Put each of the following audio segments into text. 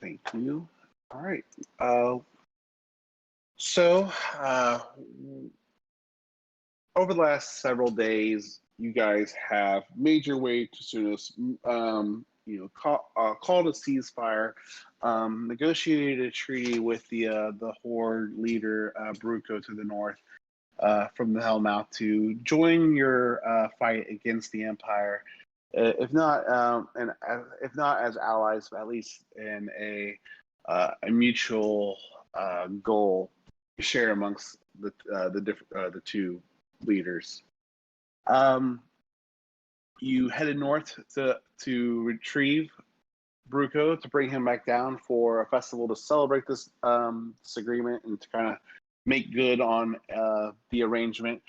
Thank you. All right. So, over the last several days, you guys have made your way to Sunos. Called a ceasefire, negotiated a treaty with the Horde leader Bruco to the north from the Hellmouth to join your fight against the Empire. If not, if not as allies, at least in a mutual goal shared amongst the two leaders. You headed north to retrieve Bruco to bring him back down for a festival to celebrate this agreement and to kind of make good on the arrangement,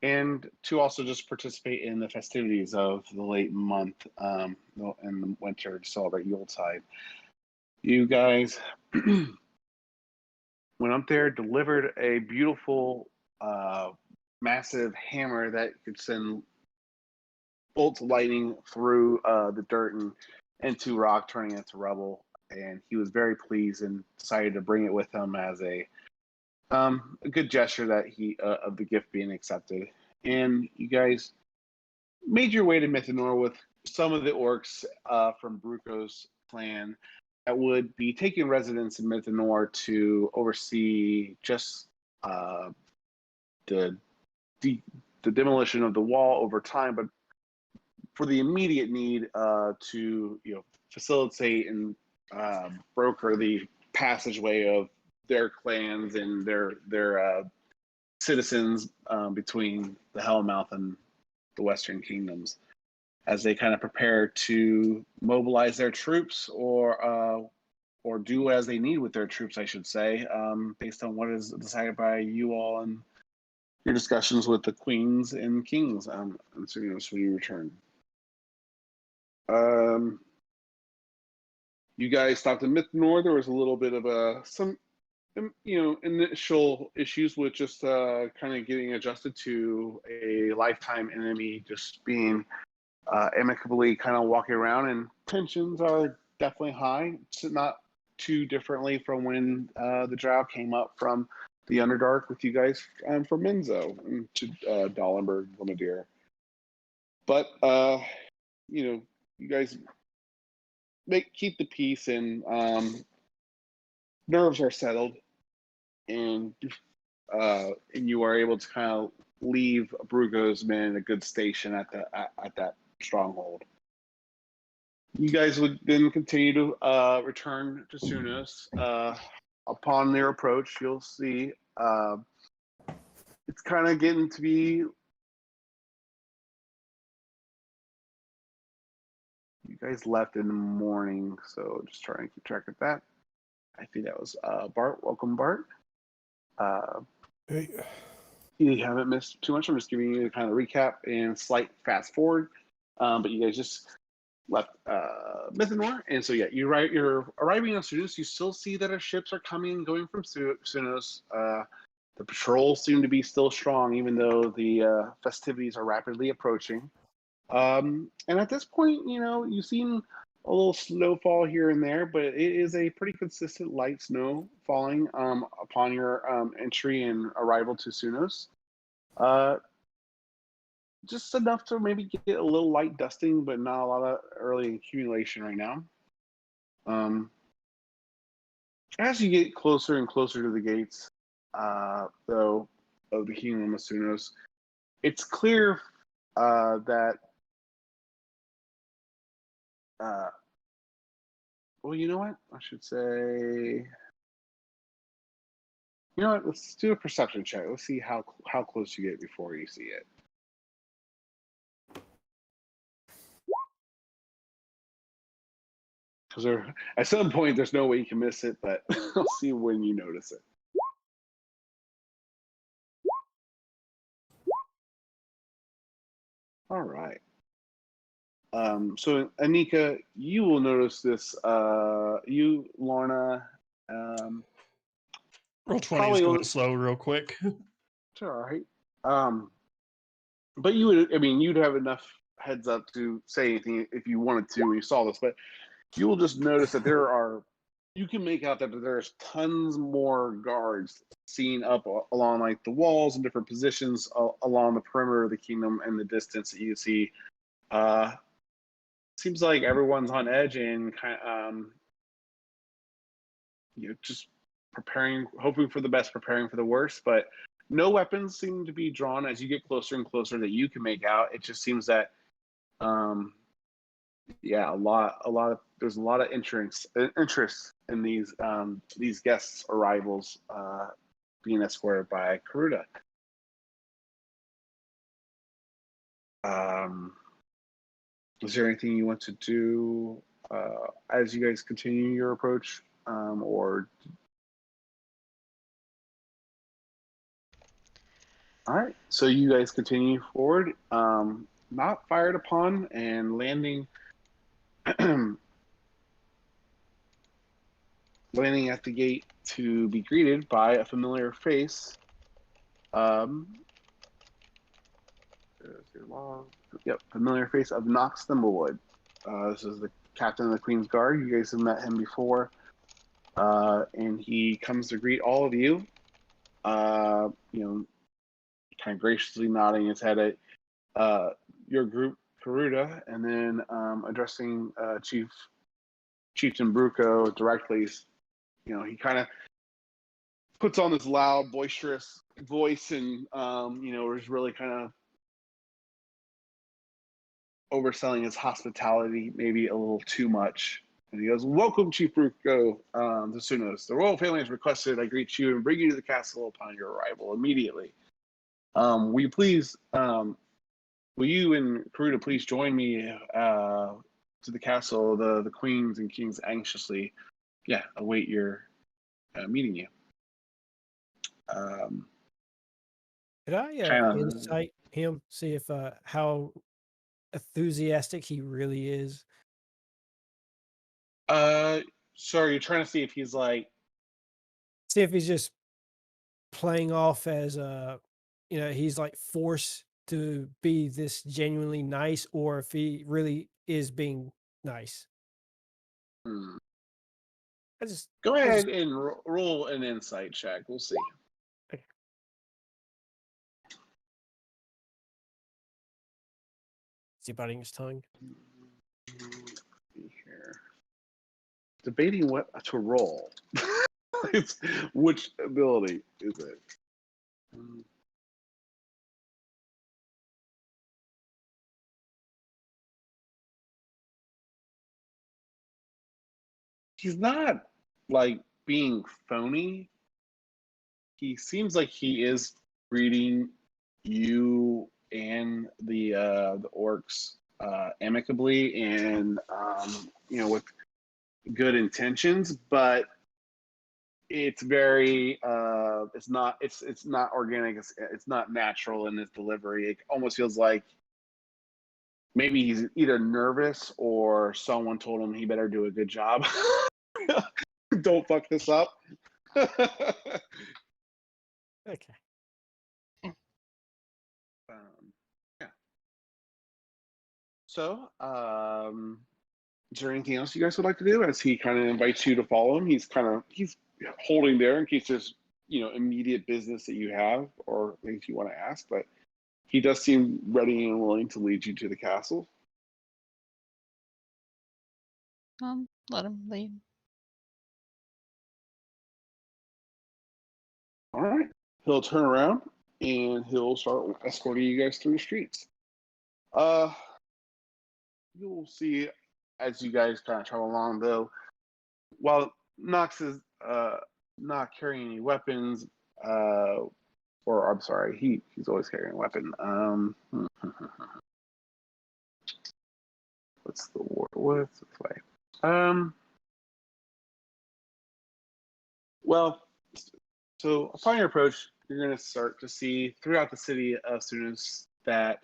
and to also just participate in the festivities of the late month in the winter to celebrate Yuletide. You guys went up there, delivered a beautiful, massive hammer that could send bolts of lightning through the dirt and into rock, turning it to rubble. And he was very pleased and decided to bring it with him as a good gesture that of the gift being accepted. And you guys made your way to Mythanor with some of the orcs from Bruco's clan that would be taking residence in Mythanor to oversee just the demolition of the wall over time, but for the immediate need to facilitate and broker the passageway of their clans and their citizens between the Hellmouth and the Western Kingdoms, as they kind of prepare to mobilize their troops or do as they need with their troops, I should say, based on what is decided by you all and your discussions with the queens and kings. And so, when you return. You guys stopped in Mythanor. There was a little bit of some initial issues with just kind of getting adjusted to a lifetime enemy just being amicably kind of walking around, and tensions are definitely high. It's not too differently from when the Drow came up from the Underdark with you guys from Menzo to Dahlenberg, Lamadir. But you guys keep the peace, and nerves are settled, and you are able to kind of leave Bruco's men in a good station at that stronghold. You guys would then continue to return to Sunos. Upon their approach, you'll see it's kind of getting to be. You guys left in the morning, so just trying to keep track of that. I think that was Bart. Welcome, Bart. Hey. You haven't missed too much. I'm just giving you a kind of recap and slight fast forward. But you guys just left Mythanor, and so you're arriving on Sunos. You still see that our ships are coming and going from Sunos. The patrols seem to be still strong, even though the festivities are rapidly approaching. And at this point, you've seen a little snowfall here and there, but it is a pretty consistent light snow falling upon your entry and arrival to Sunos. Just enough to maybe get a little light dusting, but not a lot of early accumulation right now. As you get closer and closer to the gates, though, of the Kingdom of Sunos, it's clear that well, you know what? I should say. You know what? Let's do a perception check. Let's see how close you get before you see it. Because at some point, there's no way you can miss it, but I'll see when you notice it. All right. So Anika, you will notice this. You, Lorna. Roll 20 is going slow, real quick. It's all right. But you'd have enough heads up to say anything if you wanted to when you saw this. But you will just notice that there are you can make out that there's tons more guards seen up along like the walls in different positions along the perimeter of the kingdom and the distance that you see. Seems like everyone's on edge and kind of, just preparing, hoping for the best, preparing for the worst. But no weapons seem to be drawn as you get closer and closer that you can make out. It just seems that, there's a lot of interest in these guests' arrivals being escorted by Karuda. Is there anything you want to do as you guys continue your approach, or? All right, so you guys continue forward, not fired upon, and landing at the gate to be greeted by a familiar face. Familiar face of Knox Thimblewood. This is the captain of the Queen's Guard. You guys have met him before, and he comes to greet all of you. Kind of graciously nodding his head at your group, Karuda, and then addressing Chieftain Bruco directly. He kind of puts on this loud, boisterous voice, and is really kind of overselling his hospitality, maybe a little too much. And he goes, "Welcome, Chief Bruco, to Sunos. The royal family has requested I greet you and bring you to the castle upon your arrival immediately. Will you and Karuda please join me to the castle? The queens and kings anxiously, await your meeting you." Could I insight him, see if how enthusiastic he really is? So are you trying to see if he's like, see if he's just playing off as he's like forced to be this genuinely nice, or if he really is being nice? Go ahead and roll an insight check. We'll see. Okay. Is he biting his tongue? Here. Debating what to roll. Which ability is it? He's not like being phony. He seems like he is reading you and the orcs amicably and with good intentions, but it's very it's not organic. It's not natural in his delivery. It almost feels like maybe he's either nervous or someone told him he better do a good job. Don't fuck this up. Okay. So, is there anything else you guys would like to do as he kind of invites you to follow him? He's holding there in case there's immediate business that you have or things you want to ask, but he does seem ready and willing to lead you to the castle. Let him lead. All right. He'll turn around and he'll start escorting you guys through the streets. You'll see as you guys kind of travel along, though, while Knox is not carrying any weapons, or I'm sorry, he's always carrying a weapon. What's the word? What's the play? Well, so upon your approach, you're going to start to see throughout the city as soon as that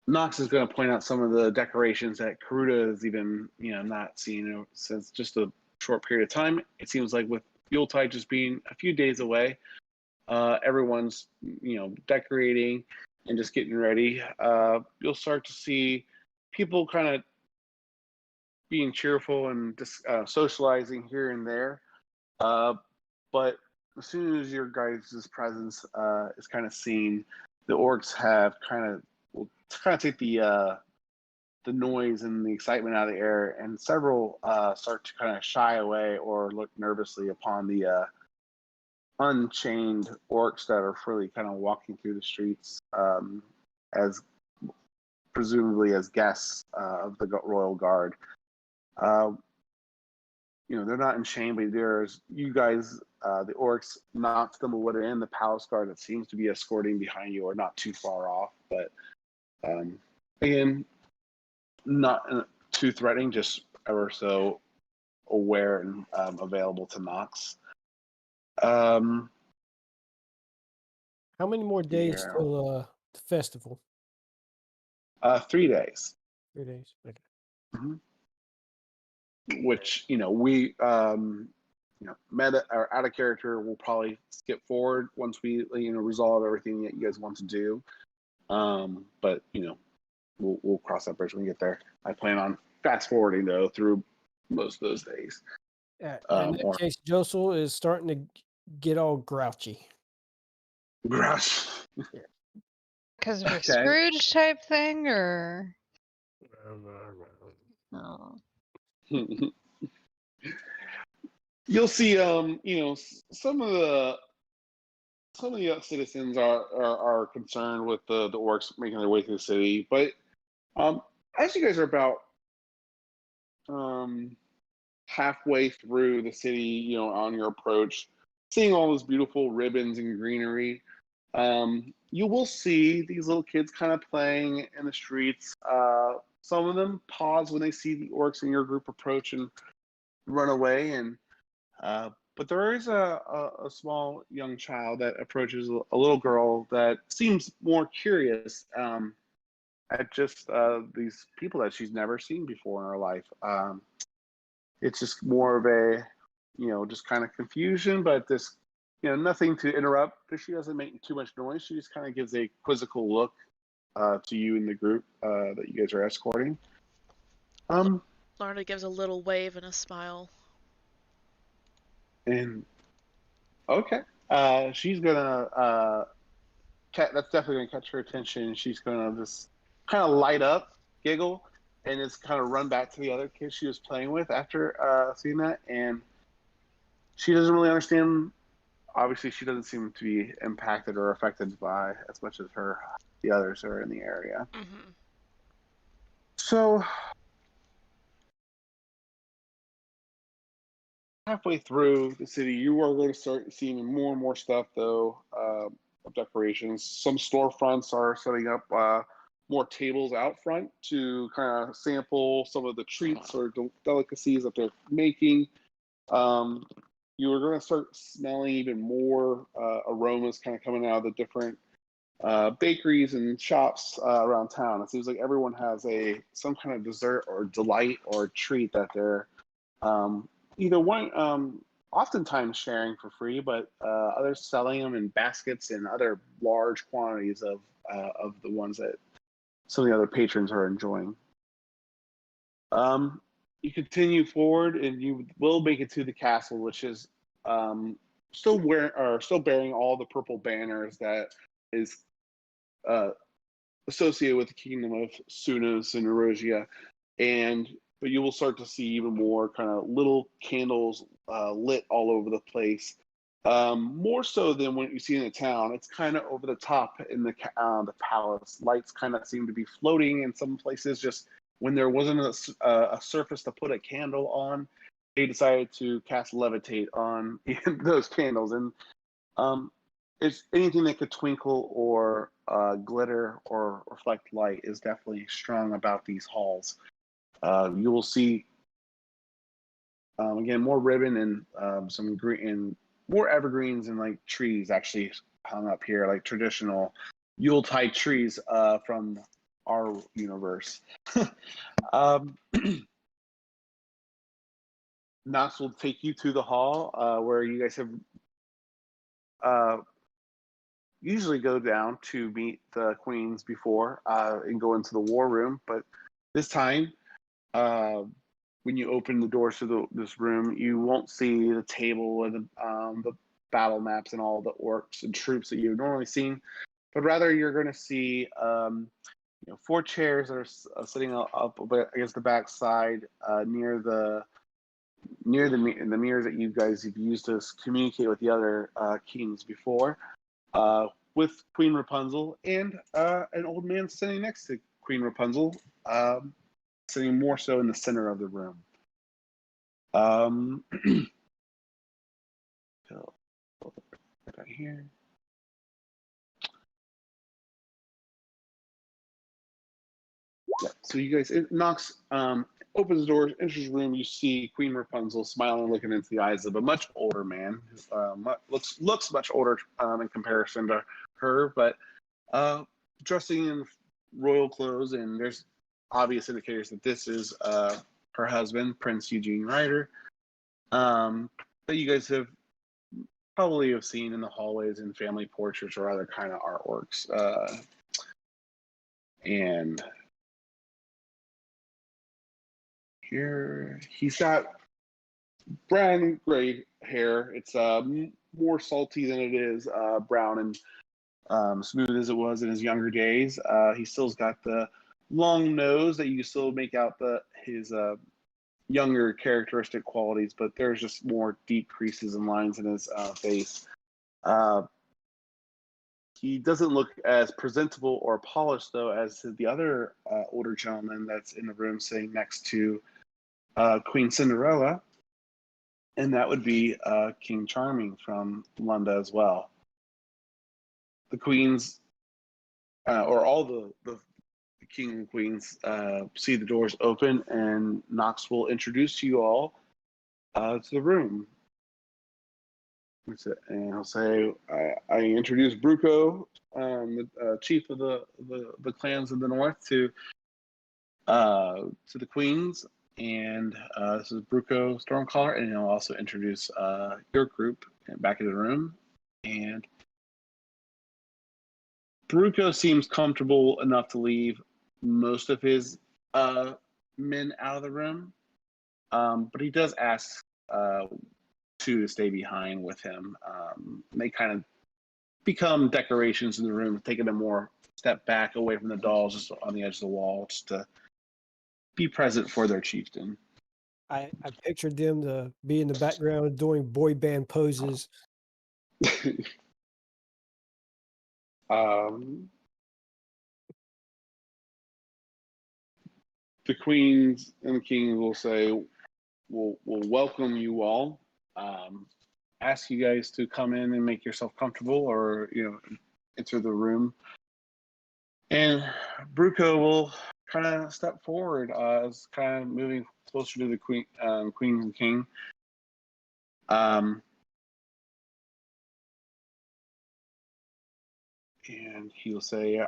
Knox is going to point out some of the decorations that Karuda has even not seen since just a short period of time. It seems like with Yuletide just being a few days away, everyone's decorating and just getting ready. You'll start to see people kind of being cheerful and just socializing here and there. But as soon as your guys' presence is kind of seen, the orcs have kind of take the noise and the excitement out of the air, and several start to kind of shy away or look nervously upon the unchained orcs that are freely kind of walking through the streets as presumably as guests of the royal guard. They're not in shame, but there's you guys, the orcs, knocked them away, and the palace guard that seems to be escorting behind you are not too far off. But again, not too threatening, just ever so aware and available to Nox. How many more days Yeah. till the festival? 3 days. 3 days. Okay. Mm-hmm. Which we meta or out of character will probably skip forward once we resolve everything that you guys want to do. But we'll cross that bridge when we get there. I plan on fast forwarding though through most of those days. In that case, Josel is starting to get all grouchy. Grouch. Because of a Scrooge type thing, or? Oh. You'll see. Some of the citizens are concerned with the orcs making their way through the city, but as you guys are about halfway through the city, on your approach, seeing all those beautiful ribbons and greenery, you will see these little kids kind of playing in the streets. Some of them pause when they see the orcs in your group approach and run away, and but there is a small young child that approaches a little girl that seems more curious at just these people that she's never seen before in her life. It's just more of a, just kind of confusion, but this, nothing to interrupt, because she doesn't make too much noise. She just kind of gives a quizzical look to you in the group that you guys are escorting. Lorna gives a little wave and a smile. And okay, she's gonna that's definitely gonna catch her attention. She's gonna just kind of light up, giggle, and just kind of run back to the other kids she was playing with after seeing that. And she doesn't really understand. Obviously, she doesn't seem to be impacted or affected by as much as the others are in the area. Mm-hmm. So halfway through the city, you are going to start seeing more and more stuff, though, of decorations. Some storefronts are setting up more tables out front to kind of sample some of the treats or delicacies that they're making. You are going to start smelling even more aromas kind of coming out of the different bakeries and shops around town. It seems like everyone has some kind of dessert or delight or treat that they're either oftentimes sharing for free, but others selling them in baskets and other large quantities of the ones that some of the other patrons are enjoying. You continue forward, and you will make it to the castle, which is still bearing all the purple banners that is associated with the kingdom of Sunos and Erosia, but you will start to see even more kind of little candles lit all over the place. More so than what you see in the town. It's kind of over the top in the palace. Lights kind of seem to be floating in some places. Just when there wasn't a surface to put a candle on, they decided to cast levitate on those candles. And it's anything that could twinkle or glitter or reflect light is definitely strong about these halls. You will see again more ribbon and some green and more evergreens and like trees actually hung up here, like traditional Yuletide trees from our universe. Knox will take you to the hall where you guys have usually go down to meet the queens before and go into the war room, but this time when you open the doors to this room, you won't see the table and the battle maps and all the orcs and troops that you've normally seen, but rather you're going to see 4 chairs that are sitting up against the back side near the mirrors that you guys have used to communicate with the other kings before, with Queen Rapunzel and an old man sitting next to Queen Rapunzel, sitting more so in the center of the room. Right here. Yeah, so you guys, Nox opens the door, enters the room. You see Queen Rapunzel smiling, looking into the eyes of a much older man. Looks much older in comparison to her, but dressing in royal clothes, and there's obvious indicators that this is her husband, Prince Eugene Ryder, that you guys have probably seen in the hallways and family portraits or other kind of artworks. And here he's got brown and gray hair. It's more salty than it is brown and smooth as it was in his younger days. He still's got the long nose that you still make out his younger characteristic qualities, but there's just more deep creases and lines in his face. He doesn't look as presentable or polished, though, as the other older gentleman that's in the room sitting next to Queen Cinderella, and that would be King Charming from London as well. The queens, or all the king and queens, see the doors open, and Nox will introduce you all to the room. That's it. And he'll say, I introduce Bruco, the chief of the clans of the north, to the queens, and this is Bruco Stormcaller, and he'll also introduce your group back in the room. And Bruco seems comfortable enough to leave most of his men out of the room, but he does ask two to stay behind with him. They kind of become decorations in the room, taking a more step back away from the dolls, just on the edge of the wall, just to be present for their chieftain. I pictured them to be in the background doing boy band poses. The queens and the king will say, we'll welcome you all. Ask you guys to come in and make yourself comfortable, or enter the room. And Bruco will kind of step forward, as kind of moving closer to the queen and king. And he'll say,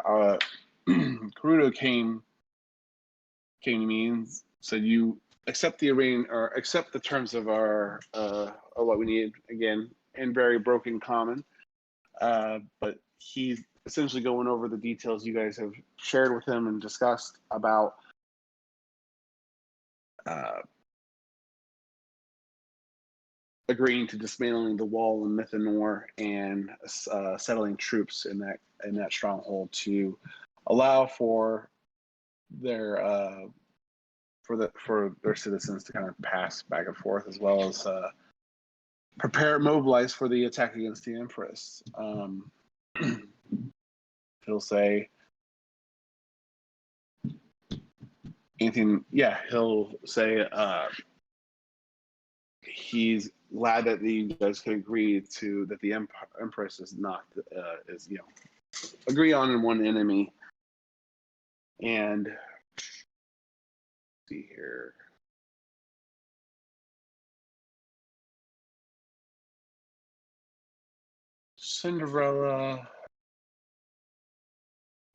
Karudo came to me and said, you accept accept the terms of our what we need, again in very broken common, but he's essentially going over the details you guys have shared with him and discussed about agreeing to dismantling the wall in Mythanor and settling troops in that stronghold to allow for their citizens to kind of pass back and forth, as well as mobilize for the attack against the Empress. He'll say anything. Yeah, he'll say he's glad that you guys could agree to that the Empress is not agree on one enemy. And let's see here. Cinderella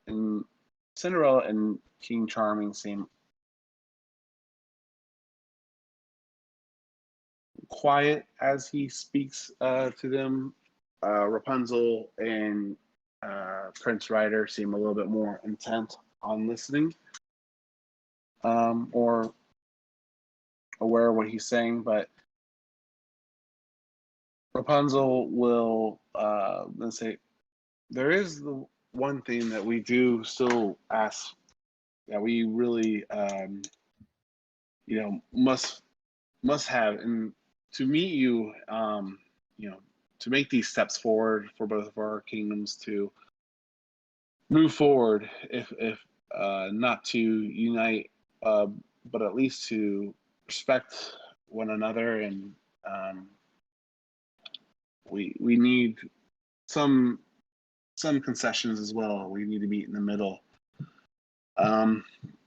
and King Charming seem quiet as he speaks to them. Rapunzel and Prince Ryder seem a little bit more intent on listening, or aware of what he's saying, but Rapunzel will then say, there is the one thing that we do still ask, that we really must have, and to meet you, to make these steps forward for both of our kingdoms to move forward, if not to unite, but at least to respect one another, and we need some concessions as well. We need to meet in the middle.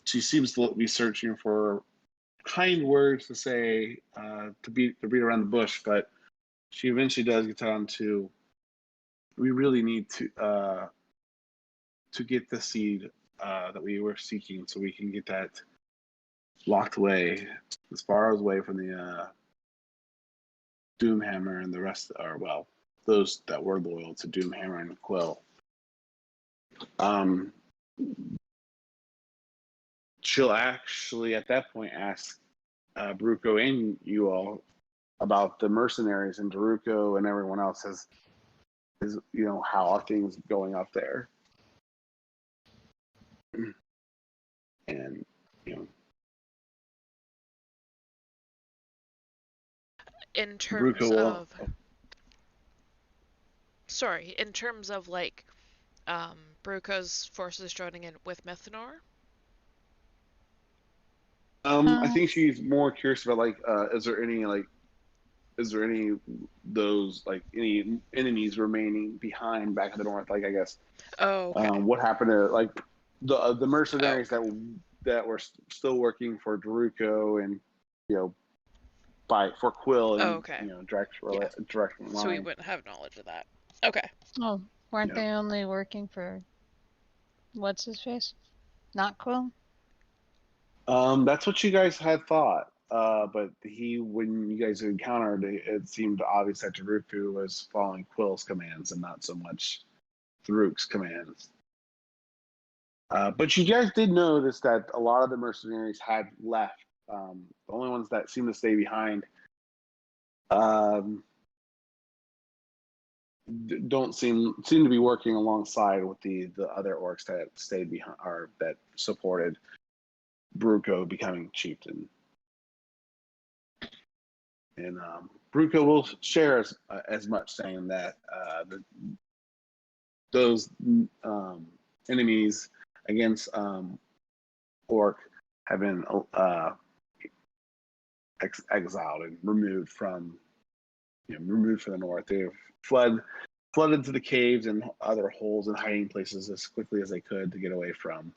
She seems to be searching for kind words to say, to beat around the bush, but she eventually does get down to, we really need to get the seed that we were seeking, so we can get that locked away as far away from the Doomhammer and the rest, or well, those that were loyal to Doomhammer and Quill. She'll actually at that point ask Bruco and you all about the mercenaries, and Daruko and everyone else is how are things going up there, and in terms Bruco of sorry, in terms of like Bruco's forces joining in with Mythanor. I think she's more curious about like, is there any those like any enemies remaining behind back in the north? Like, I guess, Oh, okay. what happened to like the mercenaries that were still working for Daruko and for Quill and okay. direct line. So we wouldn't have knowledge of that. Okay. Oh, weren't they only working for what's his face? Not Quill? That's what you guys had thought. But when you guys encountered, it seemed obvious that Daruku was following Quill's commands and not so much Daruk's commands. But you guys did notice that a lot of the mercenaries had left. The only ones that seemed to stay behind don't seem to be working alongside with the other orcs that stayed behind, or that supported Bruco becoming chieftain. And Bruco will share as much, saying that those enemies against Orc have been exiled and removed from the north. They've fled into the caves and other holes and hiding places as quickly as they could to get away from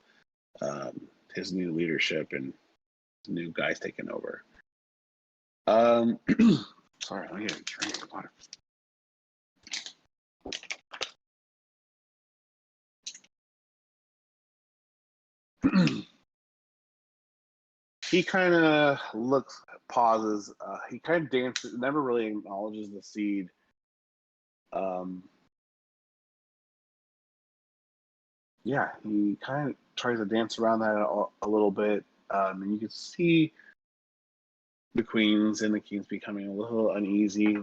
his new leadership and new guys taking over. Sorry, I get a drink of water. He kind of looks, pauses. He kind of dances, never really acknowledges the seed. Yeah, he kind of tries to dance around that a little bit, and you can see the queens and the kings becoming a little uneasy.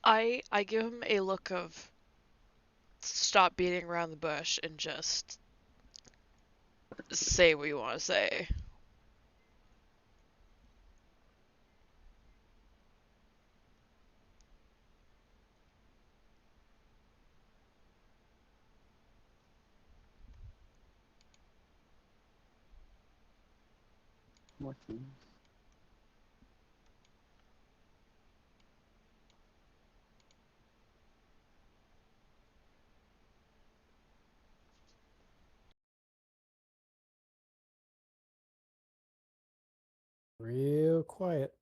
I give him a look of stop beating around the bush and just say what you want to say. More things. Real quiet.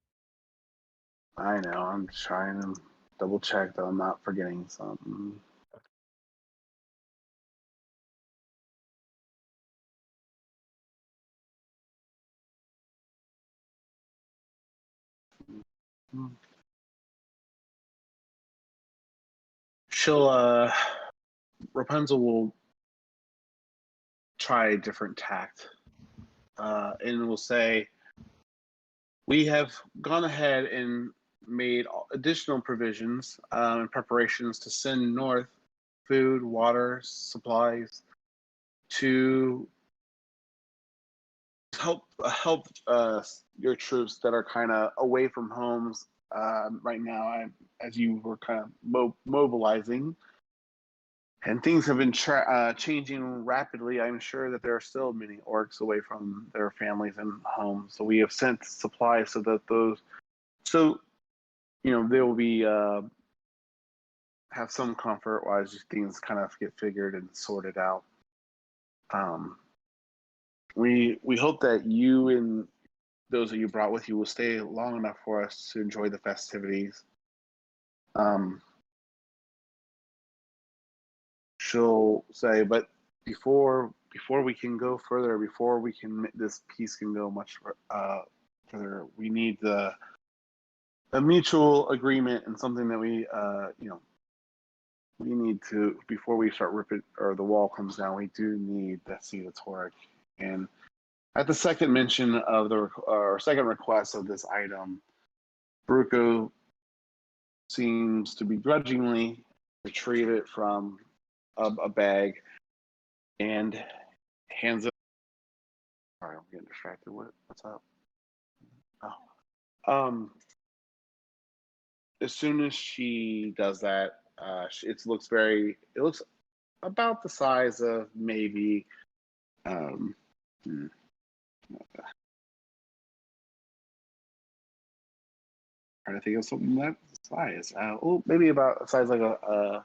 I know. I'm trying to double check that I'm not forgetting something. She'll Rapunzel will try a different tact. and will say, we have gone ahead and made additional provisions and preparations to send north food, water, supplies to help your troops that are kind of away from homes right now, as you were kind of mobilizing. And things have been changing rapidly. I'm sure that there are still many orcs away from their families and homes. So we have sent supplies so that they will be have some comfort while things kind of get figured and sorted out. We hope that you and those that you brought with you will stay long enough for us to enjoy the festivities. She'll say, but before we can go further, before this peace can go much further, we need a mutual agreement and something that we need to, before we start ripping or the wall comes down, we do need that seat of Torek. And at the second mention of second request of this item, Bruco seems to begrudgingly retrieve it from a bag and hands it. Sorry, I'm getting distracted. What's up? Oh, as soon as she does that, it looks about the size of maybe trying to think of something that size. Maybe about the size like a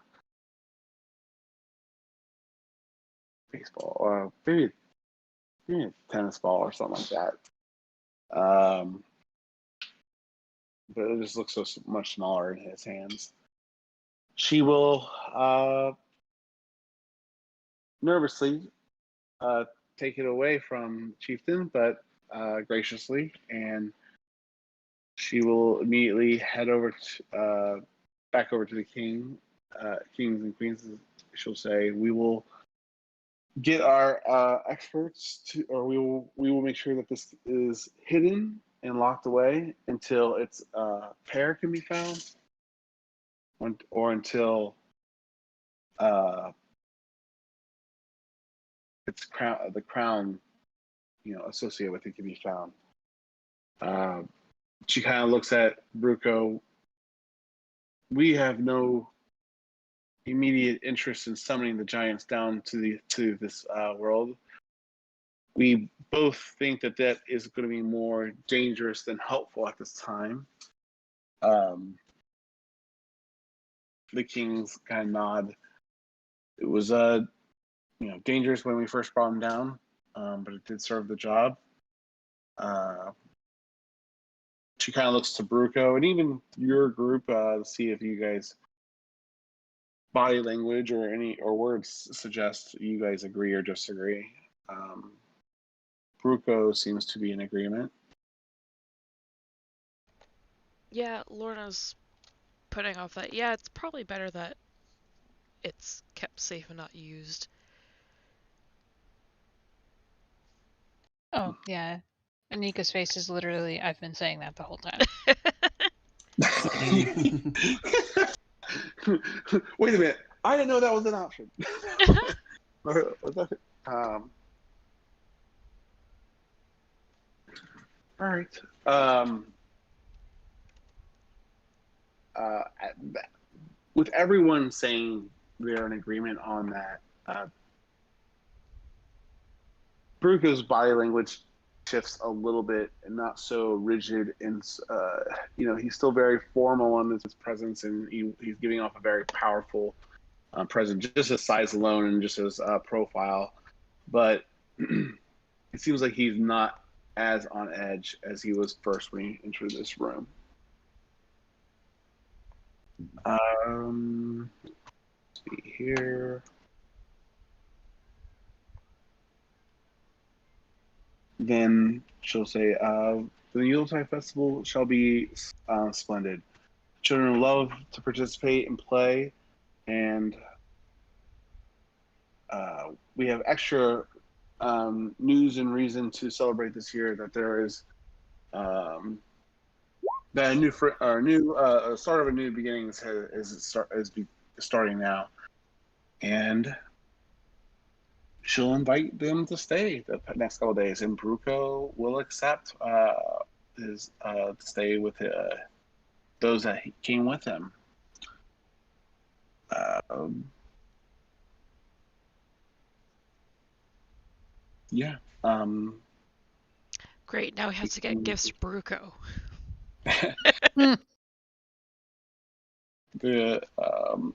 baseball, or maybe a tennis ball or something like that. But it just looks so much smaller in his hands. She will nervously take it away from Chieftain, but graciously, and she will immediately head over back over to the kings and queens. She'll say, "We will get our experts to, or we will make sure that this is hidden and locked away until its pair can be found, or until the crown, associated with it can be found." She kind of looks at Bruco. We have no immediate interest in summoning the giants down to this world. We both think that is going to be more dangerous than helpful at this time. The kings kind of nod. It was dangerous when we first brought him down, but it did serve the job. She kind of looks to Bruco and even your group to see if you guys body language or words suggest you guys agree or disagree. Bruco seems to be in agreement. Yeah, Lorna's putting off that. Yeah, it's probably better that it's kept safe and not used. Oh, yeah. Anika's face is literally, I've been saying that the whole time. Wait a minute. I didn't know that was an option. All right. With everyone saying they're in agreement on that, Bruco's body language shifts a little bit and not so rigid, and he's still very formal on his presence, and he's giving off a very powerful presence, just his size alone and just his profile. But it seems like he's not as on edge as he was first when he entered this room. Let's see here. Then she'll say, the Yuletide Festival shall be splendid. Children love to participate and play, and we have extra news and reason to celebrate this year that there is that a new start of a new beginnings is starting now, and she'll invite them to stay the next couple of days, and Bruco will accept his to stay with those that came with him. Yeah. Great. Now we have to get gifts to Bruco.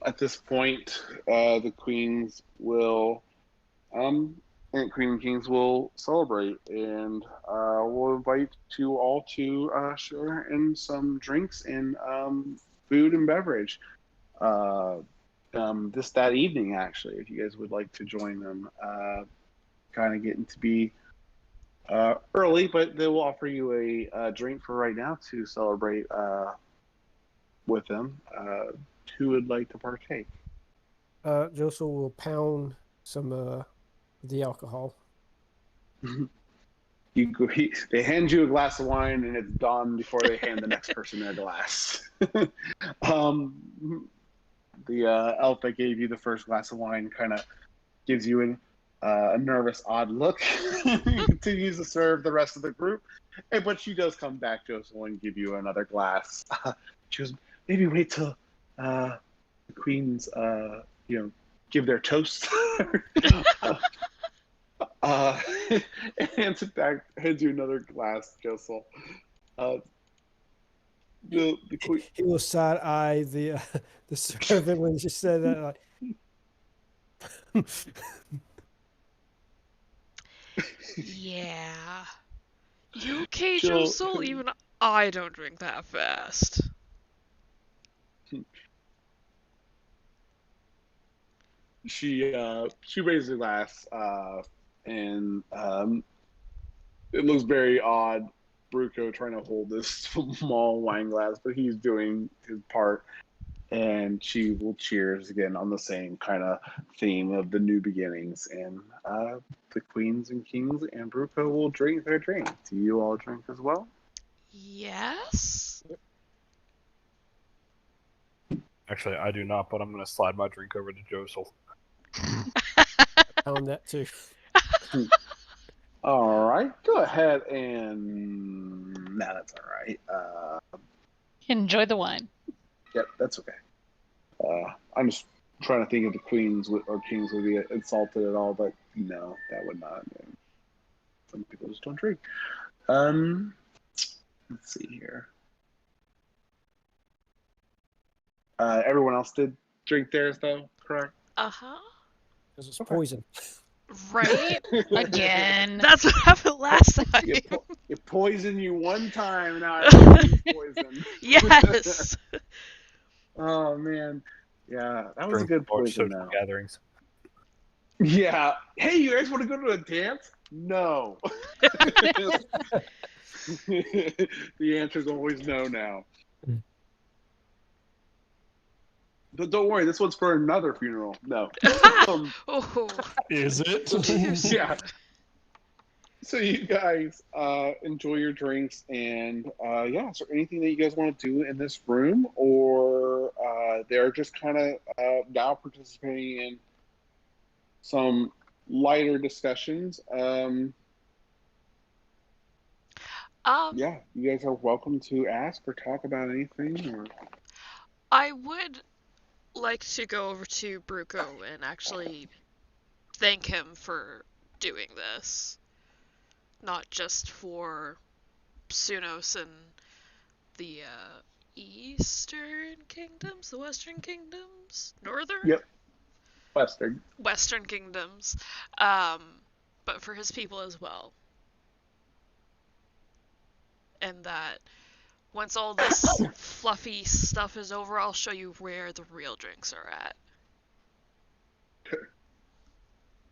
At this point, the queens will, and queen and kings will celebrate, and we'll invite you all to share in some drinks and food and beverage. That evening, actually, if you guys would like to join them, kind of getting to be early, but they will offer you a drink for right now to celebrate with them. Who would like to partake? Joseph will pound some of the alcohol. They hand you a glass of wine, and it's done before they hand the next person their glass. The elf that gave you the first glass of wine kind of gives you a nervous, odd look. Continues to serve the rest of the group, but she does come back, Joseph, and give you another glass. She goes, maybe wait till the queens, give their toast. And hands you another glass, Joseph. The queen. He will side eye the servant when she said that. Like, Yeah. You okay, Josel? Even I don't drink that fast. She raises her glass, and it looks very odd, Bruco trying to hold this small wine glass, but he's doing his part. And she will cheers again on the same kind of theme of the new beginnings. And the queens and kings and Bruco will drink their drink. Do you all drink as well? Yes. Actually, I do not, but I'm going to slide my drink over to Josel. pound that too. All right, go ahead and that's all right. Enjoy the wine. Yep, that's okay. I'm just trying to think if the queens or kings would be insulted at all, but no, that would not. Some people just don't drink. Let's see here. Everyone else did drink theirs, though, correct? Uh-huh. Because it's poison. Right? Again. That's what happened last time. You poisoned you one time, and now everyone's poisoned. Yes. Oh, man. Yeah, that was a good Or poison social now. gatherings. Yeah. Hey, you guys want to go to a dance? No. The answer is always no now. But don't worry, this one's for another funeral. No. Oh. Is it? Juicy. Yeah. So you guys enjoy your drinks, and yeah, is there anything that you guys want to do in this room, or they're just kind of now participating in some lighter discussions? Yeah, you guys are welcome to ask or talk about anything. Or... I would like to go over to Bruco and actually thank him for doing this. Not just for Sunos and the Eastern Kingdoms, the Western Kingdoms, Northern? Yep. Western Kingdoms, but for his people as well. And that once all this fluffy stuff is over, I'll show you where the real drinks are at.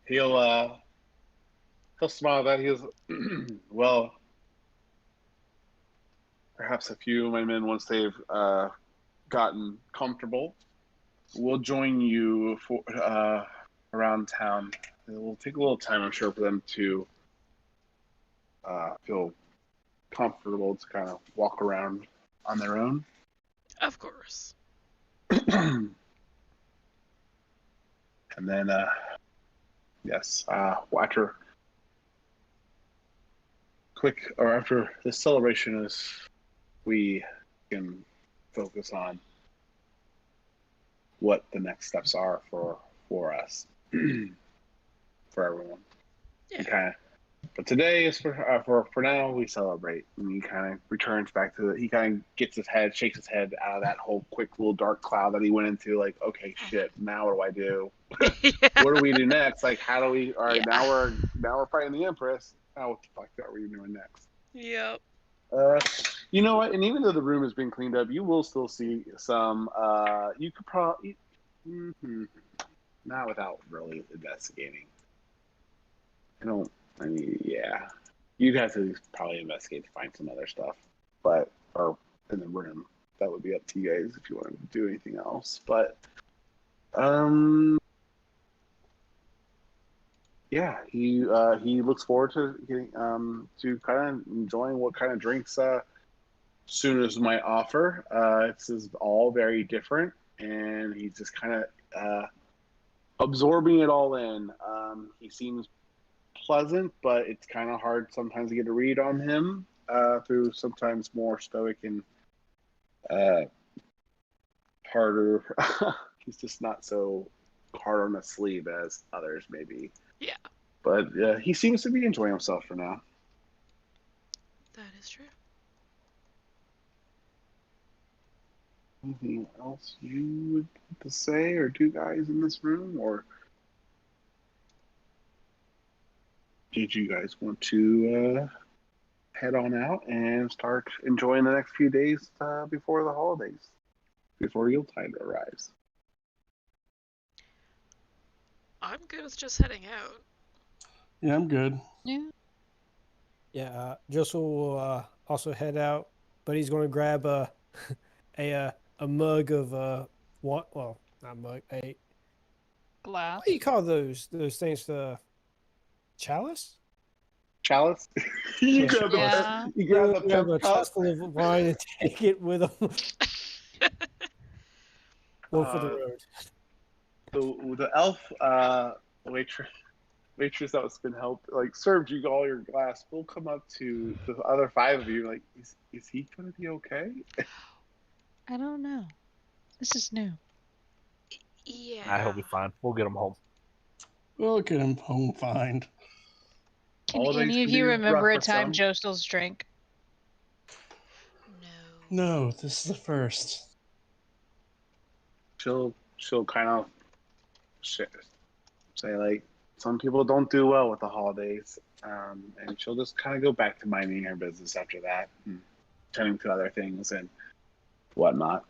He'll smile at that. He goes, well, perhaps a few of my men, once they've gotten comfortable, will join you for around town it will take a little time, I'm sure, for them to feel comfortable to kind of walk around on their own. Of course. And then, yes, after this celebration is, we can focus on what the next steps are for us, for everyone. Yeah. But today is for now. We celebrate, and he kind of returns back to he kind of gets his head, shakes his head out of that whole quick little dark cloud that he went into. Like, okay, shit. Now what do I do? Yeah. What do we do next? Like, how do we? All right, Yeah. now we're fighting the Empress. Now what the fuck are we doing next? Yep. You know what? And even though the room is being cleaned up, you will still see some. You could probably not without really investigating. I mean, yeah. You'd have to probably investigate to find some other stuff. Or in the room. That would be up to you guys if you wanted to do anything else. But, yeah, he looks forward to getting, to kind of enjoying what kind of drinks, Suna's might offer. It's all very different, and he's just kind of, absorbing it all in. He seems pleasant, but it's kind of hard sometimes to get a read on him through sometimes more stoic and harder. He's just not so hard on the sleeve as others maybe. Yeah. But he seems to be enjoying himself for now. That is true. Anything else you would like to say or do, guys, in this room? Or did you guys want to head on out and start enjoying the next few days before the holidays, before Yuletide arrives? I'm good with just heading out. Yeah, I'm good. Yeah. Yeah, Joseph will also head out, but he's going to grab a mug of what? Well, not mug. Glass. What do you call those things? The chalice? Chalice? you Yeah. grab the Yeah. you grab the Grab a pimp cup. chest full of wine and take it with him. One for the road. The elf waitress that was been helped, like, served you all your glass, will come up to the other five of you, like, is he gonna be okay? I don't know. This is new. Yeah. He'll be fine. We'll get him home. We'll get him home fine. Can Holidays any of can you be remember a rough for time some. Jostel's drank? No. No, this is the first. She'll kind of say, like, some people don't do well with the holidays, and she'll just kind of go back to minding her business after that, and tending to other things and whatnot.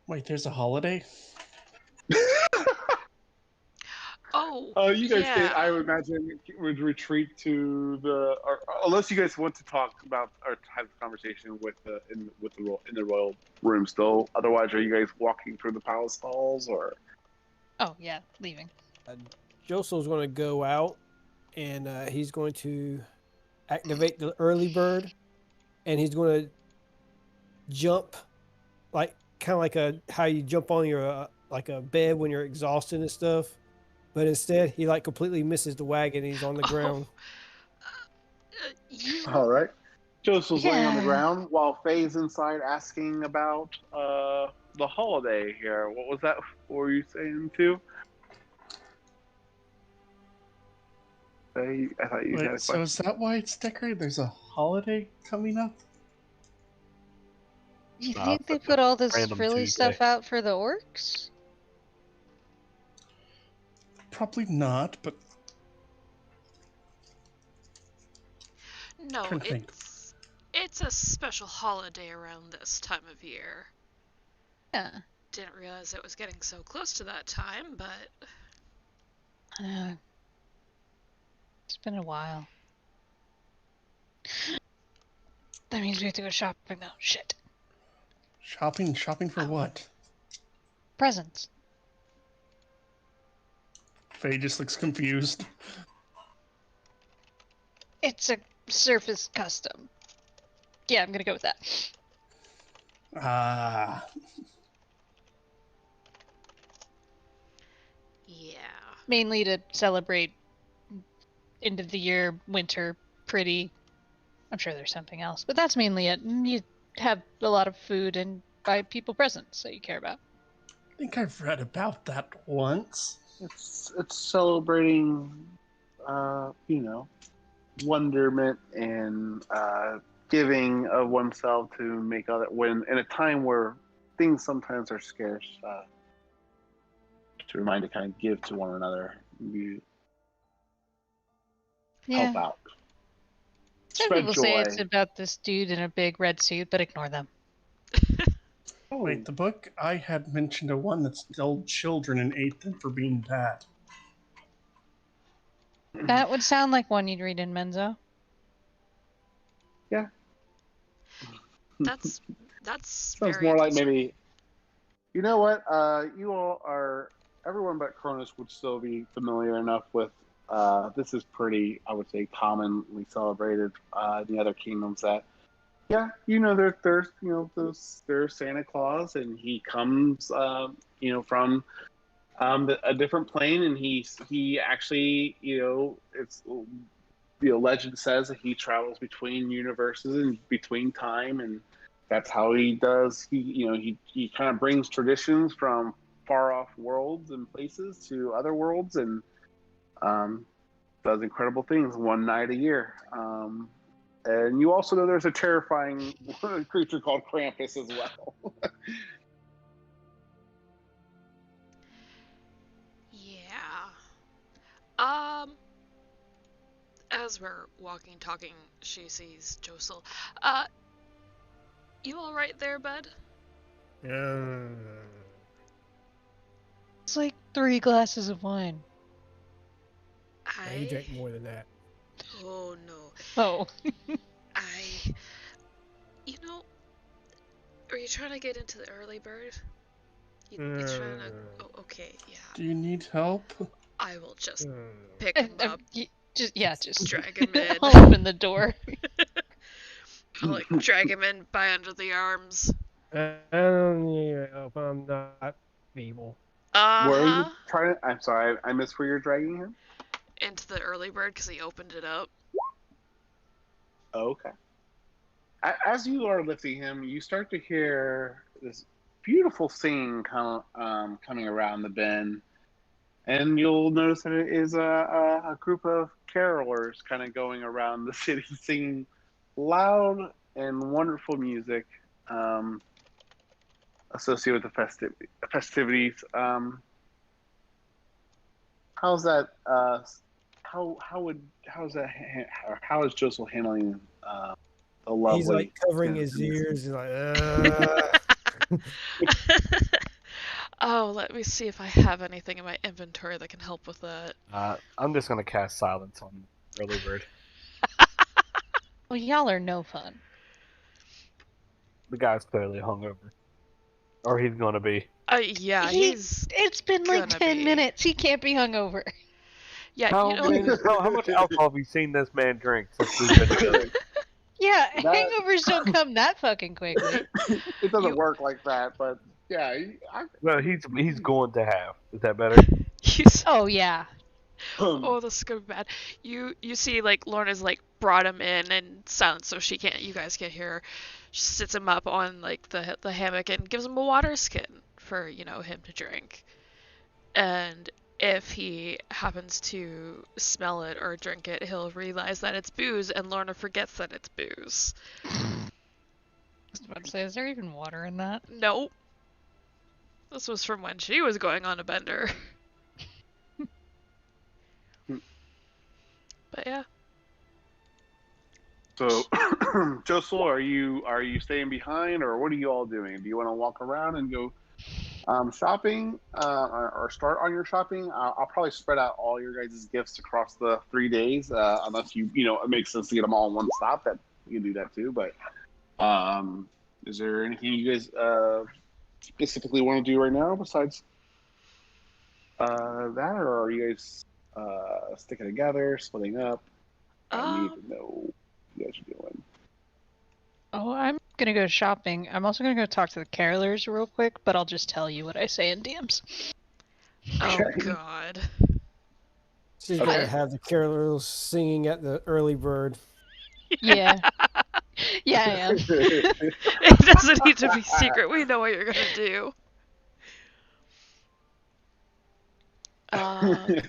Wait, there's a holiday? Oh, You guys yeah. I would imagine, would retreat to or unless you guys want to talk about or have a conversation in the royal room still. Otherwise, are you guys walking through the palace halls or? Oh, yeah, leaving. Josel's going to go out, and he's going to activate the early bird, and he's going to jump, like kind of like how you jump on your like a bed when you're exhausted and stuff. But instead, he like completely misses the wagon. And he's on the ground. You. All right. Joseph's laying on the Yeah. ground while Faye's inside asking about the holiday here. What was that? What were you saying too? Faye, I thought you had a Wait, so question. is that why it's decorated? There's a holiday coming up? You Nah, think they it's a put all this random frilly Tuesday. stuff out for the orcs? Probably not, but No, trying to think. it's a special holiday around this time of year. Yeah. Didn't realize it was getting so close to that time, but I know. It's been a while. That means we have to go shopping though. Shit. Shopping for Oh. what? Presents. Faye just looks confused. It's a Surface custom. Yeah, I'm gonna go with that. Ah, Yeah. Mainly to celebrate end of the year, winter, pretty. I'm sure there's something else, but that's mainly it. And you have a lot of food and buy people presents that you care about. I think I've read about that once. It's celebrating, wonderment and giving of oneself to make other when in a time where things sometimes are scarce. To remind to kind of give to one another, you help out, Some spread people joy. say it's about this dude in a big red suit, but ignore them. Oh, Wait, the book I had mentioned a one that stole children and ate them for being bad. That would sound like one you'd read in Menzo. yeah. That's Sounds very more like concerning. maybe. You know what? You all are. Everyone but Cronus would still be familiar enough with. This is pretty, I would say, commonly celebrated in the other kingdoms. That, yeah, there's Santa Claus, and he comes, from a different plane, and he actually, legend says that he travels between universes and between time, and that's how he does. He kind of brings traditions from far off worlds and places to other worlds, and does incredible things one night a year. And you also know there's a terrifying creature called Krampus as well. Yeah. As we're walking, talking, she sees Josel. You all right there, bud? It's like 3 glasses of wine. He drank more than that. Oh no. Oh. You know, are you trying to get into the early bird? You trying to? Oh, okay, yeah. Do you need help? I will just pick him up, Just drag him in. I'll open the door. I'll like drag him in by under the arms. I'm not feeble. Where are you Uh-huh. trying to? I'm sorry, I missed where you're dragging him. Into the early bird because he opened it up. Okay. As you are lifting him, you start to hear this beautiful singing coming around the bend, and you'll notice that it is a group of carolers kind of going around the city singing loud and wonderful music associated with the festivities. How's that? How is Joseph handling the lovely? He's like covering his ears. He's like, Oh, let me see if I have anything in my inventory that can help with that. I'm just gonna cast silence on early bird. Well, y'all are no fun. The guy's clearly hungover, or he's gonna be. Yeah, It's been like gonna 10 be. minutes. He can't be hungover. Yeah, How much alcohol have you seen this man drink since we've been together? Yeah, That- hangovers don't come that fucking quickly. It doesn't work like that, but yeah. Well, he's going to have. Is that better? Oh yeah. Oh, this is gonna be bad. You see, like Lorna's like brought him in and silent, so you guys can't hear her. She sits him up on like the hammock and gives him a water skin for him to drink. And if he happens to smell it or drink it, he'll realize that it's booze, and Lorna forgets that it's booze. I was about to say, is there even water in that? Nope. This was from when she was going on a bender. But yeah. So, Josel, are you staying behind, or what are you all doing? Do you want to walk around and go shopping, or start on your shopping? I'll probably spread out all your guys' gifts across the 3 days, unless it makes sense to get them all in one stop. That you can do that too. But is there anything you guys specifically want to do right now besides That, or are you guys sticking together, splitting up? I need Um, to know what you guys are doing. Oh, I'm gonna go shopping. I'm also gonna go talk to the carolers real quick, but I'll just tell you what I say in DMs. oh Okay. God. She's Okay. gonna have the carolers singing at the early bird. Yeah. Yeah, I am. It doesn't need to be secret. We know what you're gonna do. Um,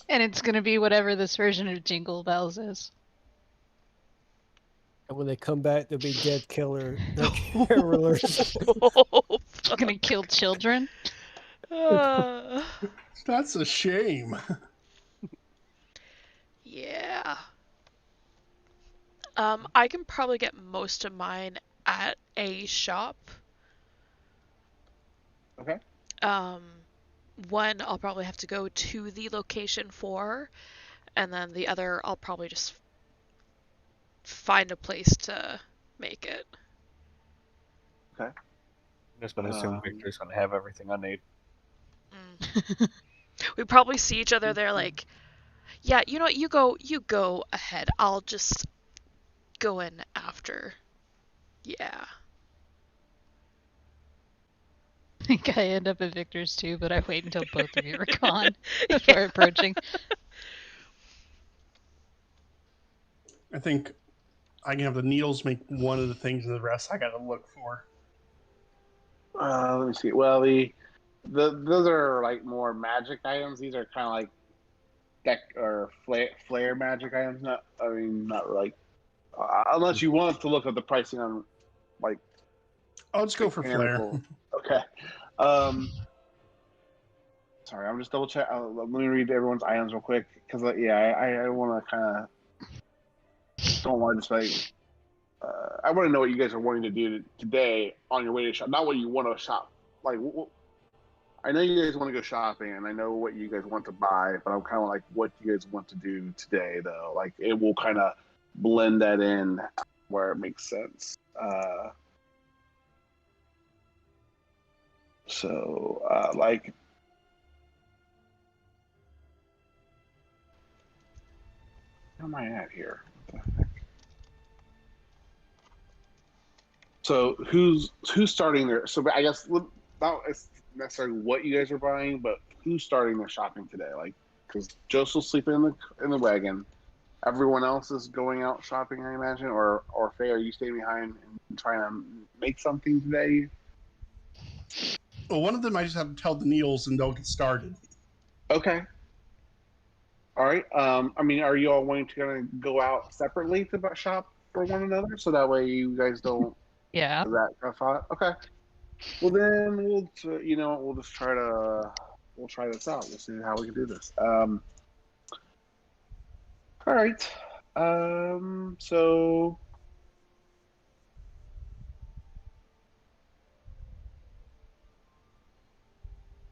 And it's gonna be whatever this version of Jingle Bells is. And when they come back, there'll be dead carolers. Oh, She's gonna kill children. uh, That's a shame. yeah. I can probably get most of mine at a shop. Okay. One I'll probably have to go to the location for, and then the other I'll probably just find a place to make it. I'm just gonna assume Victor's gonna have everything I need. We probably see each other there like, yeah, you know what, you go ahead. I'll just go in after. Yeah. I think I end up at Victor's too, but I wait until both of you are gone before approaching. I think I can have the needles make one of the things, and the rest I gotta look for. Let me see. Well, those are like more magic items. These are kind of like deck or flare magic items. Not like unless you want to look at the pricing on like. I'll just go for flare. mechanical. Okay. Sorry, I'm just double check. Let me read everyone's items real quick because I want to kind of don't want to just like. I want to know what you guys are wanting to do today on your way to shop. Not what you want to shop. Like, I know you guys want to go shopping, and I know what you guys want to buy, but I'm kind of like, what do you guys want to do today, though? Like, it will kind of blend that in where it makes sense. Like, where am I at here? What the heck? So who's starting their? So I guess not necessarily what you guys are buying, but who's starting their shopping today? Like, because Joseph's sleeping in the wagon. Everyone else is going out shopping, I imagine. Or Faye, are you staying behind and trying to make something today? Well, one of them I just have to tell the needles, and they'll get started. Okay. All right. Are you all wanting to kind of go out separately to shop for one another, so that way you guys don't? Yeah. Is that kind of thought? Okay. Well, then we'll just try this out. We'll see how we can do this. All right. So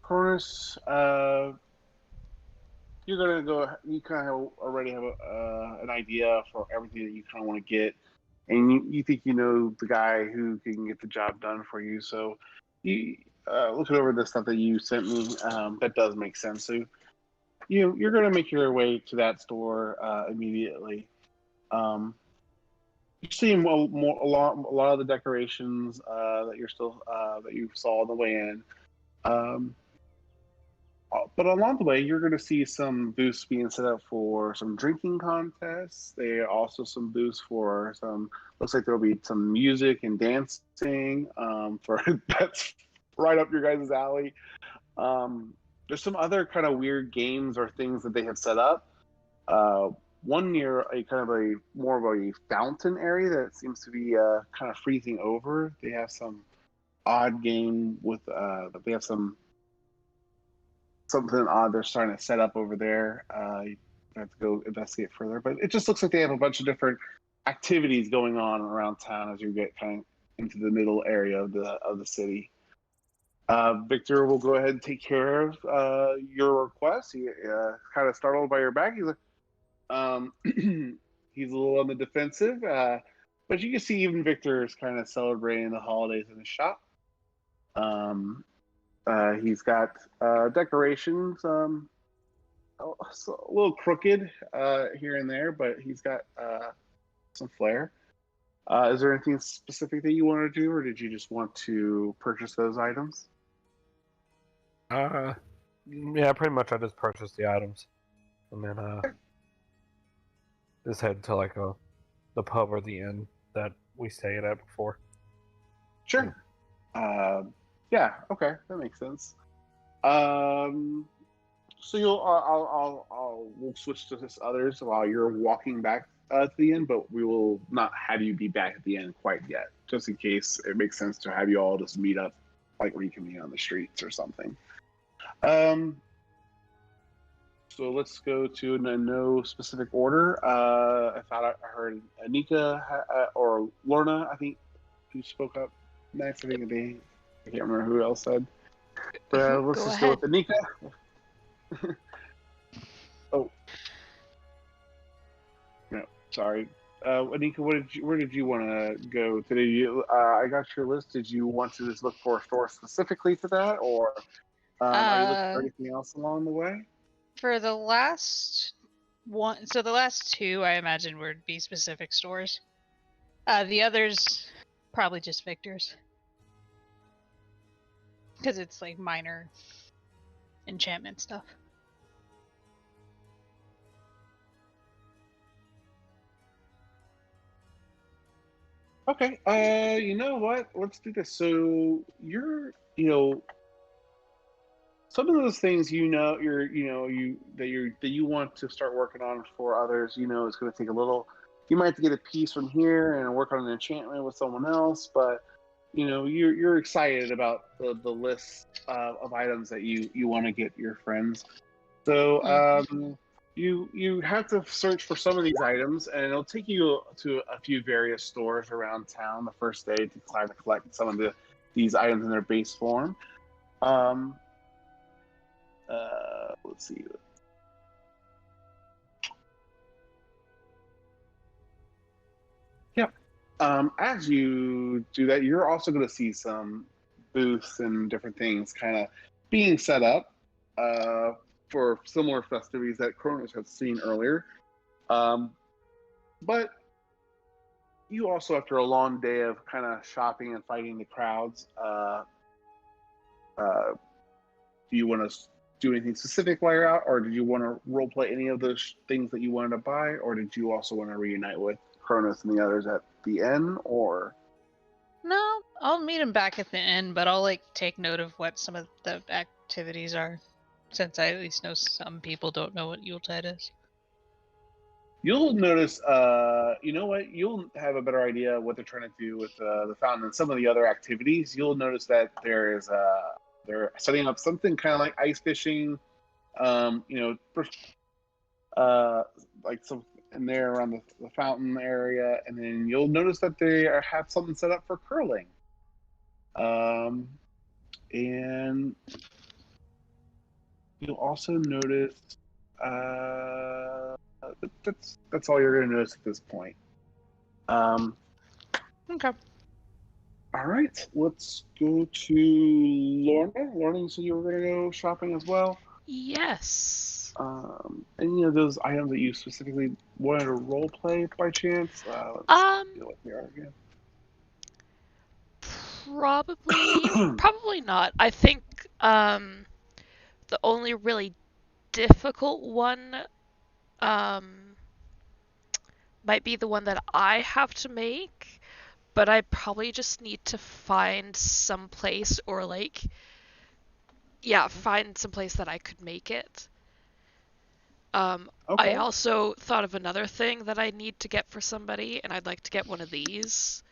Cronus, you're gonna go. You kind of already have an idea for everything that you kind of want to get, and you think you know the guy who can get the job done for you. So you looking over the stuff that you sent me, that does make sense. So you're gonna make your way to that store immediately. You're seeing a lot of the decorations that you saw on the way in. But along the way, you're going to see some booths being set up for some drinking contests. There are also some booths for some. Looks like there'll be some music and dancing. For that's right up your guys' alley. There's some other kind of weird games or things that they have set up. One near a kind of a more of a fountain area that seems to be kind of freezing over. They have some odd game with they have something odd they're starting to set up over there. You have to go investigate further, but it just looks like they have a bunch of different activities going on around town as you get kind of into the middle area of the city. Victor will go ahead and take care of your request. He kind of startled by your bag. He's like, he's a little on the defensive, but you can see even Victor is kind of celebrating the holidays in the shop. He's got decorations, a little crooked here and there, but he's got some flair. Is there anything specific that you want to do, or did you just want to purchase those items? Yeah, pretty much. I just purchased the items, and then just head to like the pub or the inn that we stayed at before. Sure. Yeah. Okay, that makes sense. So we'll switch to this others while you're walking back to the end, but we will not have you be back at the end quite yet, just in case it makes sense to have you all just meet up, like when you can meet on the streets or something. So let's go to no specific order. I thought I heard Anika or Lorna, I think, who spoke up next. I can't remember who else said. But let's Go just ahead. go with Anika. Oh. No, sorry. Anika, where did you want to go today? I got your list. Did you want to just look for a store specifically to that, or are you looking for anything else along the way? For the last one, so the last two, I imagine would be specific stores. The others, probably just Victor's, because it's like minor enchantment stuff. Okay. You know what? Let's do this. So some of those things that you want to start working on for others, it's going to take a little. You might have to get a piece from here and work on an enchantment with someone else, but you're excited about the list of items that you want to get your friends. So you have to search for some of these items, and it'll take you to a few various stores around town the first day to try to collect some of these items in their base form. Let's see. Yep. As you do that, you're also going to see some booths and different things kind of being set up for similar festivities that Cronus had seen earlier. But you also, after a long day of kind of shopping and fighting the crowds, do you want to do anything specific while you're out, or did you want to roleplay any of those things that you wanted to buy, or did you also want to reunite with Cronus and the others at the end, or? No, I'll meet him back at the end, but I'll take note of what some of the activities are, since I at least know some people don't know what Yuletide is. You'll notice, you know what? You'll have a better idea what they're trying to do with the fountain and some of the other activities. You'll notice that they're setting up something kind of like ice fishing, like some in there around the fountain area, and then you'll notice that they have something set up for curling. And you'll also notice that's all you're going to notice at this point. Okay. All right, let's go to Lorna. Lorna, you said you were going to go shopping as well. Yes. Any of those items that you specifically wanted to role play by chance? Let's see what they are again. Probably not. I think the only really difficult one might be the one that I have to make, but I probably just need to find some place or find some place that I could make it. Okay. I also thought of another thing that I need to get for somebody, and I'd like to get one of these.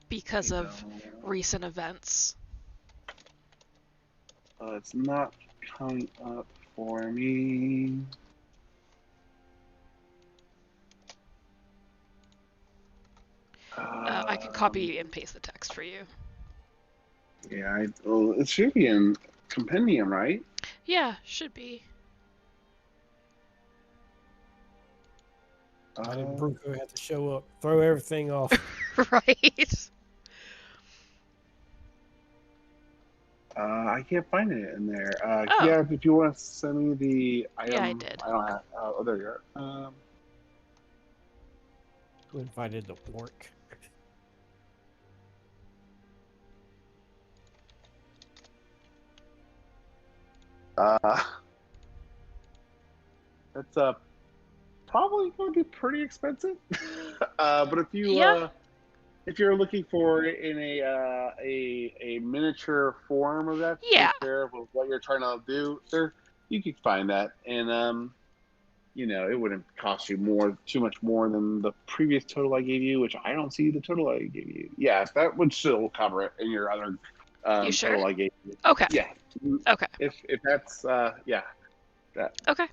Because of recent events. It's not coming up for me. I can copy and paste the text for you. Yeah, it should be in Compendium, right? Yeah, should be. Why did Bruco have to show up? Throw everything off. Right. I can't find it in there. Oh. Yeah, if you want to send me the item. Yeah, I did. I don't have. Oh, there you are. Who invited the work? That's probably going to be pretty expensive. But if you Yeah. if you're looking for it in a miniature form of that, to Yeah. take care of what you're trying to do, there you can find that, and it wouldn't cost you too much more than the previous total I gave you, which I don't see the total I gave you. Yeah, that would still cover it in your other You sure? total I gave you. Okay. Yeah. Okay. If that's that. Okay.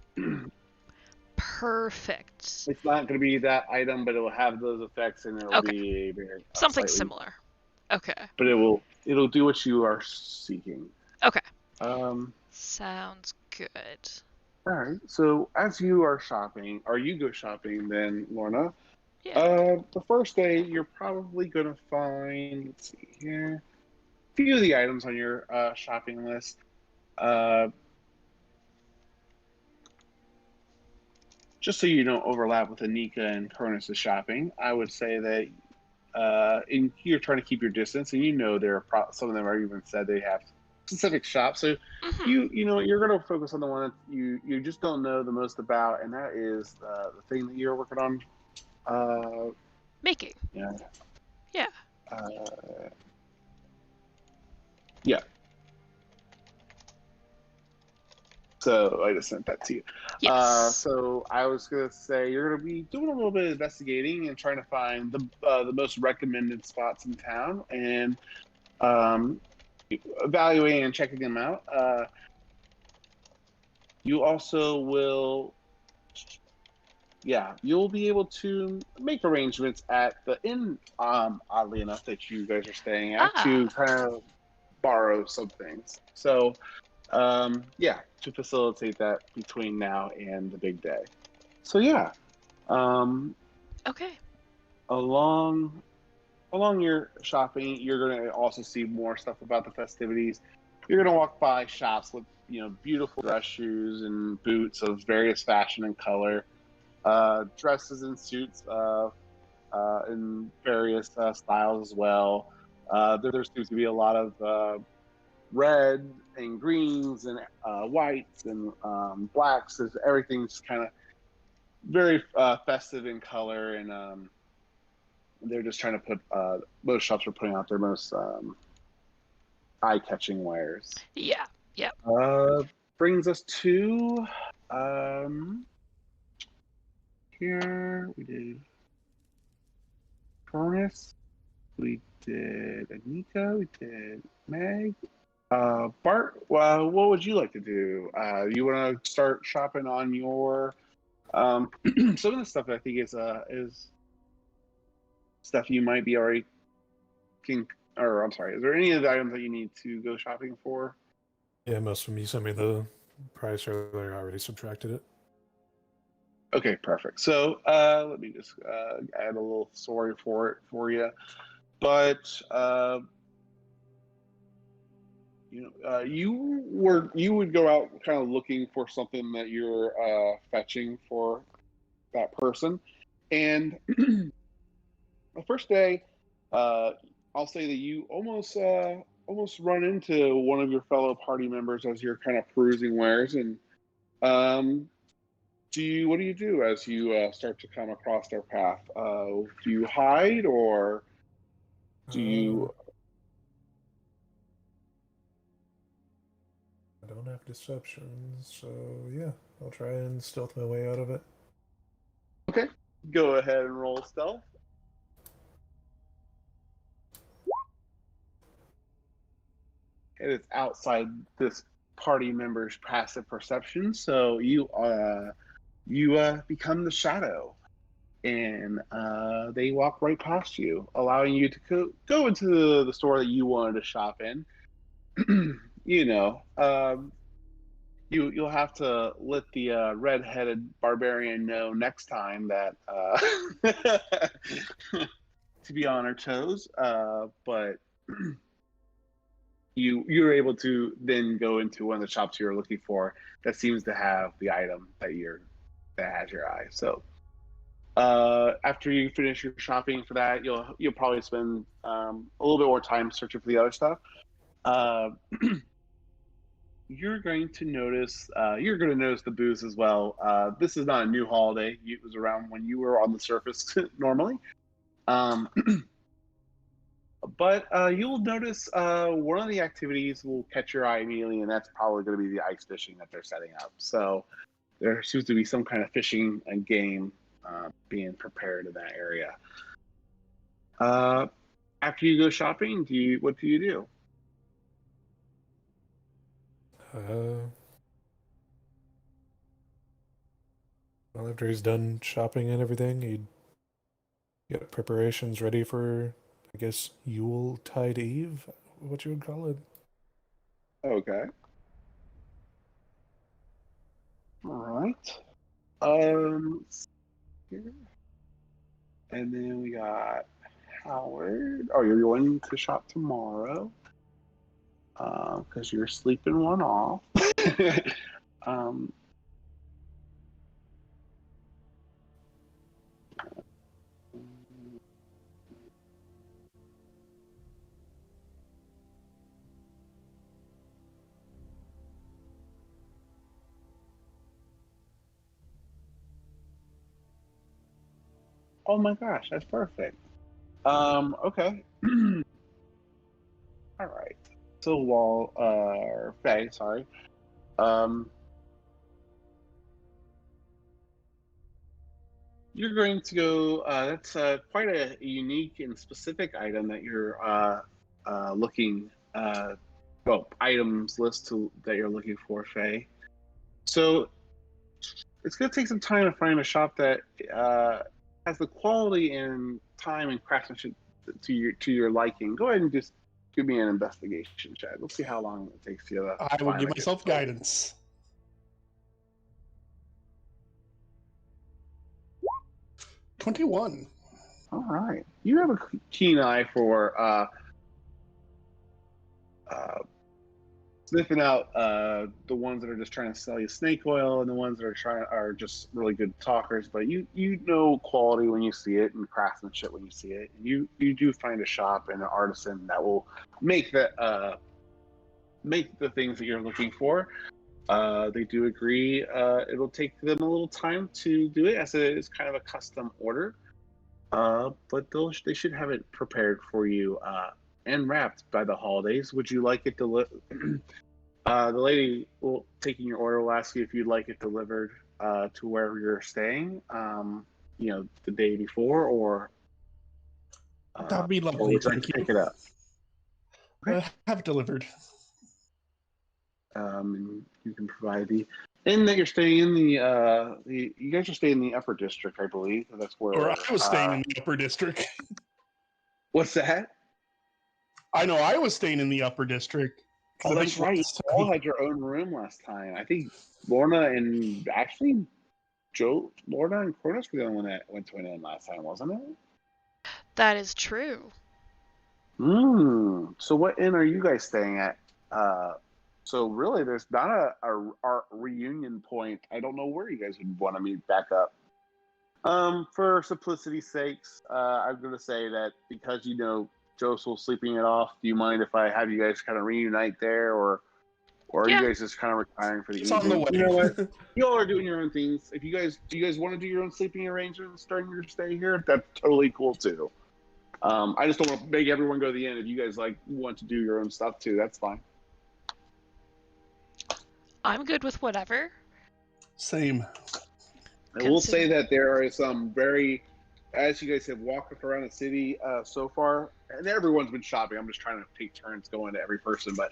Perfect. It's not going to be that item, but it will have those effects, and it'll Okay. be Something slightly, similar. Okay. but it'll do what you are seeking. Okay. Um. Sounds good. All right. So as you are shopping, or you go shopping, then Lorna. Yeah. The first day you're probably going to find. Let's see here. A few of the items on your shopping list. Just so you don't overlap with Anika and Cronus' shopping, I would say that you're trying to keep your distance, and there are some of them are even said they have specific shops. So Mhm. you're going to focus on the one that you just don't know the most about, and that is the thing that you're working on. Making. Yeah. Yeah. Yeah. So I just sent that to you. Yes. So I was gonna say you're gonna be doing a little bit of investigating and trying to find the most recommended spots in town, and evaluating and checking them out. You also will, you'll be able to make arrangements at the inn. Oddly enough, that you guys are staying at to kind of borrow some things. So. To facilitate that between now and the big day. So Okay. along your shopping, you're gonna also see more stuff about the festivities. You're gonna walk by shops with beautiful dress shoes and boots of various fashion and color, dresses and suits in various styles as well. There seems to be a lot of red and greens and whites and blacks. Everything's kind of very festive in color, and they're just trying to put most shops are putting out their most eye-catching wares. Yeah. Yeah. Brings us to here we did Cronus, we did Anika, we did Meg. Bart, what would you like to do? You want to start shopping on your some of the stuff I think is stuff you might be already or I'm sorry, is there any of the items that you need to go shopping for? Yeah, most of them. You sent me the price earlier. I already subtracted it. Okay, perfect. So let me just add a little story for you. But you would go out kind of looking for something that you're fetching for that person, and the first day, I'll say that you almost run into one of your fellow party members as you're kind of perusing wares, and what do you do as you start to come across their path? Do you hide, or do you? I don't have deception, so yeah, I'll try and stealth my way out of it. Okay, go ahead and roll stealth. And it's outside this party member's passive perception, so you become the shadow, and they walk right past you, allowing you to go into the store that you wanted to shop in. you'll have to let the red-headed barbarian know next time that to be on our toes. But you're able to then go into one of the shops you're looking for that seems to have the item that has your eye. So after you finish your shopping for that, you'll probably spend a little bit more time searching for the other stuff. Uh, you're going to notice the booths as well. This is not a new holiday. It was around when you were on the surface normally. Um, but you'll notice one of the activities will catch your eye immediately, and that's probably going to be the ice fishing that they're setting up. So there seems to be some kind of fishing and game being prepared in that area. After you go shopping, what do you do? Well, after he's done shopping and everything, he'd get preparations ready for, I guess, Yuletide Eve, what you would call it. Okay. All right. Let's see here. And then we got Howard. Oh, you're going to shop tomorrow because you're sleeping one off. um, oh my gosh, that's perfect. Okay. All right. So or Faye, sorry. You're going to go. That's quite a unique and specific item that you're looking. Items list that you're looking for, Faye. So it's going to take some time to find a shop that has the quality and time and craftsmanship to your liking. Go ahead and just give me an investigation check. Let's see how long it takes you to. I will give myself guidance. 21. All right. You have a keen eye for sniffing out the ones that are just trying to sell you snake oil and the ones that are just really good talkers. But you know quality when you see it and craftsmanship when you see it. And you do find a shop and an artisan that will make the things that you're looking for. They do agree. It'll take them a little time to do it as it is kind of a custom order. But they should have it prepared for you and wrapped by the holidays. Would you like it the lady taking your order will ask you if you'd like it delivered to wherever you're staying. The day before, or That'd be lovely. Thank you. Pick it up. Okay. Have it delivered. And you can provide and that you're staying in you guys are staying in the upper district, I believe. That's where. Or I was staying in the upper district. What's that? I know I was staying in the upper district. Oh, that's right. You all had your own room last time. I think Lorna and actually Lorna and Cronus were the only one that went to an inn last time, wasn't it? That is true. So what inn are you guys staying at? So really, there's not a reunion point. I don't know where you guys would want to meet back up. For simplicity's sakes, I'm going to say that because Josel's sleeping it off, do you mind if I have you guys kind of reunite there, or are you guys just kind of retiring for the evening? On the way. You know what? You all are doing your own things. If do you guys want to do your own sleeping arrangements during your stay here, that's totally cool too. I just don't want to make everyone go to the inn. If you guys want to do your own stuff too, that's fine. I'm good with whatever. Same. I will say that there are some as you guys have walked around the city so far, and everyone's been shopping. I'm just trying to take turns going to every person, but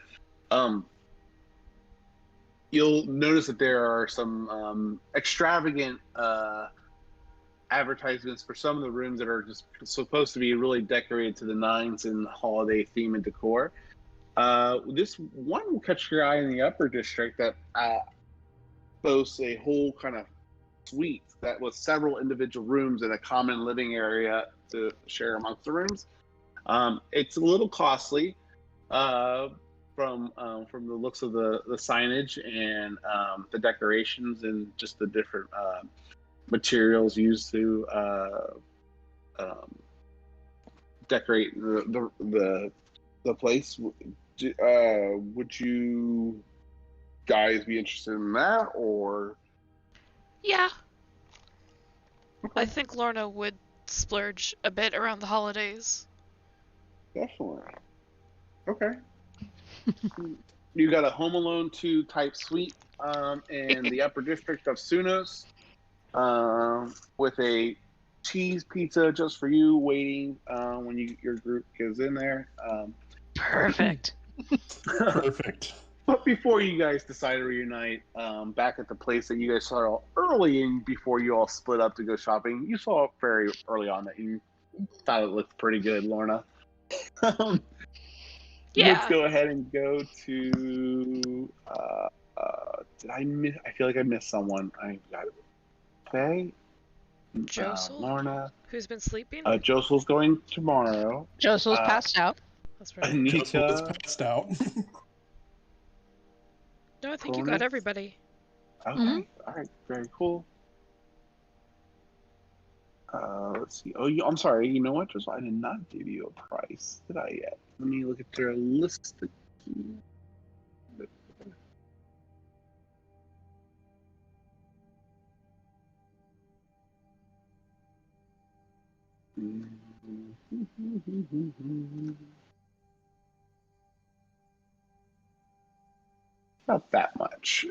you'll notice that there are some extravagant advertisements for some of the rooms that are just supposed to be really decorated to the nines in holiday theme and decor. This one will catch your eye in the upper district that boasts a whole kind of suite that was several individual rooms and a common living area to share amongst the rooms. It's a little costly from the looks of the signage and the decorations and just the different materials used to decorate the place. Would you guys be interested in that, or? Yeah. I think Lorna would splurge a bit around the holidays. Definitely. Okay. You got a Home Alone 2 type suite in the upper district of Sunos with a cheese pizza just for you waiting when your group goes in there. Perfect. Perfect. But before you guys decide to reunite back at the place that you guys saw early in before you all split up to go shopping, you saw very early on that you thought it looked pretty good, Lorna. Yeah. Let's go ahead and go to. Did I miss? I feel like I missed someone. I got Faye, Josel, Lorna. who's been sleeping? Josel's going tomorrow. Josel's passed out. That's right. Joseph is Anika. passed out. No, I think you Cronus. got everybody. Okay. Mhm. All right. Very cool. Let's see. Oh, I'm sorry. You know what, Josel? I did not give you a price, did I yet? Let me look at your list. Not that much.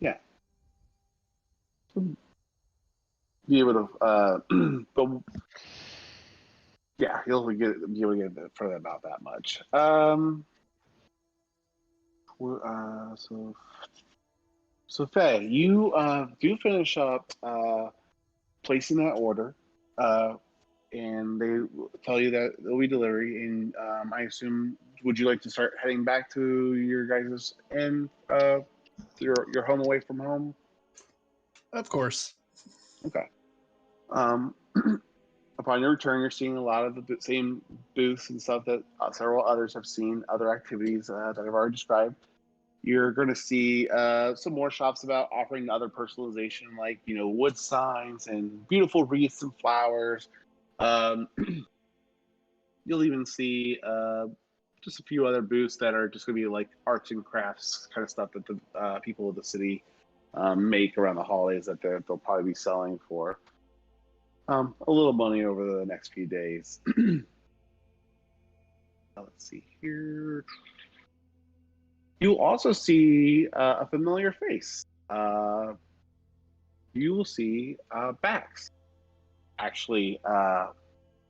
Yeah. Be able to, but yeah, you'll be able to get it for about that much. So Faye, you do finish up placing that order, and they tell you that there'll be delivery. And I assume, would you like to start heading back to your guys' and your home away from home? Of course. Okay. Upon your return, you're seeing a lot of the same booths and stuff that several others have seen, other activities that I've already described. You're going to see some more shops about offering other personalization, like, wood signs and beautiful wreaths and flowers. You'll even see just a few other booths that are just going to be like arts and crafts kind of stuff that the people of the city make around the holidays that they'll probably be selling for a little money over the next few days. Let's see here. You'll also see a familiar face. You will see Bax actually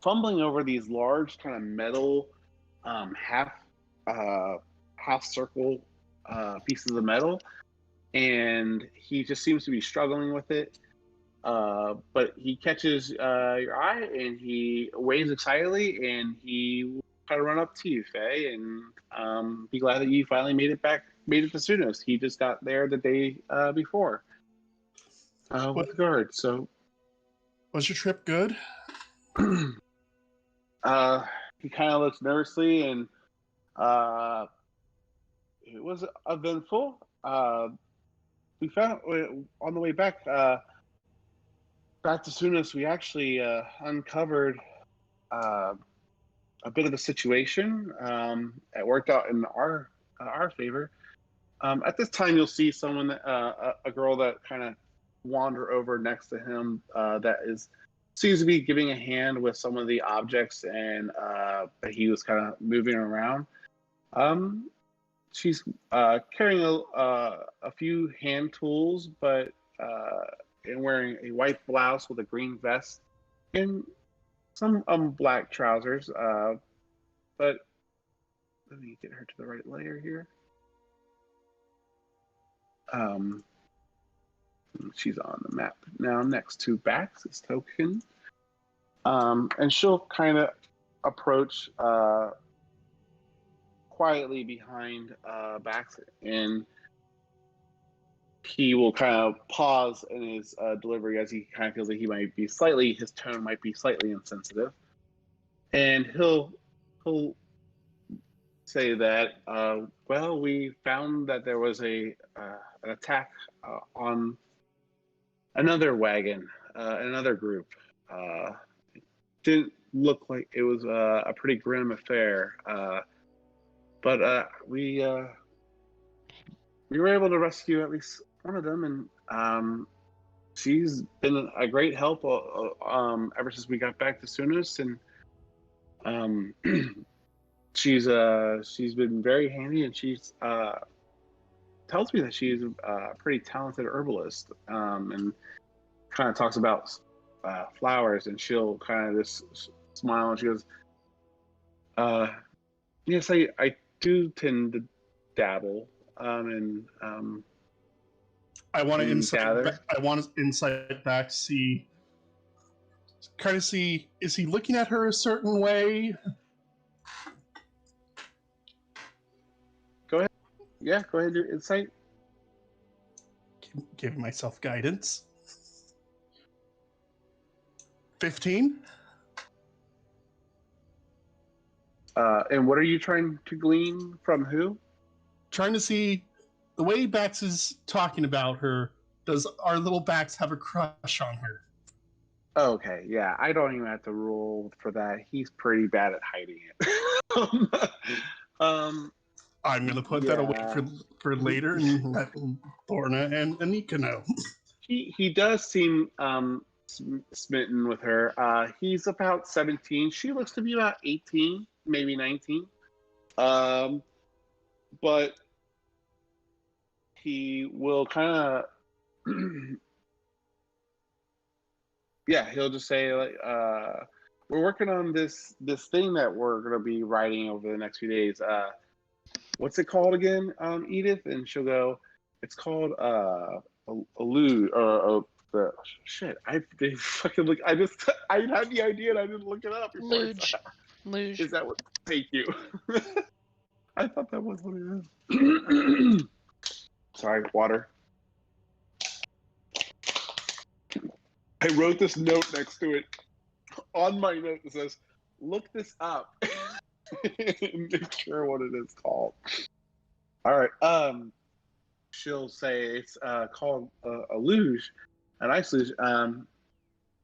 fumbling over these large kind of metal half circle pieces of metal, and he just seems to be struggling with it. But he catches your eye and he waves excitedly, and he will try to run up to you, Faye, and be glad that you finally made it to Sunos. He just got there the day before with the guard. So, Was your trip good? he kind of looks nervously, and it was eventful. We found on the way back to Sunos, we actually uncovered a bit of a situation. It worked out in our favor. At this time, you'll see someone, a girl that kind of wander over next to him that seems to be giving a hand with some of the objects and that he was kind of moving around. She's carrying a few hand tools, but and wearing a white blouse with a green vest and some black trousers. But let me get her to the right layer here. She's on the map now next to Bax's token. And she'll kind of approach quietly behind Bax, and he will kind of pause in his delivery as he kind of feels like his tone might be slightly insensitive, and he'll say that, well, we found that there was an attack on another wagon, another group. Didn't look like it was a pretty grim affair, but we were able to rescue at least one of them, and she's been a great help ever since we got back to Sunas, and she's been very handy, and she's tells me that she's a pretty talented herbalist, and kind of talks about flowers, and she'll kind of just smile, and she goes, yes, I do tend to dabble, and I want to gather. insight back. See, is he looking at her a certain way? Go ahead. Yeah, go ahead and do insight. Give myself guidance. 15. And what are you trying to glean from who? Trying to see the way Bax is talking about her. Does our little Bax have a crush on her? Okay, yeah, I don't even have to roll for that. He's pretty bad at hiding it. I'm gonna put that away for later and let Lorna and Anika know. He does seem smitten with her. He's about 17. She looks to be about 18, maybe 19. But he will kind of, yeah, he'll just say, like, we're working on this thing that we're gonna be writing over the next few days. What's it called again, Edith? And she'll go, it's called Allude, or the shit. They fucking look. I had the idea and I didn't look it up. Luge. Luge. Is that what? Thank you. I thought that was what it is. Sorry, water. I wrote this note next to it. On my note, it says, "Look this up." Make sure what it is called. All right. She'll say it's called a luge, an ice luge.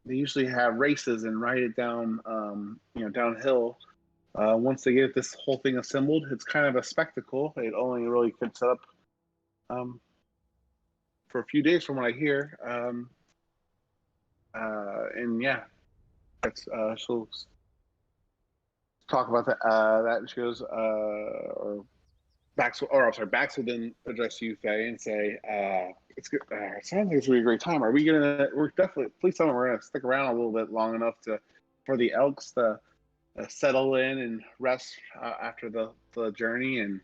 They usually have races and ride it down, downhill. Once they get this whole thing assembled, it's kind of a spectacle. It only really could set up for a few days, from what I hear. And yeah, that's she'll talk about that. And she goes, Bax will then address you, Faye, and say, it's good. It sounds like it's really a great time. We're definitely, please tell me we're going to stick around a little bit long enough for the elks to settle in and rest after the journey, and,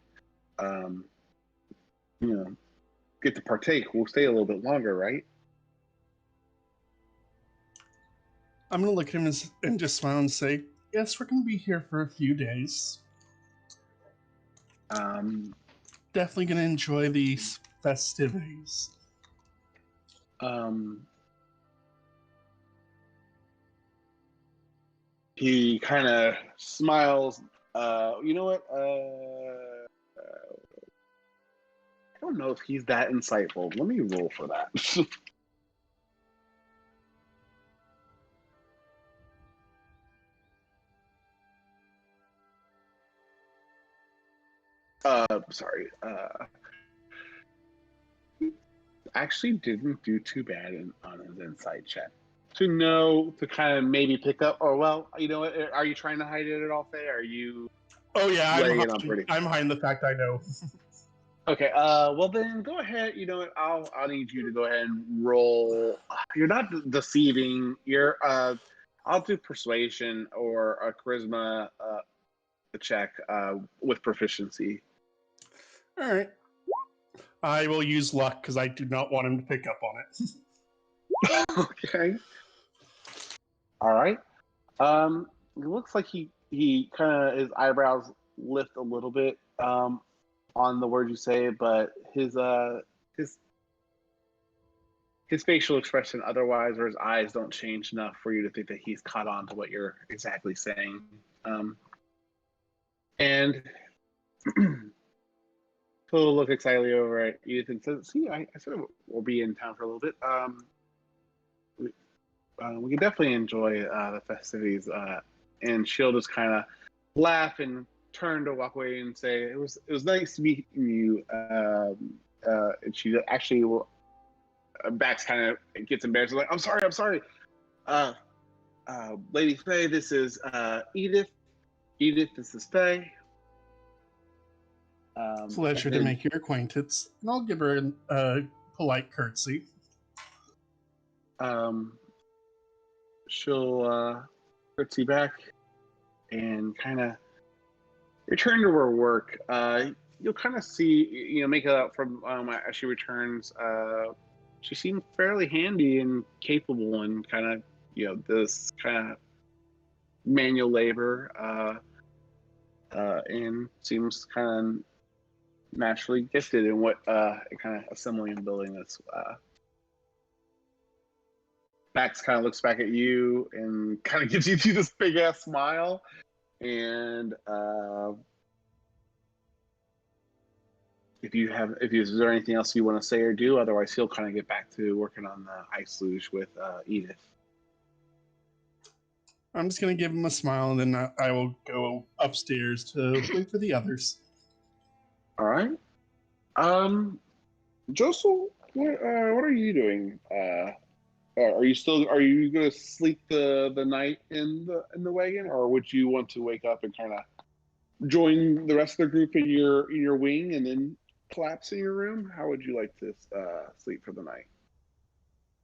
get to partake. We'll stay a little bit longer, right? I'm going to look at him and just smile and say, yes, we're going to be here for a few days. Definitely going to enjoy these festivities. He kind of smiles. You know what? I don't know if he's that insightful. Let me roll for that. Sorry. Actually didn't do too bad on his insight check. To kind of maybe pick up, or, well, you know what? Are you trying to hide it at all, Faye? Are you? Oh yeah, I'm hiding the fact I know. Okay. Well then, go ahead. You know what? I'll need you to go ahead and roll. You're not deceiving. You're. I'll do persuasion or a charisma check with proficiency. All right. I will use luck because I do not want him to pick up on it. Okay. All right. It looks like he kind of, his eyebrows lift a little bit on the words you say, but his facial expression otherwise, or his eyes don't change enough for you to think that he's caught on to what you're exactly saying. And he'll look excitedly over at Edith and says, "See, I said we'll be in town for a little bit. We can definitely enjoy the festivities." And she'll just kind of laugh and turn to walk away and say, "It was nice meeting you." And she actually will. Bax kind of gets embarrassed. Like, I'm sorry. Lady Faye, this is Edith. Edith, this is Faye. Pleasure to make your acquaintance. And I'll give her a polite curtsy. She'll curtsy back and kind of return to her work. You'll kind of see, make it out from as she returns. She seemed fairly handy and capable and kind of, this kind of manual labor, and seems kind of naturally gifted in what kind of assembling and building this. Max kind of looks back at you and kind of gives you this big ass smile, and is there anything else you want to say or do? Otherwise, he'll kind of get back to working on the ice luge with Edith. I'm just going to give him a smile, and then I will go upstairs to wait for the others. All right. Josel, what are you doing? Are you going to sleep the night in the wagon, or would you want to wake up and kind of join the rest of the group in your wing and then collapse in your room? How would you like to sleep for the night?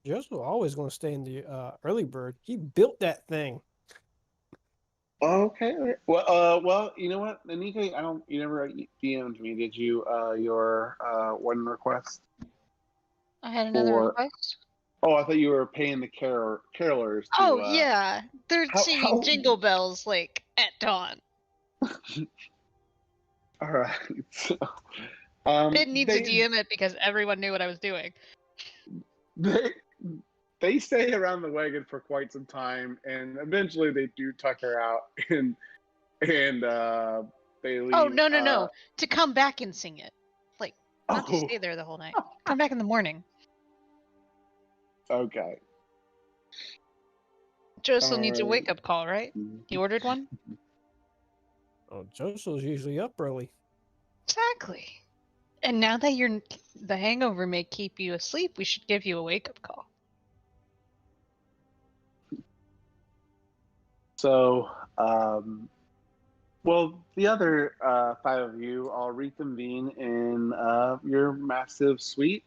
Joe's always going to stay in the early bird. He built that thing. Okay. Well, you know what, Anika, you never DM'd me, did you? Your one request. I had another request. Oh, I thought you were paying the carolers. Yeah, they're singing Jingle Bells like at dawn. All right. So, Didn't need to DM it because everyone knew what I was doing. They stay around the wagon for quite some time, and eventually they do tuck her out, and they leave. Oh no! To come back and sing it, like not to stay there the whole night. Come back in the morning. Okay. Joseph needs a wake-up call, right? He ordered one? Oh, Joseph's usually up early. Exactly. And now that the hangover may keep you asleep, we should give you a wake-up call. So, well, the other 5 of you all reconvene in your massive suite,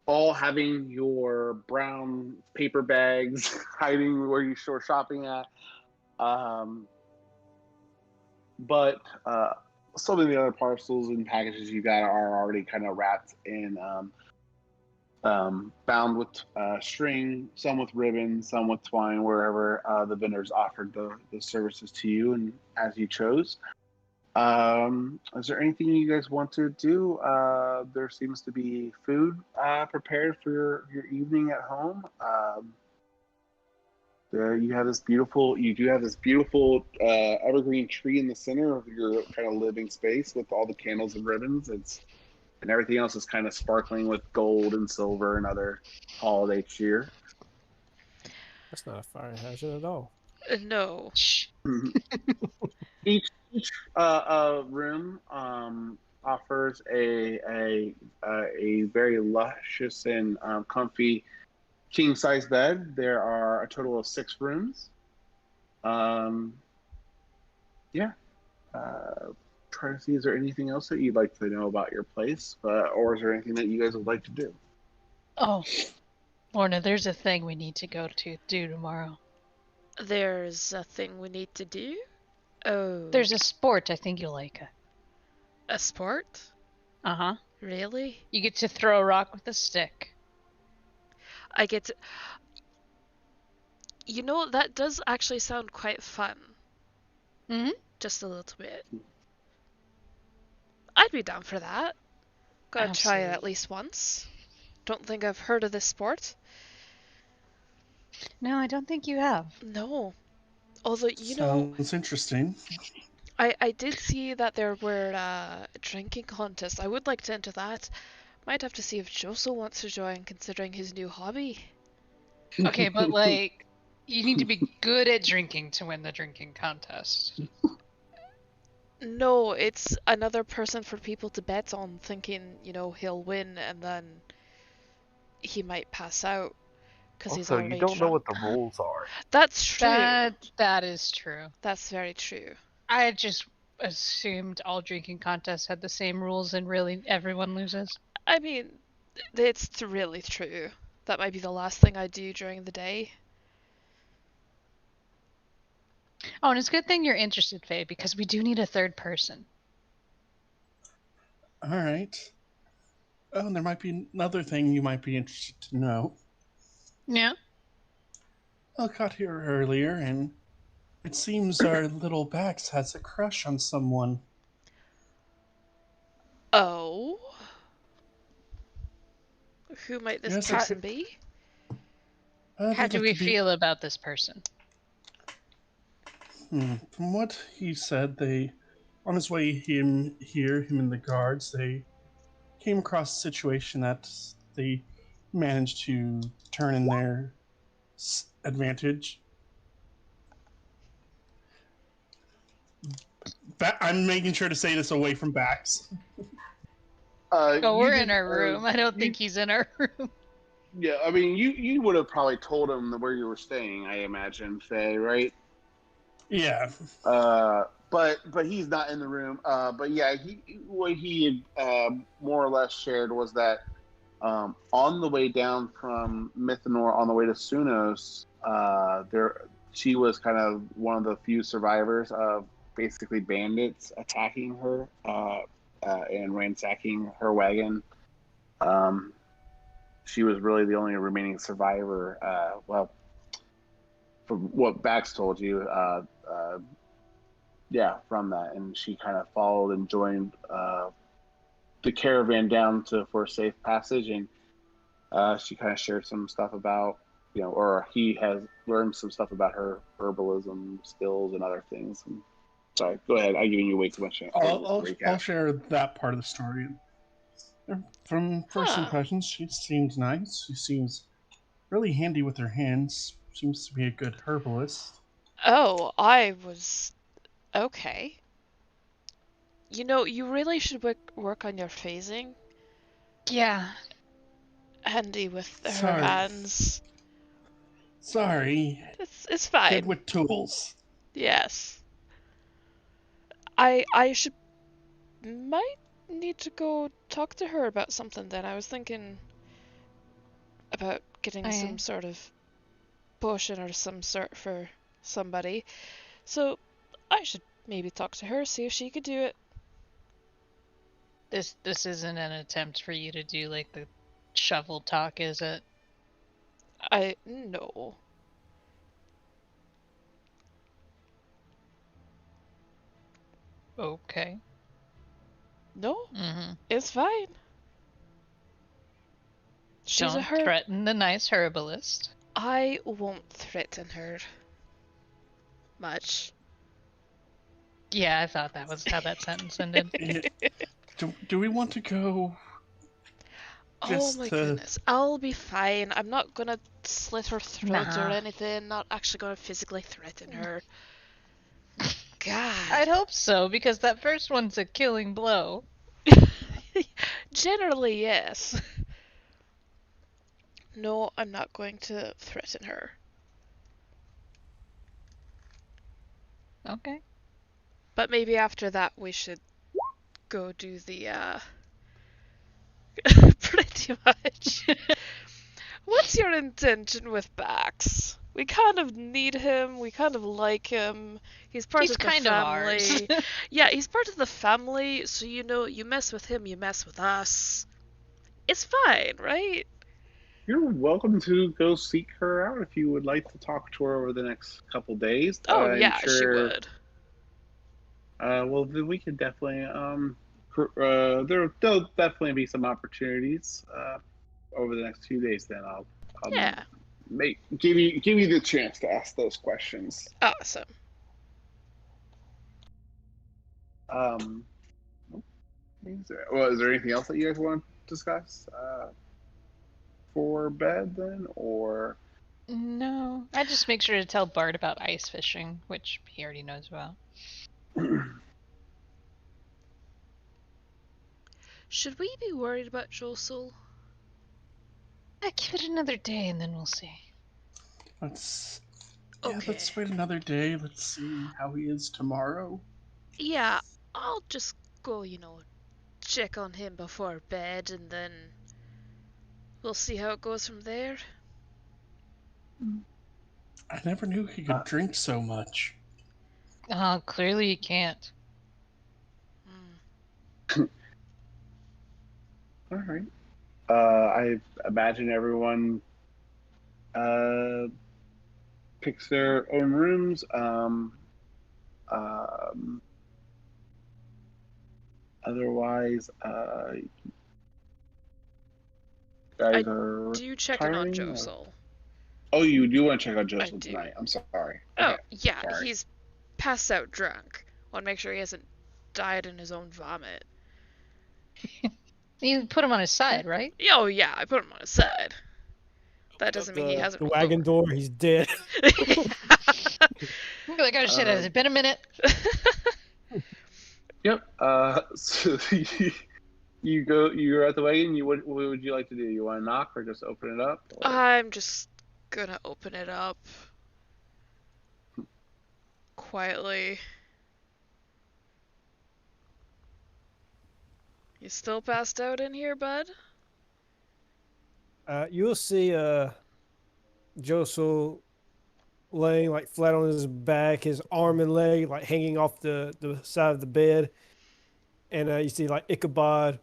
all having your brown paper bags hiding where you were shopping at. But some of the other parcels and packages you got are already kind of wrapped in bound with string, some with ribbon, some with twine, wherever the vendors offered the services to you and as you chose. Is there anything you guys want to do? There seems to be food prepared for your evening at home. You do have this beautiful evergreen tree in the center of your kind of living space with all the candles and ribbons. And everything else is kind of sparkling with gold and silver and other holiday cheer. That's not a fire hazard at all. No. Each room offers a very luscious and comfy king-size bed. There are a total of 6 rooms. Try to see, is there anything else that you'd like to know about your place, or is there anything that you guys would like to do? Oh, Lorna, there's a thing we need to go to do tomorrow. There's a thing we need to do? Oh. There's a sport I think you'll like. A sport? Uh-huh. Really? You get to throw a rock with a stick. I get to... You know, that does actually sound quite fun. Mm-hmm. Just a little bit. I'd be down for that. Gotta try it at Absolutely. least once. Don't think I've heard of this sport. No, I don't think you have. No. Although, you know, Sounds interesting. I did see that there were drinking contests. I would like to enter that. Might have to see if Joso wants to join, considering his new hobby. Okay, but like, you need to be good at drinking to win the drinking contest. No, it's another person for people to bet on, thinking, you know, he'll win and then he might pass out because he's Also, already you don't know what drunk. the rules are. That's true. That is true. That's very true. I just assumed all drinking contests had the same rules and really everyone loses. I mean, it's really true. That might be the last thing I do during the day. Oh, and it's a good thing you're interested, Faye, because we do need a third person. All right. Oh, and there might be another thing you might be interested to know. Yeah? I got here earlier, and it seems our little Bax has a crush on someone. Oh? Who might this Yes, person be? How do we feel about this person? From what he said, on his way him and the guards, they came across a situation that they managed to turn in their advantage. I'm making sure to say this away from Bax. Oh, we're in our room. I don't think he's in our room. Yeah, I mean, you would have probably told him where you were staying, I imagine, Faye, right? Yeah. But he's not in the room. But yeah, what he more or less shared was that on the way down from Mythanor, on the way to Sunos, she was kind of one of the few survivors of basically bandits attacking her and ransacking her wagon. She was really the only remaining survivor. Well, from what Bax told you, from that, and she kind of followed and joined the caravan down for safe passage, and she kind of shared some stuff about, or he has learned some stuff about her herbalism skills and other things. And, sorry, go ahead. I'm giving you way too much. I'll share that part of the story. From first impressions, she seems nice. She seems really handy with her hands. Seems to be a good herbalist. Oh, I was... Okay. You know, you really should work on your phasing. Yeah. Handy with her Sorry. hands. Sorry. It's fine. Good with tools. Yes. I might need to go talk to her about something then. I was thinking about getting some sort of potion or some sort for somebody. So I should maybe talk to her, see if she could do it. This isn't an attempt for you to do like the shovel talk, is it? No. Okay. No? Mm-hmm. It's fine. She's Don't threaten the nice herbalist. I won't threaten her much. Yeah, I thought that was how that sentence ended. Do we want to go? Oh my goodness. I'll be fine. I'm not gonna slit her throat or anything. Not actually gonna physically threaten her. God. I'd hope so, because that first one's a killing blow. Generally, yes. No, I'm not going to threaten her. Okay. But maybe after that we should go do the, pretty much. What's your intention with Bax? We kind of need him, we kind of like him. He's part of the kind family. Of ours. Yeah, he's part of the family, so you mess with him, you mess with us. It's fine, right? You're welcome to go seek her out if you would like to talk to her over the next couple days. Oh, yeah, she would. Well, then we could definitely there'll definitely be some opportunities over the next few days. Then I'll Yeah. give you the chance to ask those questions. Awesome. Is there anything else that you guys want to discuss for bed then, or? No, I just make sure to tell Bart about ice fishing, which he already knows about. Should we be worried about Josel? Give it another day and then we'll see. Let's Okay. let's wait another day. Let's see how he is tomorrow. Yeah, I'll just go, check on him before bed, and then we'll see how it goes from there. I never knew he could drink so much. Clearly you can't. All right. I imagine everyone picks their own rooms. Otherwise, guys are Do you check in on retiring, or- Josel? Oh, you do want to check out I Joseph do. tonight. I'm sorry. Oh, Okay, yeah, sorry. he's passed out drunk. Want to make sure he hasn't died in his own vomit. You put him on his side, right? Oh, yeah, I put him on his side. That doesn't mean he hasn't the rolled wagon over. door. He's dead. You're like, oh shit, has it been a minute? Yep. So you're at the wagon. What would you like to do? You want to knock or just open it up? Or? I'm just gonna open it up. Quietly. You still passed out in here, bud? You'll see Josel laying like flat on his back, his arm and leg like hanging off the side of the bed, and you see like Ichabod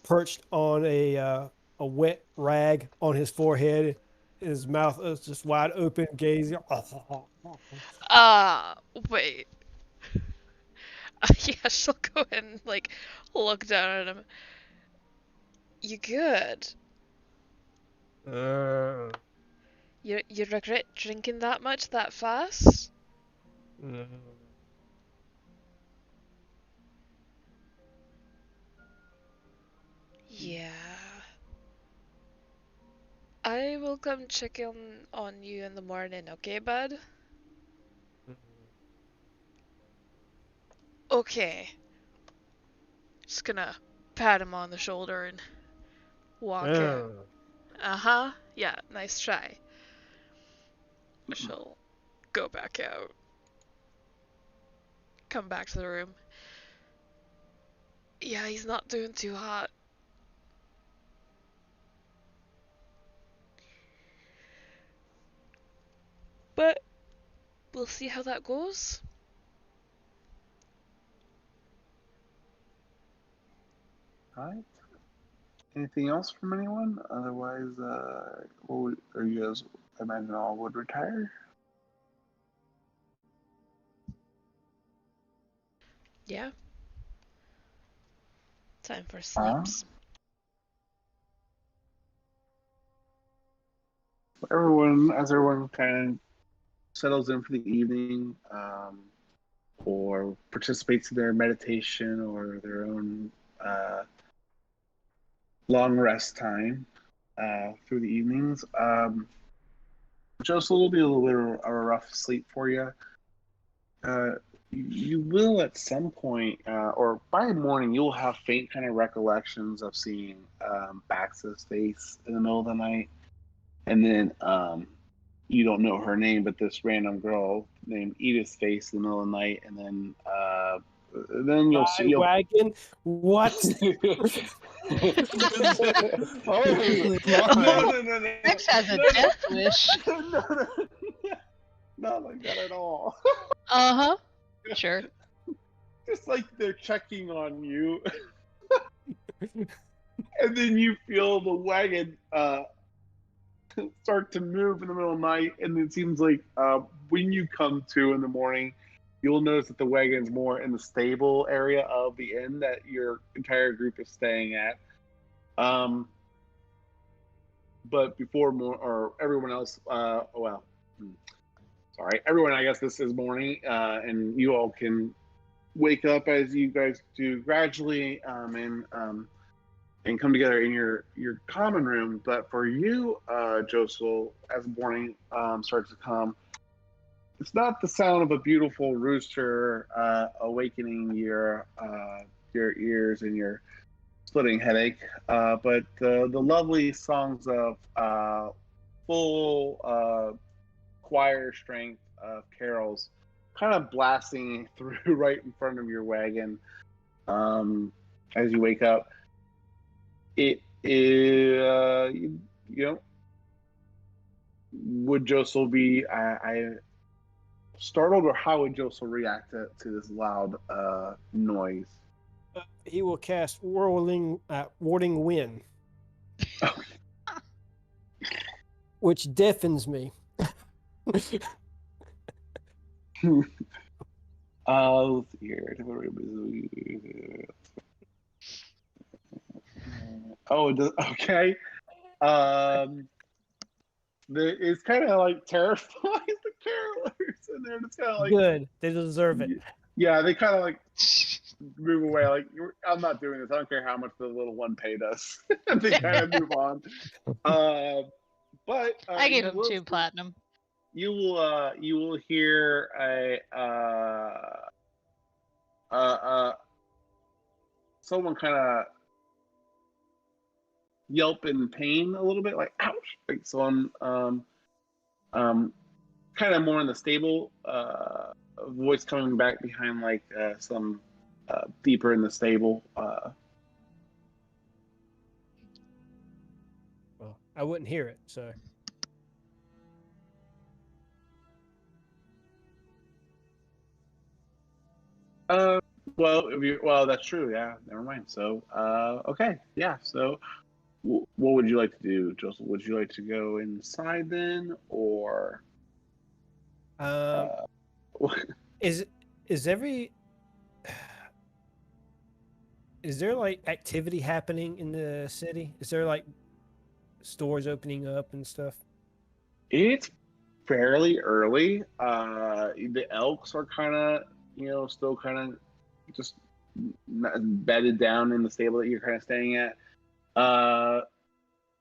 perched on a wet rag on his forehead. His mouth is just wide open, gazing. Wait. Yeah, she'll go and, look down at him. You good? You regret drinking that much that fast? Yeah. I will come check in on you in the morning, okay, bud? Okay. Just gonna pat him on the shoulder and walk out. Uh-huh. Yeah, nice try. She'll go back out. Come back to the room. Yeah, he's not doing too hot. But we'll see how that goes. All right. Anything else from anyone? Otherwise, or you guys, I imagine, all would retire. Yeah. Time for sleeps. As everyone kind of settles in for the evening, or participates in their meditation or their own long rest time through the evenings. Joseph will be a little bit of a rough sleep for you. You will at some point, or by morning, you'll have faint kind of recollections of seeing Bax's face in the middle of the night. And then you don't know her name, but this random girl named Edith's face in the middle of the night. And then you'll see. Wagon? What? No. Max has a death wish. No, not like that at all. Uh-huh. Sure. Just like they're checking on you. And then you feel the wagon start to move in the middle of the night, and it seems like when you come to in the morning, you'll notice that the wagon's more in the stable area of the inn that your entire group is staying at. But before everyone else, sorry, everyone, I guess this is morning, and you all can wake up as you guys do gradually, and come together in your common room. But for you, Josel, as morning starts to come, it's not the sound of a beautiful rooster awakening your ears and your splitting headache, but the lovely songs of full choir strength of carols kind of blasting through right in front of your wagon as you wake up. It is, would Josel be I startled, or how would Josel react to this loud noise? He will cast Warding Wind, which deafens me. Let's see here. Okay. It's kind of like terrifies the carolers, and they're just kind of like, good. They deserve it. Yeah, they kind of like move away. Like, I'm not doing this. I don't care how much the little one paid us. They kind of move on. But I gave him 2 platinum. You will hear someone kind of yelp in pain a little bit, like ouch, like someone kind of more in the stable voice coming back behind, like some deeper in the stable. Well, I wouldn't hear it, so. Well, that's true. Yeah, never mind. So, okay, yeah. So, what would you like to do, Joseph? Would you like to go inside then, or? Is there like activity happening in the city? Is there like stores opening up and stuff? It's fairly early. The elks are kind of, still kind of just bedded down in the stable that you're kind of staying at.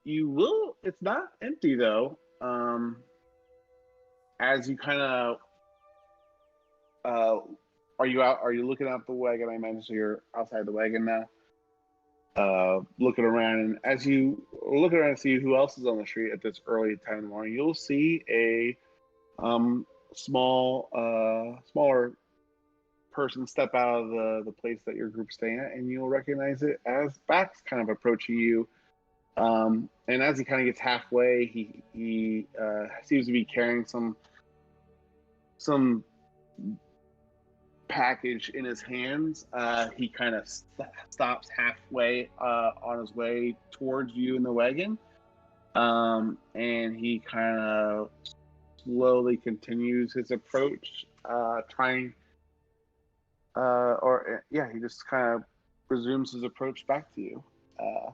It's not empty though. As you kind of, are you looking out the wagon? I imagine so you're outside the wagon now. Looking around, and as you look around and see who else is on the street at this early time in the morning, you'll see a smaller person step out of the place that your group's staying at, and you'll recognize it as Bax kind of approaching you. And as he kind of gets halfway, he seems to be carrying some package in his hands. He kind of stops halfway on his way towards you in the wagon, and he kind of slowly continues his approach, he just kind of resumes his approach back to you. And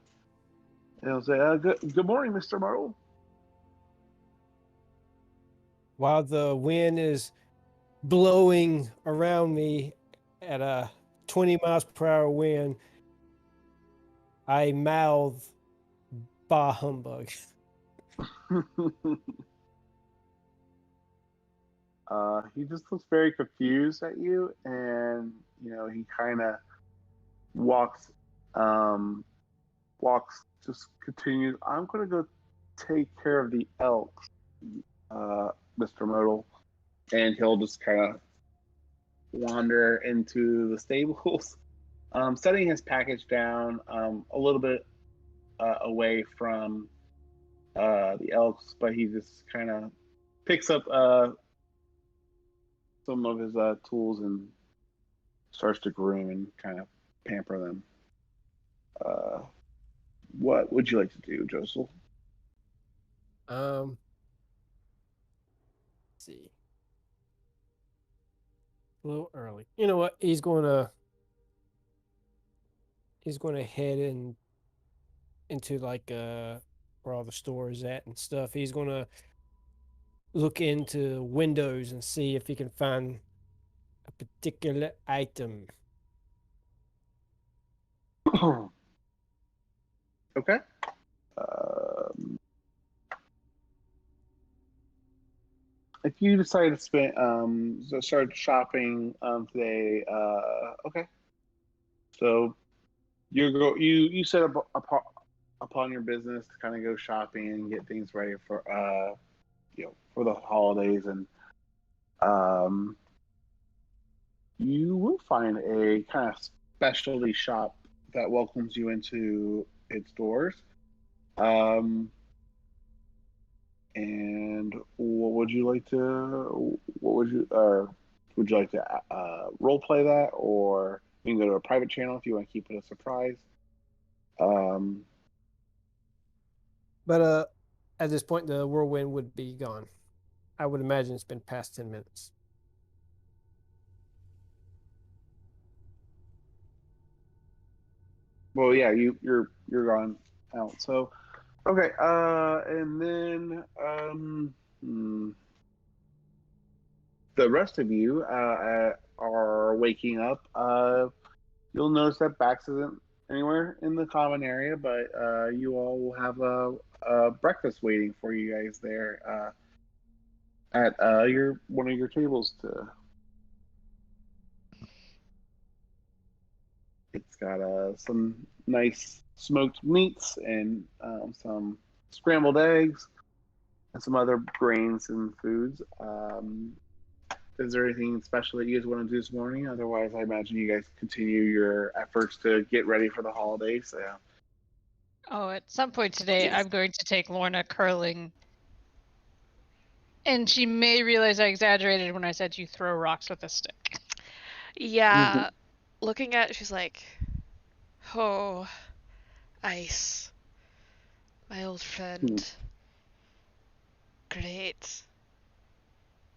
he'll say, good morning, Mr. Myrtle. While the wind is blowing around me at a 20 miles per hour wind, I mouth, "Bah humbug." He just looks very confused at you, and he kind of walks, just continues. I'm gonna go take care of the elks, Mr. Myrtle. And he'll just kind of wander into the stables, setting his package down a little bit away from the elks, but he just kind of picks up some of his tools and starts to groom and kind of pamper them. What would you like to do, Josel? Let's see. A little early. You know what? He's going to head into like where all the stores at and stuff. He's going to look into windows and see if he can find a particular item. Okay. Um, if you decide to spend start shopping today, okay. So you set up upon your business to kind of go shopping and get things ready for for the holidays, and you will find a kind of specialty shop that welcomes you into its doors. Um, and what would you like to? Would you like to role play that, or you can go to a private channel if you want to keep it a surprise. Um, But at this point, the whirlwind would be gone. I would imagine it's been past 10 minutes. well, yeah, you're gone out. So okay, and then the rest of you are waking up. You'll notice that Bax isn't anywhere in the common area, but you all will have a breakfast waiting for you guys there at your one of your tables. It's got some nice smoked meats and some scrambled eggs and some other grains and foods. Is there anything special that you guys want to do this morning? Otherwise, I imagine you guys continue your efforts to get ready for the holidays. So. Oh, at some point today, I'm going to take Lorna curling. And she may realize I exaggerated when I said you throw rocks with a stick. Yeah. Looking at it, she's like, oh, Ice. My old friend. Great.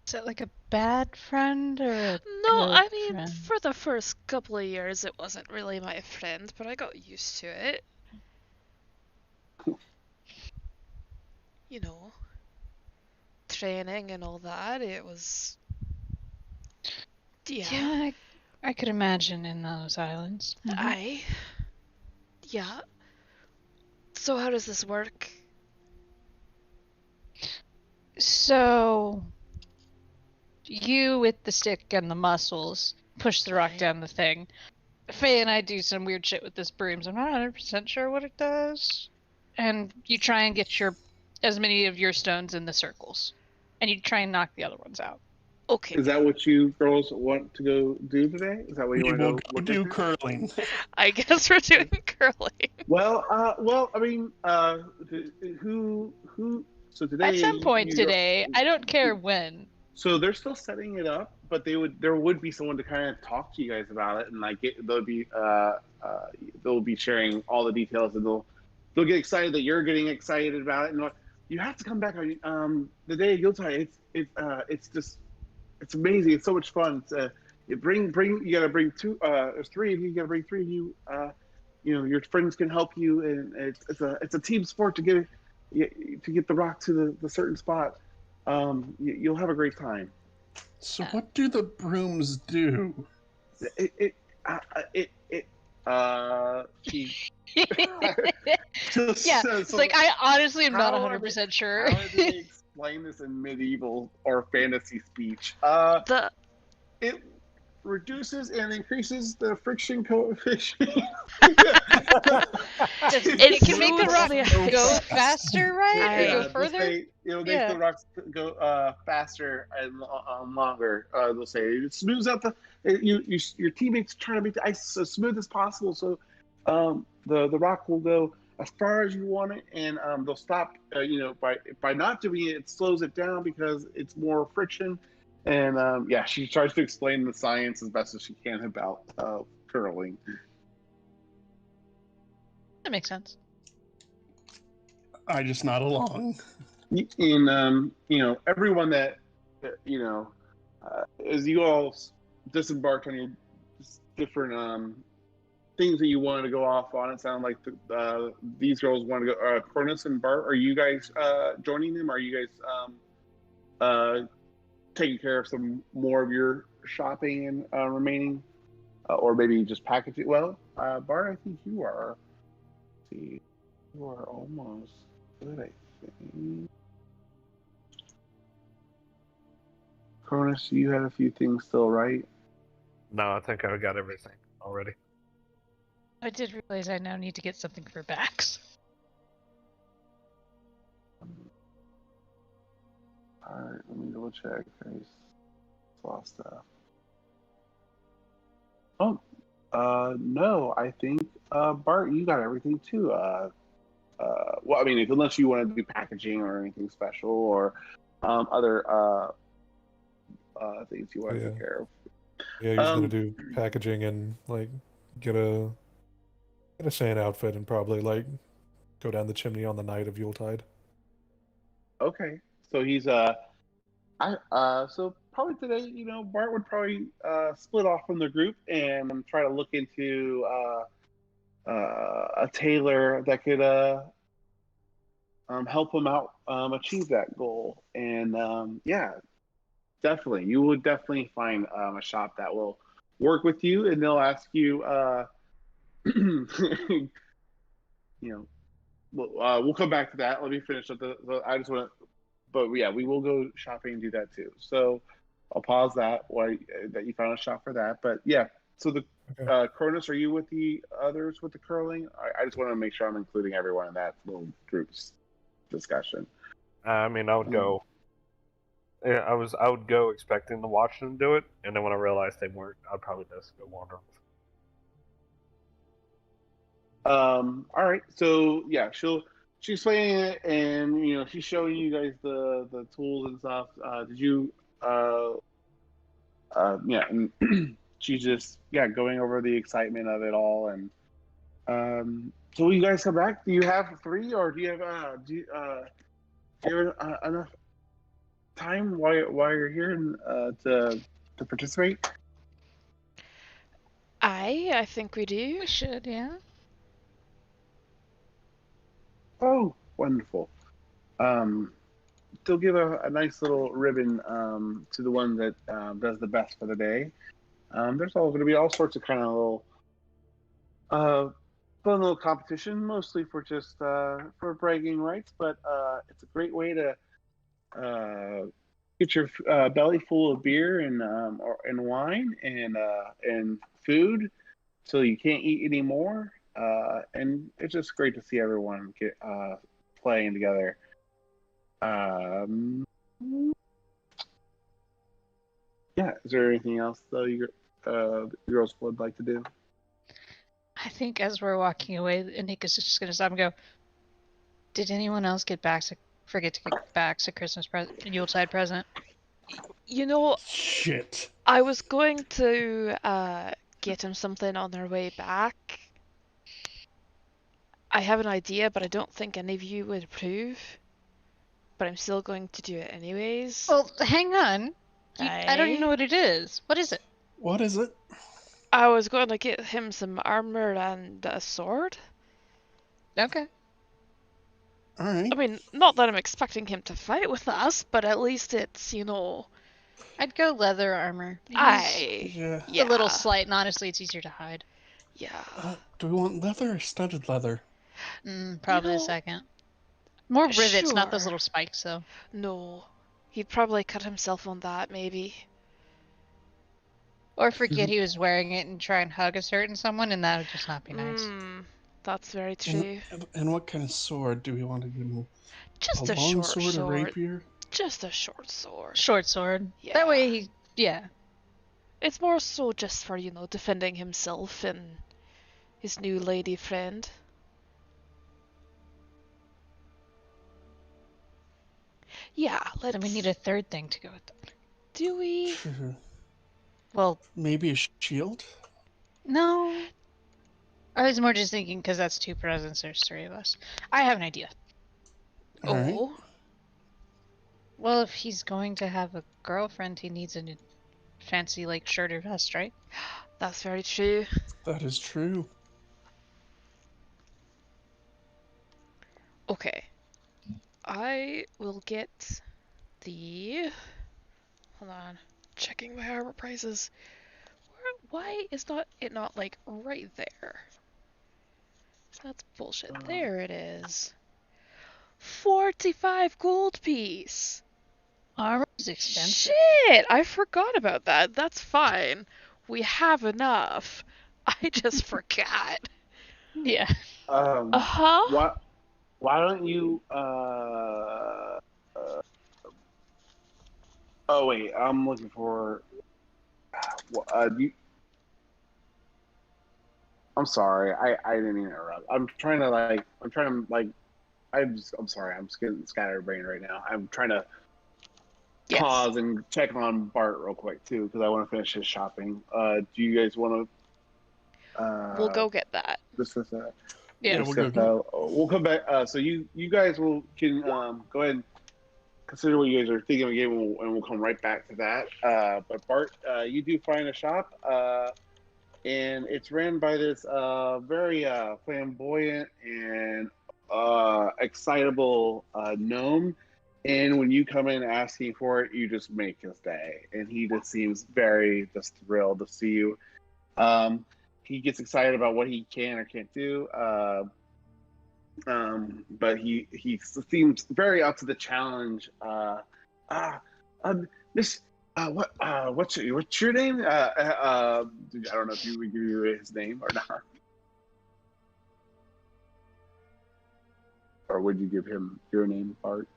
Is that like a bad friend or a No, good I mean, friend? for the first couple of years, it wasn't really my friend, but I got used to it. You know, training and all that, it was... Yeah, I could imagine in those islands. Yeah. So how does this work? So, you with the stick and the muscles push the rock down the thing. Faye and I do some weird shit with this broom, so I'm not 100% sure what it does. And you try and get as many of your stones in the circles. And you try and knock the other ones out. Okay. Is that what you girls want to go do today? Is that what you We want to will go go look do into? curling. I guess we're doing curling. Well, I mean, who? So today, At some point today, I don't care when. So they're still setting it up, but there would be someone to kind of talk to you guys about it, and like they'll be sharing all the details, and they'll get excited that you're getting excited about it, and like, you have to come back on the day of Yuletide. It's amazing. It's so much fun. You gotta bring two. There's three of you. You gotta bring three of you. Your friends can help you, and it's a team sport to get the rock to the certain spot. You'll have a great time. So what do the brooms do? She Yeah, it's like I honestly am not 100% sure. How do they explain this in medieval or fantasy speech? It reduces and increases the friction coefficient. It can make the rock go faster, right? Or go further? It'll make the rocks go faster and longer. They'll say it smooths out your teammates trying to make the ice as smooth as possible, so the rock will go as far as you want it, and they'll stop. By not doing it, it slows it down because it's more friction. And she tries to explain the science as best as she can about curling. That makes sense. I just nod along. And everyone that as you all disembarked on your different things that you wanted to go off on. It sounded like these girls wanted to go. Cronus and Bart, are you guys joining them? Are you guys taking care of some more of your shopping and remaining, or maybe just packaging? Well, Bart, I think you are. Let's see, you are almost good, I think. Cronus, you had a few things still, right? No, I think I got everything already. I did realize I now need to get something for Bax. Alright, let me double check. I saw stuff. Oh, no, I think, Bart, you got everything too. Well, I mean, unless you want to do packaging or anything special or other things you want to take care of. Yeah, he's gonna do packaging and like get a Santa outfit and probably like go down the chimney on the night of Yuletide. Okay, so he's so probably today, Bart would probably split off from the group and try to look into a tailor that could help him out achieve that goal. And yeah, definitely, you would definitely find a shop that will work with you, and they'll ask you, we'll come back to that. Let me finish up I just want to, but yeah, we will go shopping and do that too. So I'll pause that while that you found a shop for that. But yeah, so the Cronus, are you with the others with the curling? I just want to make sure I'm including everyone in that little group's discussion. I mean, I would go. Yeah, I would go expecting to watch them do it, and then when I realized they weren't, I'd probably just go wander. All right, so yeah, she's playing it, and she's showing you guys the tools and stuff. Did you yeah, and she's just going over the excitement of it all, and so when you guys come back, do you have 3, or do you have do you have enough time while you're here to participate? I think we do. We should, yeah. Oh, wonderful. They'll give a nice little ribbon to the one that does the best for the day. There's all going to be all sorts of kind of little fun little competition, mostly for just for bragging rights, but it's a great way to get your belly full of beer and wine and food, so you can't eat anymore. And it's just great to see everyone get playing together. Yeah, is there anything else though you girls would like to do? I think as we're walking away, Anika's just gonna stop and go, did anyone else forget to get Bax a Yuletide present? Shit. I was going to get him something on our way back. I have an idea, but I don't think any of you would approve. But I'm still going to do it anyways. Well, hang on. I don't even know what it is. What is it? What is it? I was going to get him some armor and a sword. Okay. Alright. I mean, not that I'm expecting him to fight with us, but at least it's, I'd go leather armor. Yeah. It's a little slight, and honestly, it's easier to hide. Yeah. Do we want leather or studded leather? Probably the second. More rivets, not those Sure. little spikes, though. No. He'd probably cut himself on that, maybe. Or forget he was wearing it and try and hug a certain someone, and that would just not be nice. That's very true. And what kind of sword do we want to give him? Just a a long short sword, sword. a rapier? Just a short sword. Short sword. Yeah. That way yeah. It's more so just for, defending himself and his new lady friend. Yeah, let's... Then we need a third thing to go with that. Do we? Well... Maybe a shield? No. I was more just thinking, because that's 2 presents, there's 3 of us. I have an idea. Alright. Oh. Well, if he's going to have a girlfriend, he needs a new fancy like shirt or vest, right? That's very true. That is true. Okay. I will get the... Hold on. Checking my armor prices. Why is it not like right there? That's bullshit. There it is. 45 gold piece. Armor is expensive. Shit! I forgot about that. That's fine. We have enough. I just forgot. Yeah. Uh-huh. Why don't you? Oh wait, I'm looking for. I'm sorry. I didn't mean to interrupt. I'm sorry. I'm getting scatterbrained right now. I'm trying to Yes. pause and check on Bart real quick too because I want to finish his shopping. Do you guys want to? We'll go get that. Discuss that. Yeah. we'll go Discuss get it. that. We'll come back. So you guys can go ahead and consider what you guys are thinking of the game, and we'll come right back to that. But Bart, you do find a shop, and it's ran by this very flamboyant and excitable gnome. And when you come in asking for it, you just make his day, and he just seems very just thrilled to see you. He gets excited about what he can or can't do. But he seems very up to the challenge. Miss, what's your name? I don't know if you would give you his name or not, or would you give him your name, Bart?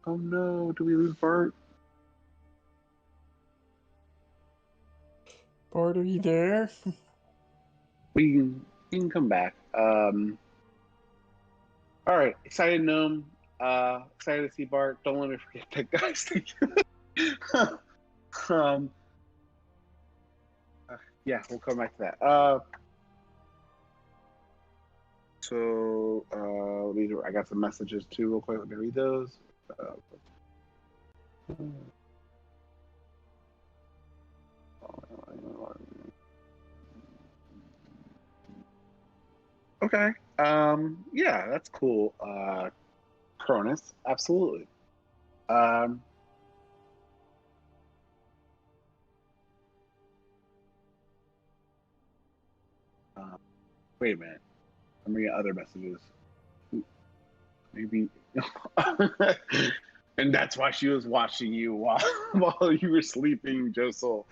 Oh no, do we lose Bart? Bart, are you there? We can come back. All right, excited gnome. Excited to see Bart. Don't let me forget that guy's name. Yeah, we'll come back to that. So I got some messages too, real quick. Let me read those. Okay. Yeah, that's cool. Cronus, absolutely. Wait a minute. I'm reading other messages. Maybe. And that's why she was watching you while you were sleeping, Josel.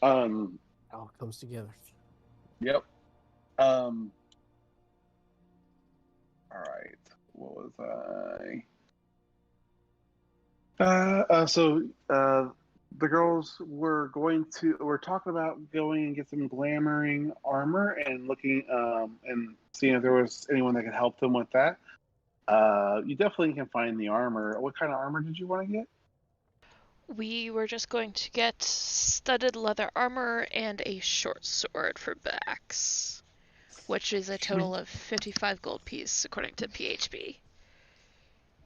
All comes together. Yep. All right. What was I? The girls were talking about going and get some glamoring armor and looking and seeing if there was anyone that could help them with that. You definitely can find the armor. What kind of armor did you want to get? We were just going to get studded leather armor and a short sword for Bax, which is a total of 55 gold piece according to PHB.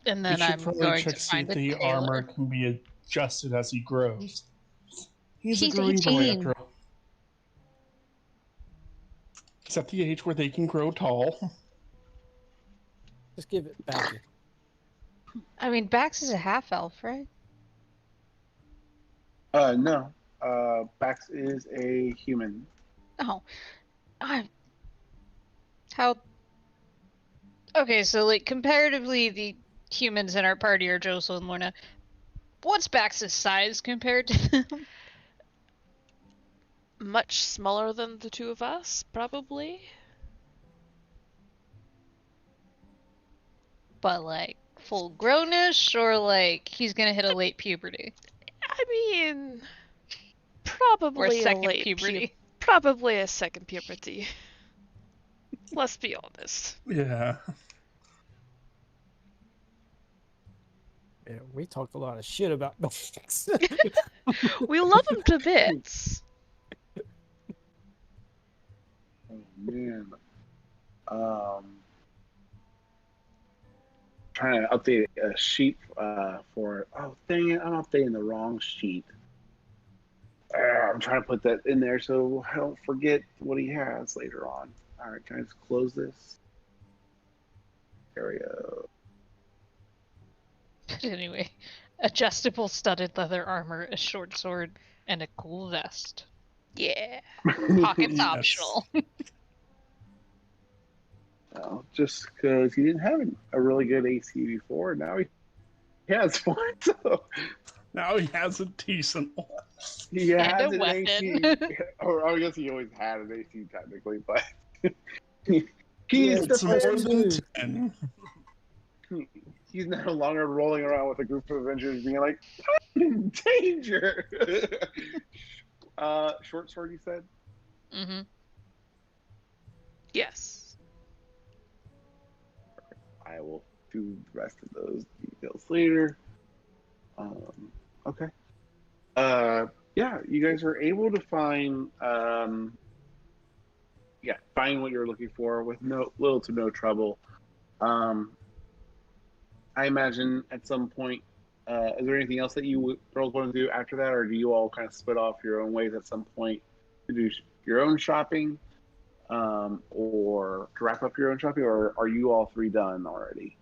And We then should I'm probably going check to to see find if a the armor tailor. can be adjusted as he grows. He's a He's growing boy 18. after all. He's at the age where they can grow tall. Just give it back. I mean, Bax is a half elf, right? No. Bax is a human. Oh, how? Okay, so like comparatively, the humans in our party are Josel and Lorna. What's Bax's size compared to them? Much smaller than the two of us, probably. But like full grownish, or like he's gonna hit a late puberty I mean, or probably a second late puberty. probably a second puberty. Let's be honest. Yeah. Yeah, we talked a lot of shit about Bax. We love him to bits. Oh man. trying to update a sheet for. Oh dang it! I'm updating the wrong sheet. I'm trying to put that in there so I don't forget what he has later on. All right, can I just close this? There we go. Anyway, adjustable studded leather armor, a short sword, and a cool vest. Yeah. Pockets Yes. optional. Well, just because he didn't have a really good AC before, now he has one. So Now he has a decent one. he And has a an AC. weapon. Or I guess he always had an AC technically, but Yeah, he's It's the more first. than 10. He's no longer rolling around with a group of Avengers being like, I'm in danger. Short sword, you said? Mm-hmm. Yes. I will do the rest of those details later. Okay. Yeah, you guys are able to find find what you're looking for with little to no trouble. I imagine at some point, is there anything else that you girls want to do after that, or do you all kind of split off your own ways at some point to do your own shopping, or to wrap up your own shopping, or are you all three done already?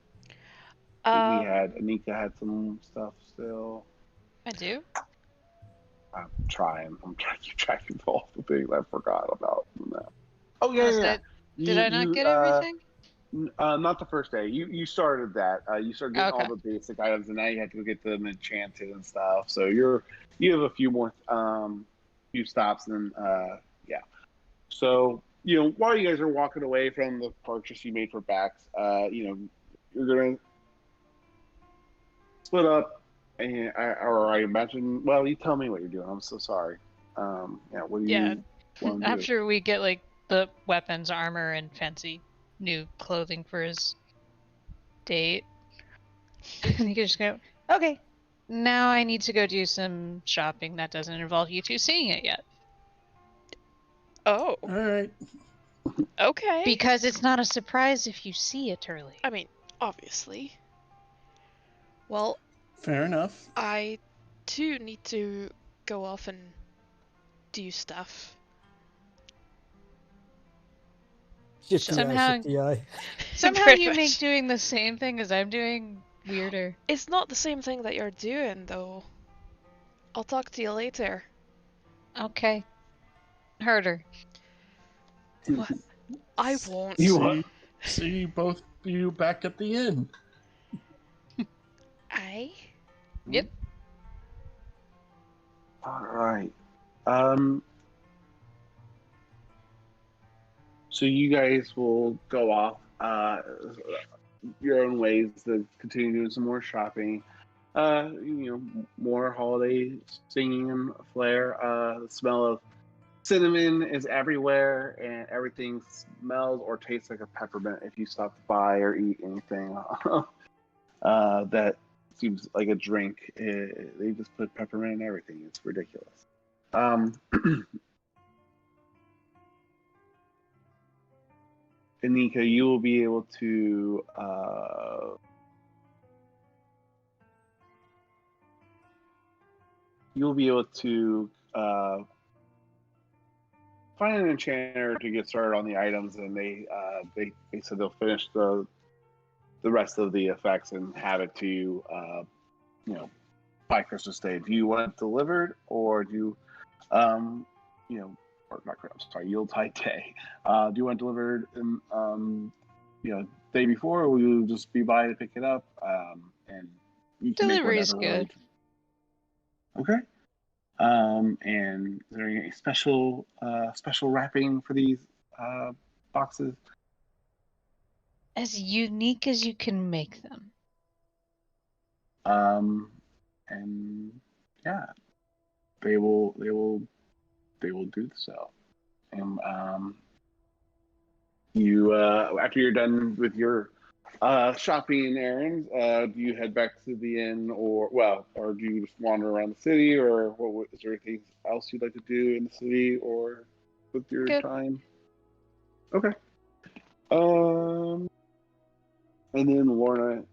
We had Anika had some stuff still. I do. I'm trying to keep track of all the things I forgot about. Oh yeah, Was yeah. that- Did I not get everything? Not the first day. You started that. You started getting all Okay. the basic items, and now you have to go get them enchanted and stuff. So you have a few more few stops, and yeah. So while you guys are walking away from the purchase you made for Bax, you're gonna split up, and I imagine. Well, you tell me what you're doing. I'm so sorry. What do Yeah. you want to do? After we get like the weapons, armor, and fancy new clothing for his date, and you can just go, okay, now I need to go do some shopping that doesn't involve you two seeing it yet. Oh. All right. Okay. Because it's not a surprise if you see it early. I mean, obviously. Well, Fair enough. I too need to go off and do stuff. Shifty Somehow- eye, shifty eye. Somehow Pretty you much. make doing the same thing as I'm doing weirder. It's not the same thing that you're doing, though. I'll talk to you later. Okay. Herder. What? I won't. See both of you back at the inn. I? Yep. All right. So you guys will go off your own ways to continue doing some more shopping. More holiday singing and flair. The smell of cinnamon is everywhere, and everything smells or tastes like a peppermint if you stop to buy or eat anything that seems like a drink. They just put peppermint in everything. It's ridiculous. Anika, you will be able to find an enchanter to get started on the items, and they said they'll finish the rest of the effects and have it to you by Christmas Day. Do you want it delivered, or do you or not? I'm sorry, Yuletide Day. Do you want it delivered in day before, or will you just be by to pick it up? And you can Delivery's make whatever good. Okay. And is there any special wrapping for these boxes? As unique as you can make them. And yeah, they will do so. And you after you're done with your shopping and errands, do you head back to the inn, or do you just wander around the city, or is there anything else you'd like to do in the city or with your Good. time? Okay. And then Lorna,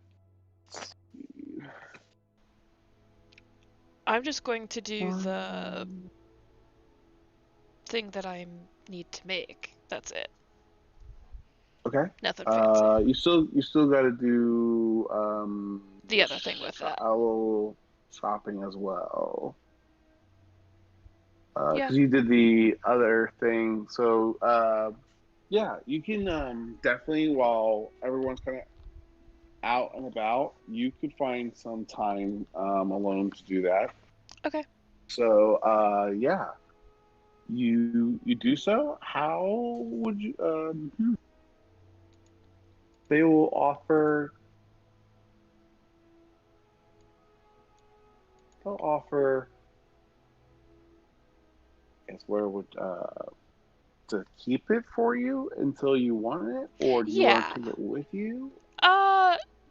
I'm just going to do the thing that I need to make. That's it. Okay. Nothing fancy. You still got to do The other thing with that. a little shopping as well. Yeah. Because you did the other thing. So yeah, you can definitely, while everyone's kind of out and about, you could find some time alone to do that. Okay. So yeah, you do so. How would you? They will offer. They'll offer. I guess where would to keep it for you until you want it, or do you want Yeah. to take it with you?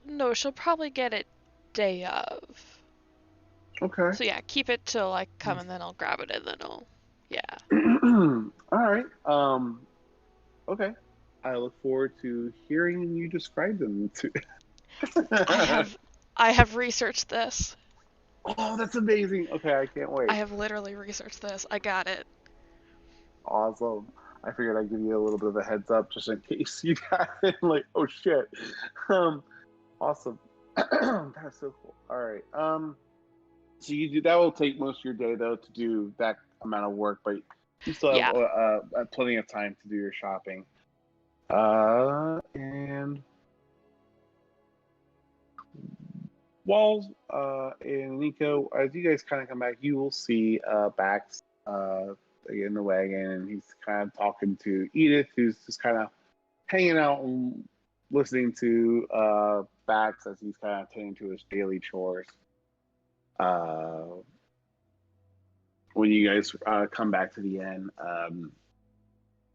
No, she'll probably get it day of. Okay. So yeah, keep it till I come and then I'll grab it and then I'll, yeah. All right. Okay. I look forward to hearing you describe them to. I have researched this. Oh, that's amazing. Okay, I can't wait. I have literally researched this. I got it. Awesome. I figured I'd give you a little bit of a heads up just in case you got it. Like, oh shit. Awesome. That's so cool. All right. So you do that will take most of your day though to do that amount of work, but you still have Yeah. plenty of time to do your shopping. And Walls and Nico, as you guys kind of come back, you will see Bax in the wagon, and he's kind of talking to Edith, who's just kind of hanging out and listening to Bax as he's kind of attending to his daily chores. When you guys come back to the inn,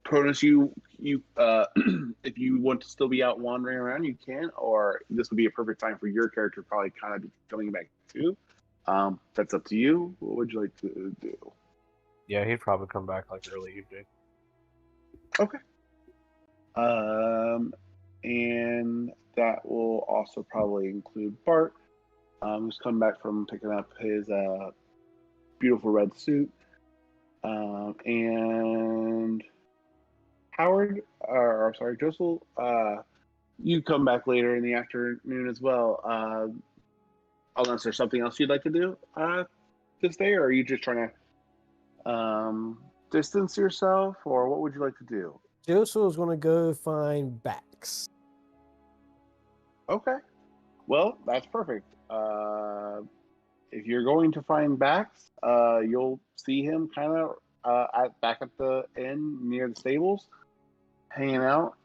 Cronus, you if you want to still be out wandering around, you can, or this would be a perfect time for your character to probably kind of be coming back too. That's up to you. What would you like to do? Yeah, he'd probably come back like early evening. Okay. And that will also probably include Bart, who's come back from picking up his beautiful red suit, and Howard, or sorry, Josel, you come back later in the afternoon as well. Unless there's something else you'd like to do this day, or are you just trying to distance yourself, or what would you like to do? Josel's going to go find Bax. Okay. Well, that's perfect. If you're going to find Bax, you'll see him kind of back at the inn near the stables, hanging out,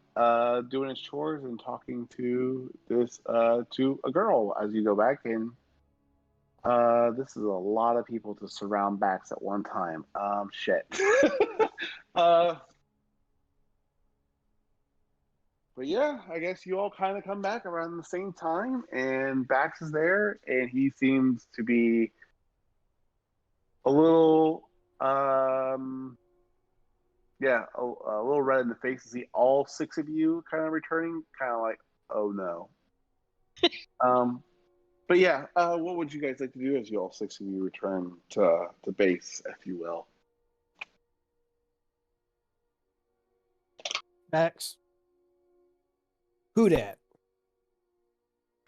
doing his chores and talking to to a girl as you go back in. This is a lot of people to surround Bax at one time. Shit. But yeah, I guess you all kind of come back around the same time, and Bax is there, and he seems to be a little, yeah, a little red in the face to see all six of you kind of returning, kind of like, oh no. But yeah, what would you guys like to do as you all six of you return to base, if you will? Bax. Who dat?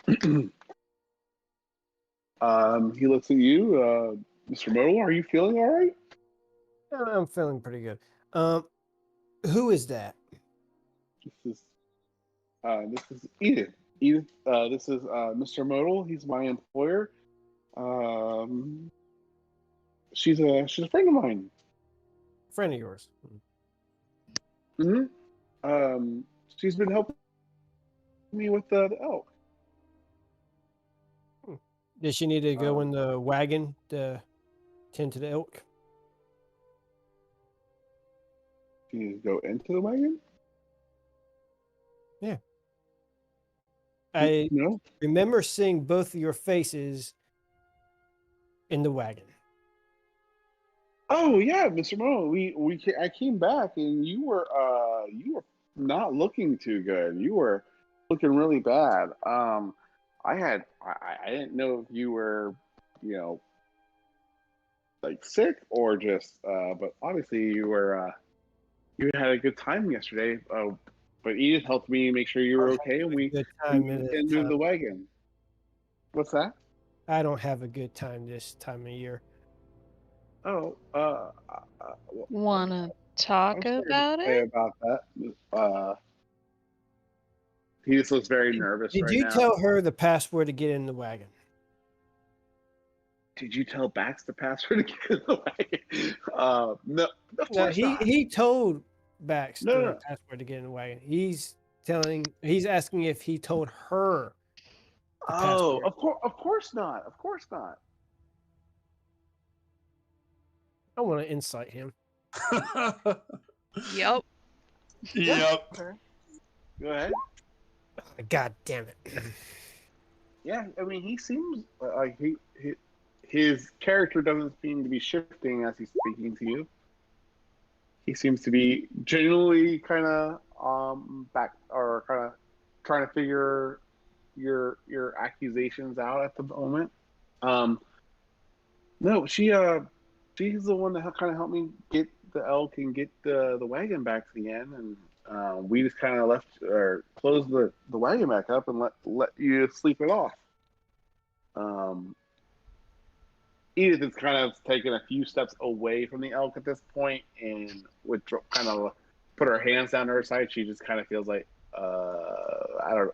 He looks at you, Mr. Modal. Are you feeling all right? I'm feeling pretty good. Who is that? This is Edith. Edith, this is Mr. Modal. He's my employer. She's a friend of mine. Friend of yours. Mm-hmm. She's been helping me with the elk. Did she need to go in the wagon to tend to the elk? She needs to go into the wagon? Yeah. I No. remember seeing both of your faces in the wagon. Oh yeah, Mr. Modal. I came back and you were not looking too good. You were looking really bad. I didn't know if you were, like sick or just? But obviously you were. You had a good time yesterday. But Edith helped me make sure you were okay, and we Good time moved this time. the wagon. What's that? I don't have a good time this time of year. Oh, Wanna talk I'm sorry to about say it? about that. He just looks very nervous Did right you now. tell her the password to get in the wagon? Did you tell Bax the password to get in the wagon? No, of No, course not. he told Bax No, the no. password to get in the wagon. He's asking if he told her the Oh, password. of course not. Of course not. I want to insight him. Yep. Yep. Go ahead. God damn it. Yeah, I mean, he seems like his character doesn't seem to be shifting as he's speaking to you. He seems to be genuinely kind of back or kind of trying to figure your accusations out at the moment. No, she's the one that kind of helped me get the elk and get the wagon back to the inn, and we just kind of left or closed the wagon back up and let you sleep it off. Edith is kind of taken a few steps away from the elk at this point and would kind of put her hands down to her side. She just kind of feels like I don't know.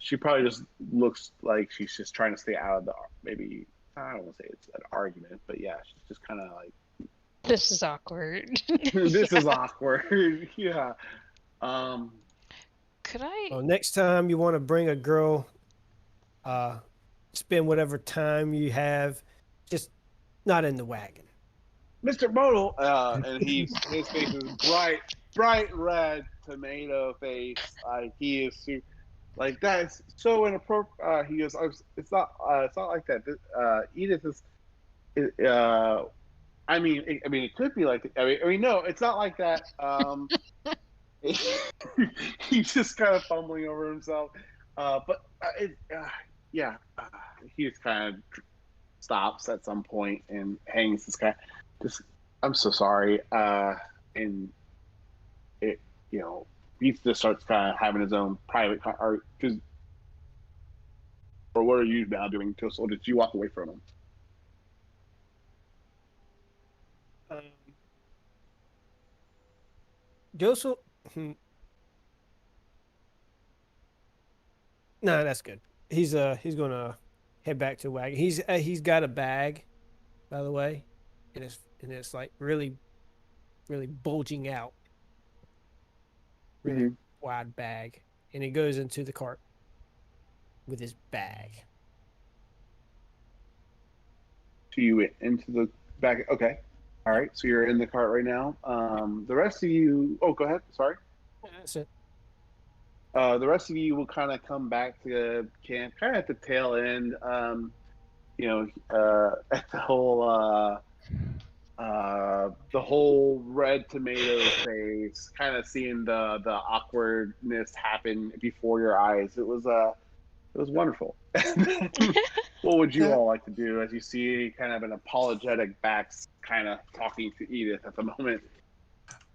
She probably just looks like she's just trying to stay out of the maybe. I don't want to say it's an argument, but yeah, she's just kind of like, This is awkward. this Yeah. is awkward. Yeah. Could I? Well, next time you want to bring a girl, spend whatever time you have, just not in the wagon. Mr. Modal, and his face is bright red tomato face. Like he is like that is so inappropriate. He goes, it's not like that. Edith is. I mean, it could be like. I mean, no, it's not like that. He's just kind of fumbling over himself. Yeah, he just kind of stops at some point and hangs this guy. Just, I'm so sorry. And it, he just starts kind of having his own private, or what are you now doing, Tussle? Did you walk away from him? Joseph. No, that's good. He's gonna head back to the wagon. He's got a bag, by the way, and it's like really bulging out, really wide bag, and he goes into the cart with his bag. So you went into the back. Okay. All right. So you're in the cart right now. The rest of you. Oh, go ahead. Sorry. Yeah, that's it. The rest of you will kind of come back to camp, kind of at the tail end. At the whole red tomato face, kind of seeing the awkwardness happen before your eyes. It was wonderful. What would you all like to do as you see kind of an apologetic Bax kind of talking to Edith at the moment?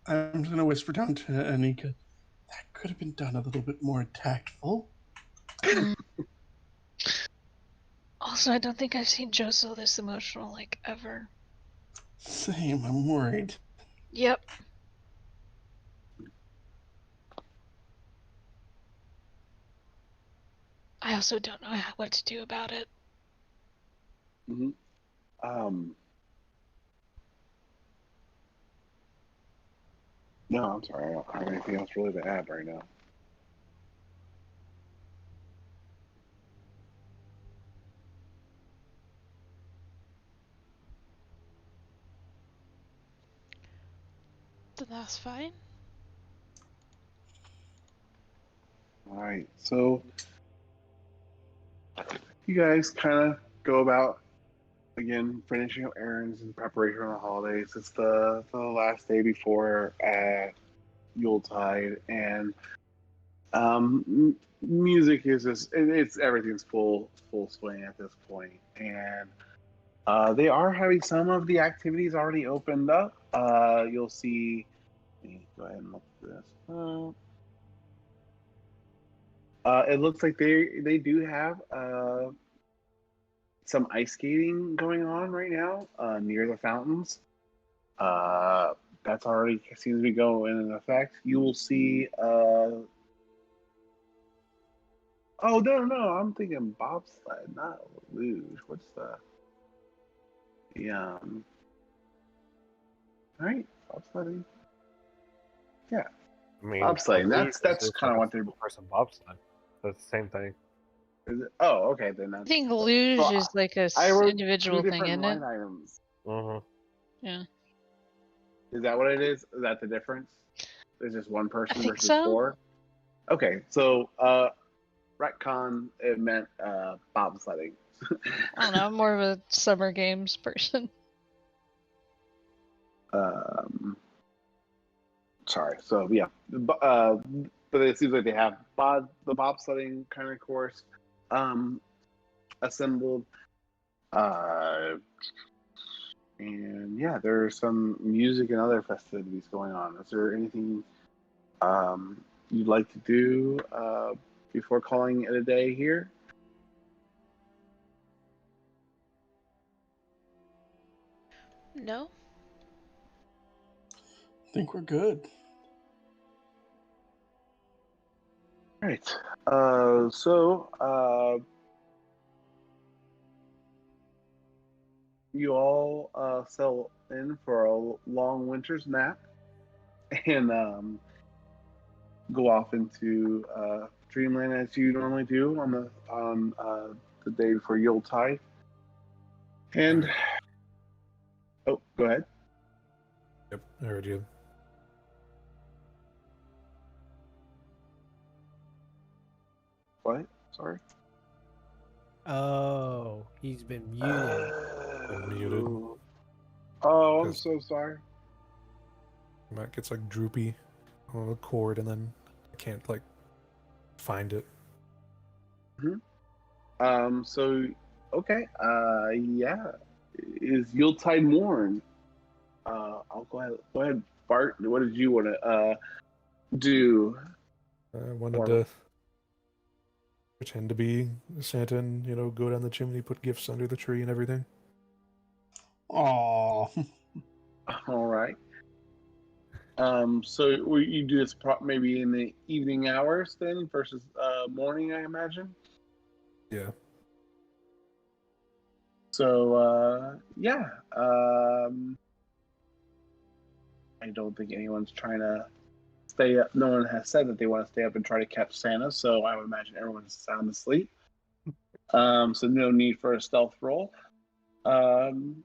I'm going to whisper down to Anika. That could have been done a little bit more tactful. Also, I don't think I've seen Joso this emotional, like, ever. Same, I'm worried. Yep. I also don't know what to do about it. Mm-hmm. No, I'm sorry. I don't have anything else really to add right now. Then that's fine. All right. So you guys kind of go about, again, finishing up errands in preparation for the holidays. It's the last day before Yuletide, and music is just it's everything's full swing at this point, and They are having some of the activities already opened up. You'll see. Let me go ahead and look this up. It looks like they do have some ice skating going on right now near the fountains. That's already seems to be going in effect. You will see. Oh no! I'm thinking bobsled, not luge. What's the right bobsledding? Yeah, I mean, bobsledding. a luge is That's just kind of like what a they're. single-person bobsled. That's the same thing. Is it? Oh, okay. Then I that's. think luge So is like a I wrote two individual thing, different isn't line it? items. Yeah. Is that what it is? Is that the difference? There's just one I person think versus so. four. Okay, so retcon it meant bobsledding. I don't know. I'm more of a summer games person. Sorry. So yeah, but it seems like they have the bobsledding kind of course assembled. And yeah, there's some music and other festivities going on. Is there anything you'd like to do before calling it a day here? No? I think we're good. Right. So you all settle in for a long winter's nap and go off into dreamland as you normally do on the day before Yuletide. And oh, go ahead. Yep, I heard you. What? Sorry. Oh, he's been muted. Been muted. Oh, I'm 'Cause- so sorry. Matt gets like droopy on a cord, and then I can't like find it. So okay. Yeah. Is Yuletide morn? I'll go ahead. Go ahead, Bart. What did you want to do? I wanted Or- to pretend to be Santa and, go down the chimney, put gifts under the tree and everything. Aw. All right. So will you do this maybe in the evening hours then versus morning, I imagine. Yeah. So yeah. I don't think anyone's trying to stay up. No one has said that they want to stay up and try to catch Santa, so I would imagine everyone's sound asleep. So no need for a stealth roll. You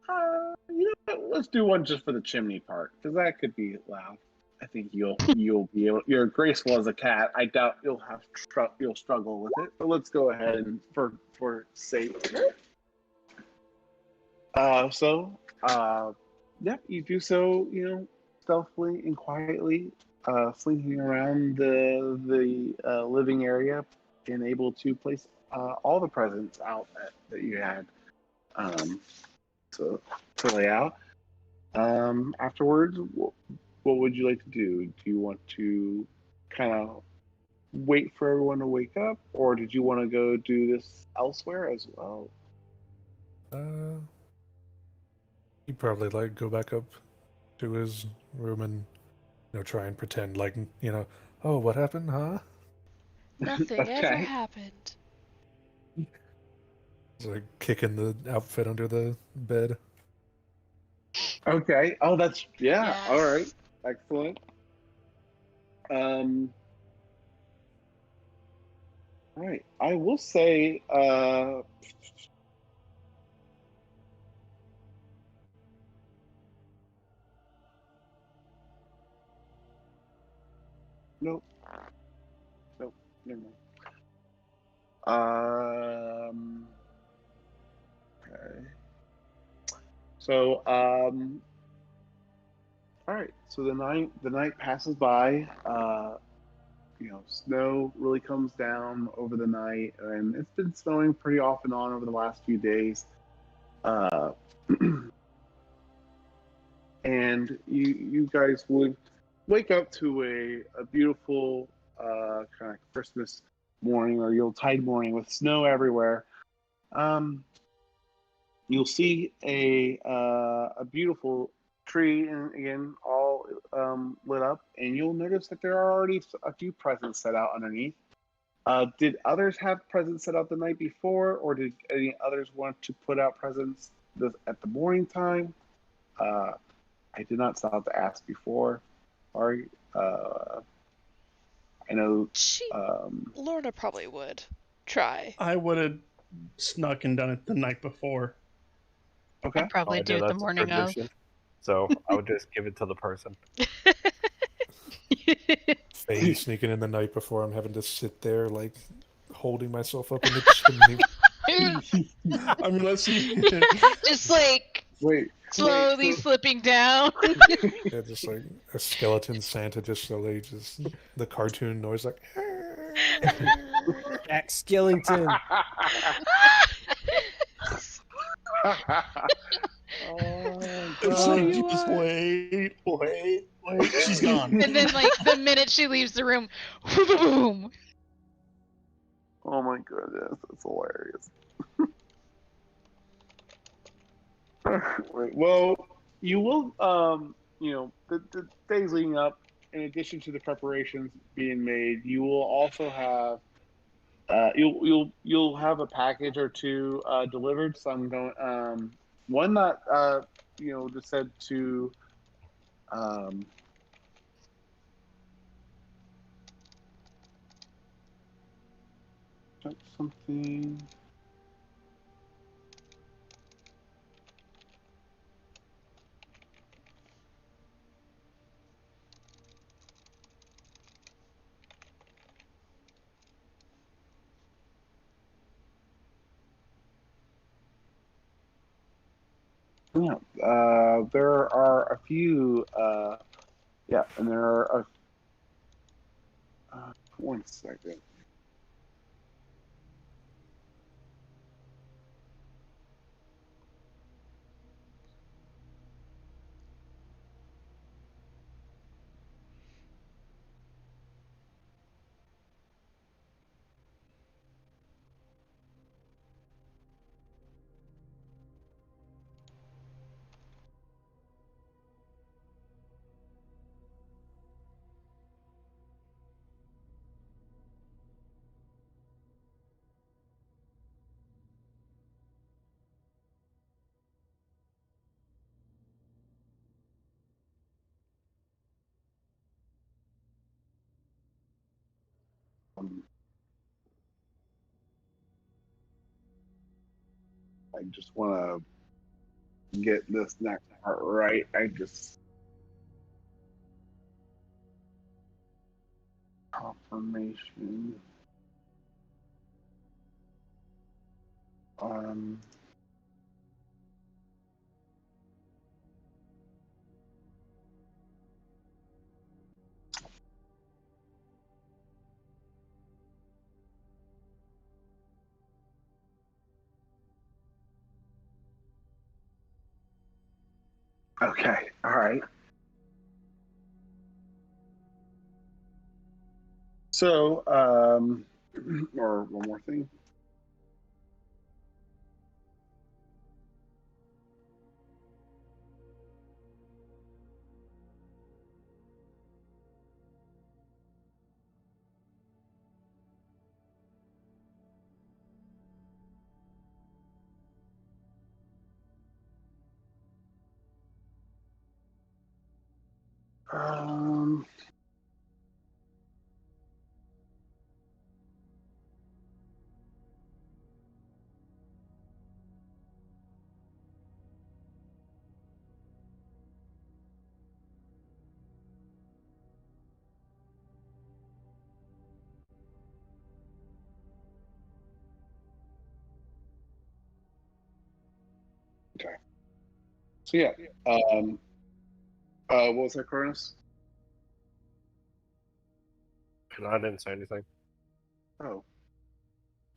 know what? Let's do one just for the chimney part, because that could be loud. I think you'll be able. You're graceful as a cat. I doubt you'll struggle with it. But let's go ahead and for sake. Yeah, you do so. Stealthily and quietly, slinking around the living area, and able to place all the presents out that you had. To lay out. Afterwards, what would you like to do? Do you want to kind of wait for everyone to wake up, or did you want to go do this elsewhere as well? He'd probably like go back up to his room and try and pretend like oh, what happened, huh? Nothing ever Okay. happened. It's like kicking the outfit under the bed. Okay. Oh, that's yeah. Yes. All right. Excellent. All right. I will say. Nope. Nope. Never mind. Okay. So, all right. So the night passes by. snow really comes down over the night, and it's been snowing pretty off and on over the last few days. Uh, and you guys would wake up to a beautiful kind of Christmas morning or Yuletide morning with snow everywhere. You'll see a beautiful tree, and again, all lit up, and you'll notice that there are already a few presents set out underneath. Did others have presents set out the night before, or did any others want to put out presents at the morning time? I did not stop to ask before. Sorry. I know. Lorna probably would try. I would have snuck and done it the night before. Okay. I'd probably do it the that's a morning of. tradition. So I would just give it to the person. Faye sneaking in the night before, I'm having to sit there, like, holding myself up in the chimney. I mean, let's see. Just like Wait. slowly slipping down. Yeah, just like a skeleton Santa, just slowly, just the cartoon noise, like. Jack Skellington. It's like, just wait. She's gone. And then, like, the minute she leaves the room, boom. Oh my goodness, that's hilarious. Right. Well, you will, the days leading up, in addition to the preparations being made, you will also have, you'll have a package or two delivered. So I'm going, one that just said to, something. Yeah, there are a few. And there are one second. I just want to get this next part right. Confirmation. Um. Okay. All right. So, or one more thing. Um. Okay. So yeah. Um. What was that, Cronus? And I didn't say anything. Oh,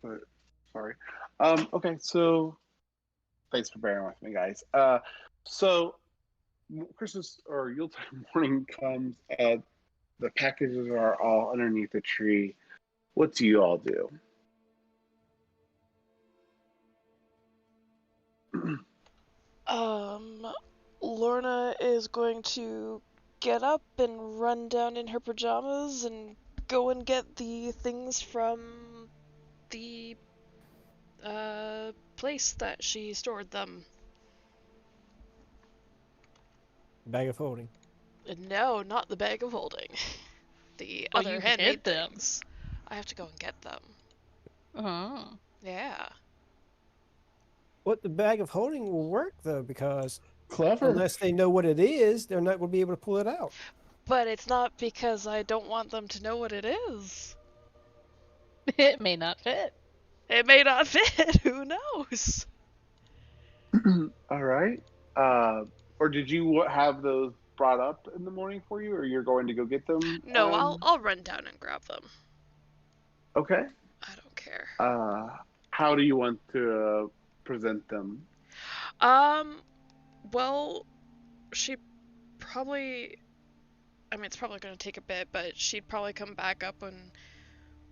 but sorry. Okay, so thanks for bearing with me, guys. So Christmas or Yuletide morning comes. The packages are all underneath the tree. What do you all do? Lorna is going to get up and run down in her pajamas and go and get the things from the place that she stored them. Bag of holding. No, not the bag of holding. The Oh, other you handmade hid them. things. I have to go and get them. Oh. Yeah. What the bag of holding will work though, because Clever. unless they know what it is, they're not going to be able to pull it out. But it's not because I don't want them to know what it is. It may not fit. It may not fit. Who knows? All right. Or did you have those brought up in the morning for you, or you're going to go get them? No, I'll run down and grab them. Okay. I don't care. How do you want to present them? Well, she probably. I mean, it's probably gonna take a bit, but she'd probably come back up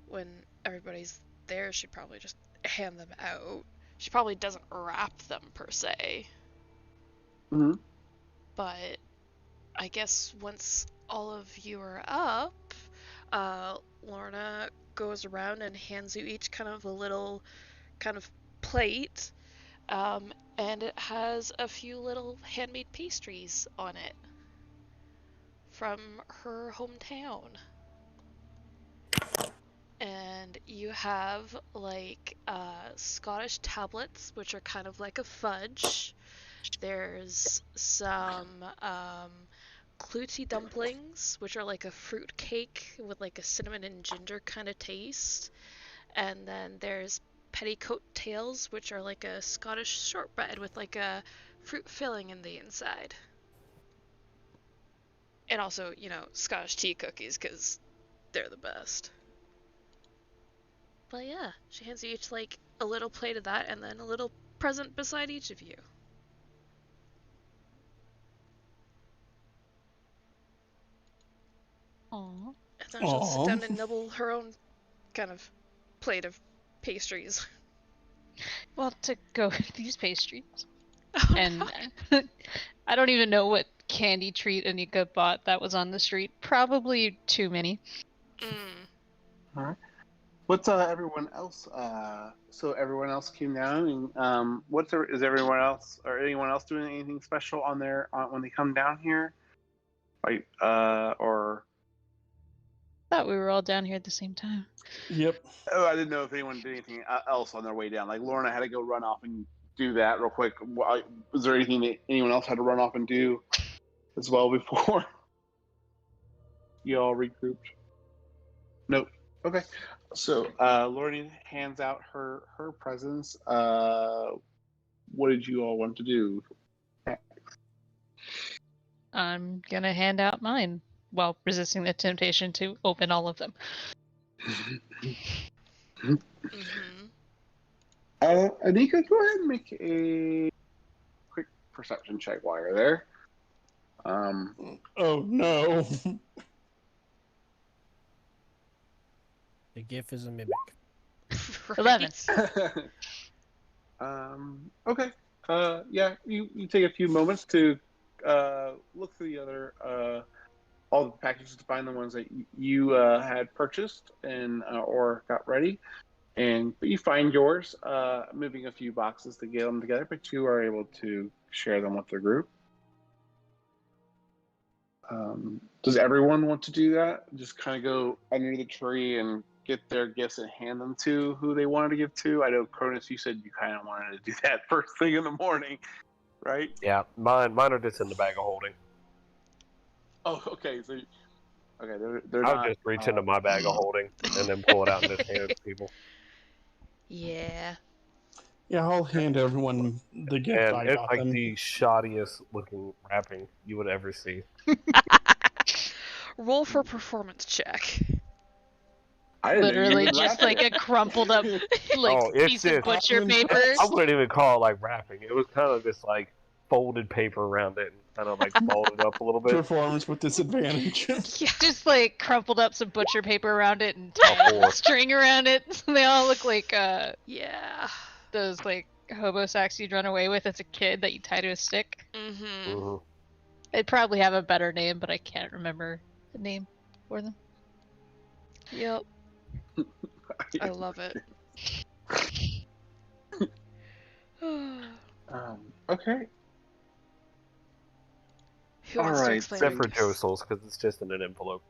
when everybody's there. She'd probably just hand them out. She probably doesn't wrap them per se. Mm-hmm. But I guess once all of you are up, Lorna goes around and hands you each kind of a little kind of plate, and it has a few little handmade pastries on it from her hometown. And you have like Scottish tablets, which are kind of like a fudge. There's some clouty dumplings, which are like a fruit cake with like a cinnamon and ginger kind of taste. And then there's petticoat tails, which are like a Scottish shortbread with like a fruit filling in the inside. And also, you know, Scottish tea cookies, because they're the best. But yeah, she hands you each like a little plate of that and then a little present beside each of you. Aw. And then she'll sit Aw. down and nibble her own kind of plate of pastries. Well, to go with these pastries. Oh, And no. I don't even know what candy treat Anika bought that was on the street. Probably too many. All right. What's everyone else? So everyone else came down, and is everyone else or anyone else doing anything special on when they come down here? Like or Thought we were all down here at the same time. Yep. I didn't know if anyone did anything else on their way down. Like Lorna had to go run off and do that real quick. Was there anything that anyone else had to run off and do as well before you all regrouped? Nope. Okay. So Lorna hands out her presents. What did you all want to do? I'm gonna hand out mine while resisting the temptation to open all of them. Mm-hmm. Anika, go ahead and make a quick perception check while you're there. Oh no. The gift is a mimic. Right. 11. Okay. Yeah, you take a few moments to look through the other all the packages to find the ones that you had purchased and or got ready, but you find yours. Moving a few boxes to get them together, but you are able to share them with the group. Does everyone want to do that? Just kind of go under the tree and get their gifts and hand them to who they wanted to give to? I know, Cronus, you said you kind of wanted to do that first thing in the morning, right? Yeah, mine are just in the bag of holding. Oh, okay. So, okay, they're I'll not. just reach into my bag of holding and then pull it out and just hand it to people. Yeah. Yeah, I'll hand everyone the gift And I it's got like them. the shoddiest looking wrapping you would ever see. Roll for performance check. I didn't Literally even just wrap like it. a crumpled up like Oh, it's piece of just- butcher I- paper. I wouldn't even call it like wrapping. It was kind of just like folded paper around it and kind of like balled it up a little bit. Performance with disadvantage. Yeah. Just like crumpled up some butcher paper around it and Oh, tied boy. string around it. So they all look like Yeah. those like hobo sacks you'd run away with as a kid that you tie to a stick. Mm-hmm. Mhm. They'd probably have a better name, but I can't remember the name for them. Yep. I love it. Okay. Who wants to Alright, explain Except for this? Joe Souls, because it's just in an envelope.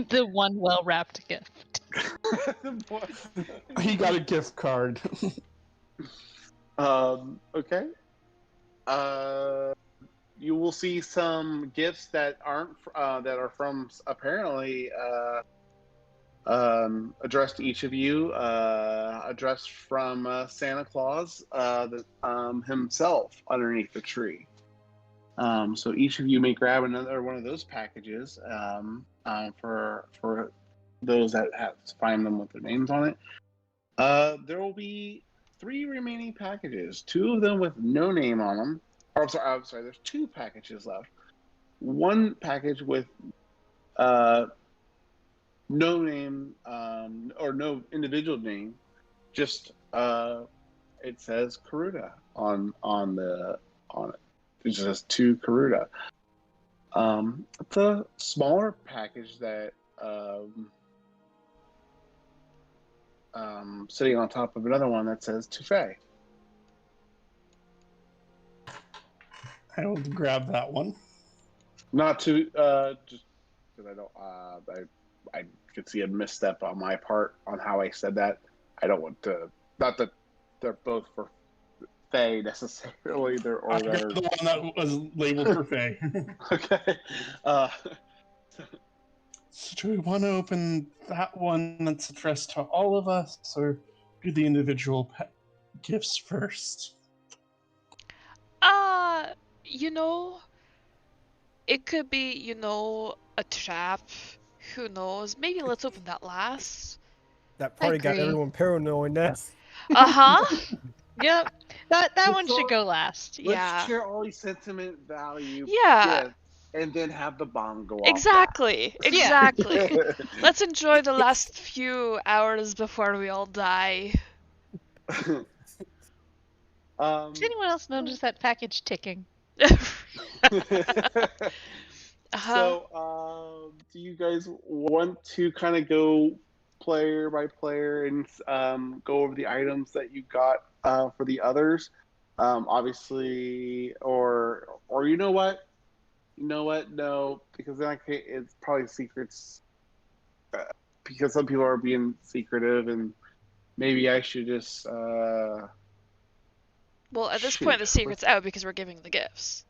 The one well wrapped gift. He got a gift card. Okay. You will see some gifts that aren't that are from apparently addressed to each of you. Addressed from Santa Claus himself underneath the tree. So each of you may grab another one of those packages for those that have to find them with their names on it. There will be 3 remaining packages. 2 of them with no name on them. Oh, I'm sorry. There's 2 packages left. 1 package with no name or no individual name. Just it says Karuda on it. It just says to Karuda. It's a smaller package that sitting on top of another one that says to Faye. I will grab that one. Not to just because I don't I could see a misstep on my part on how I said that. I don't want to, not that they're both for Faye necessarily. They're I or grabbed they're the one that was labeled for Faye. okay. So do we want to open that one that's addressed to all of us, or do the individual gifts first? You know, it could be, a trap. Who knows? Maybe let's open that last. That party got agree. everyone paranoid now. Uh-huh. Yep. That Let's one should all- go last. Let's Yeah. share all these sentiment value Yeah. gifts, and then have the bomb go off. Exactly. Yeah. Exactly. Let's enjoy the last few hours before we all die. Does anyone else notice that package ticking? Uh-huh. Do you guys want to kind of go player by player and go over the items that you got for the others? Obviously, or you know what? No, because then it's probably secrets. Because some people are being secretive, and maybe I should just. Well, at this shoot. point, the secret's out because we're giving the gifts.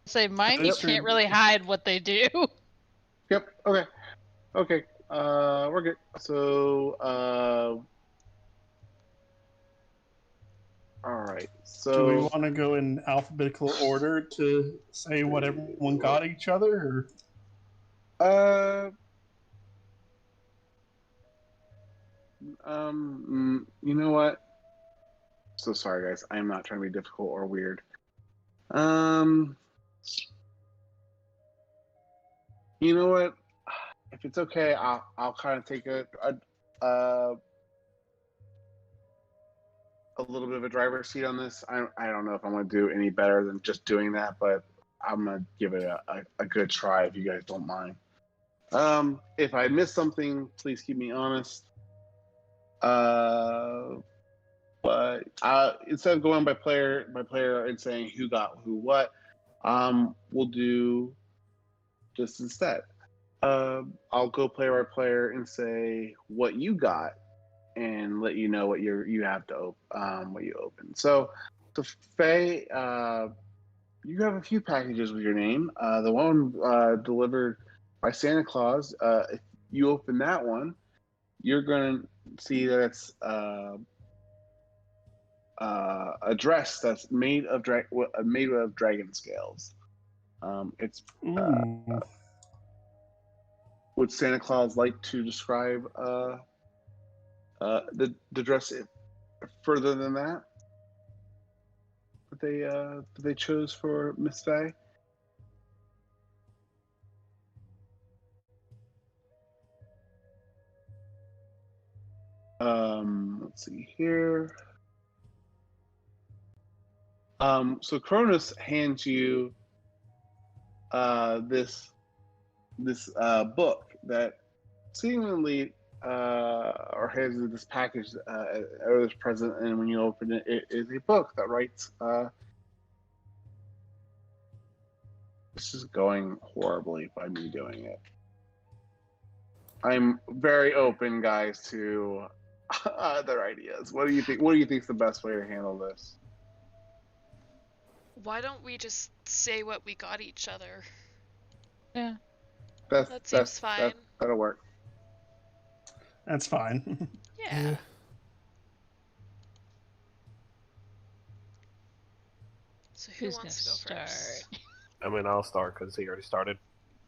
Say mine, you Yep. can't really hide what they do. Yep. Okay. We're good. So, all right. Do we So, want to go in alphabetical order to say what everyone got each other, or you know what? So sorry, guys. I am not trying to be difficult or weird. You know what? If it's okay, I'll kind of take a little bit of a driver's seat on this. I don't know if I'm going to do any better than just doing that, but I'm going to give it a good try if you guys don't mind. If I miss something, please keep me honest. But instead of going by player and saying who got who what, we'll do just instead. I'll go player by player and say what you got, and let you know what you have to what you open. So Faye, you have a few packages with your name. The one delivered by Santa Claus. If you open that one, you're going to see that it's a dress that's made of dragon scales. It's ooh, would Santa Claus like to describe the dress further than that? That they chose for Miss Faye? Let's see here. So Cronus hands you this book that seemingly or hands you this package or this present, and when you open it, it is a book that writes. This is going horribly by me doing it. I'm very open, guys, to other ideas. What do you think? What do you think is the best way to handle this? Why don't we just say what we got each other? Yeah. That seems fine. That'll work. That's fine. Yeah. So who Who's wants to gonna go first? start? I mean, I'll start because he already started.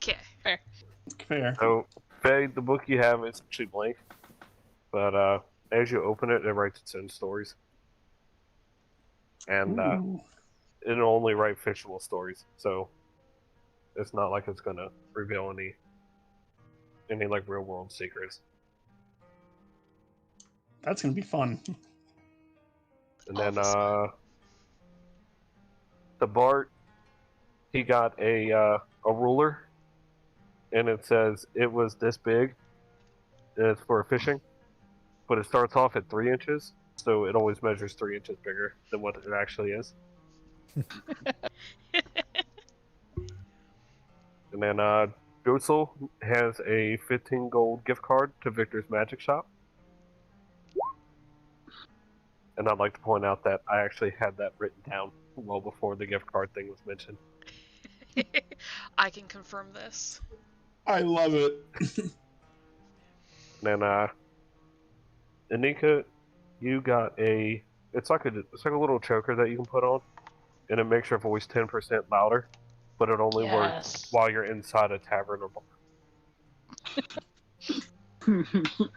Okay. Fair. So, Faye, the book you have is actually blank, but as you open it, it writes its own stories, and Ooh. it'll only write fictional stories. So, it's not like it's gonna reveal any like real world secrets. That's gonna be fun. And then Awesome. the Bart, he got a ruler, and it says it was this big. And it's for fishing, but it starts off at 3 inches, so it always measures 3 inches bigger than what it actually is. And then Josel has a 15 gold gift card to Victor's Magic Shop. And I'd like to point out that I actually had that written down well before the gift card thing was mentioned. I can confirm this. I love it. And then Anika, you got it's like a little choker that you can put on, and it makes your voice 10% louder, but it only works Yes. while you're inside a tavern or bar.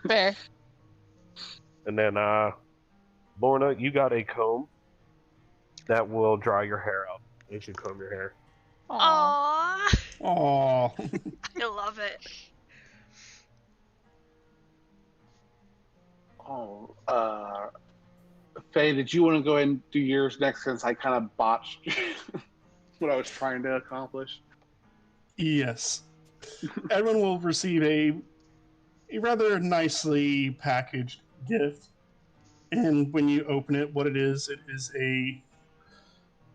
Fair. And then Lorna, you got a comb that will dry your hair out as you comb your hair. Aw. Aww. Oh, I love it. Oh, Faye, did you want to go ahead and do yours next since I kind of botched what I was trying to accomplish? yes. Everyone will receive a rather nicely packaged gift. And when you open it, what it is a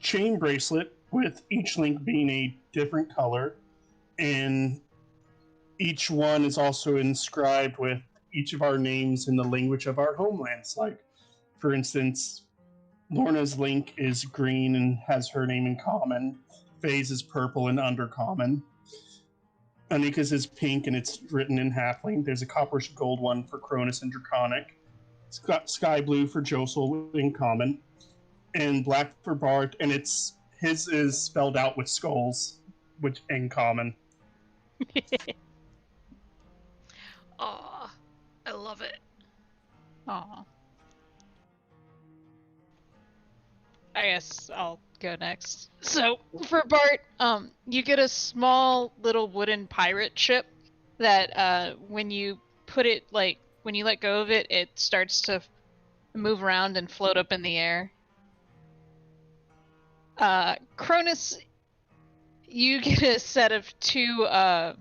chain bracelet with each link being a different color. And each one is also inscribed with each of our names in the language of our homelands. Like, for instance, Lorna's link is green and has her name in common. Faye's is purple and undercommon. Anika's is pink and it's written in halfling. There's a copperish gold one for Cronus and Draconic. Sky blue for Josel in common. And black for Bart, and his is spelled out with skulls, which in common. Aw. I love it. Aw. I guess I'll go next. So for Bart, you get a small little wooden pirate ship that when you put it when you let go of it, it starts to move around and float up in the air. Cronus, you get a set of 2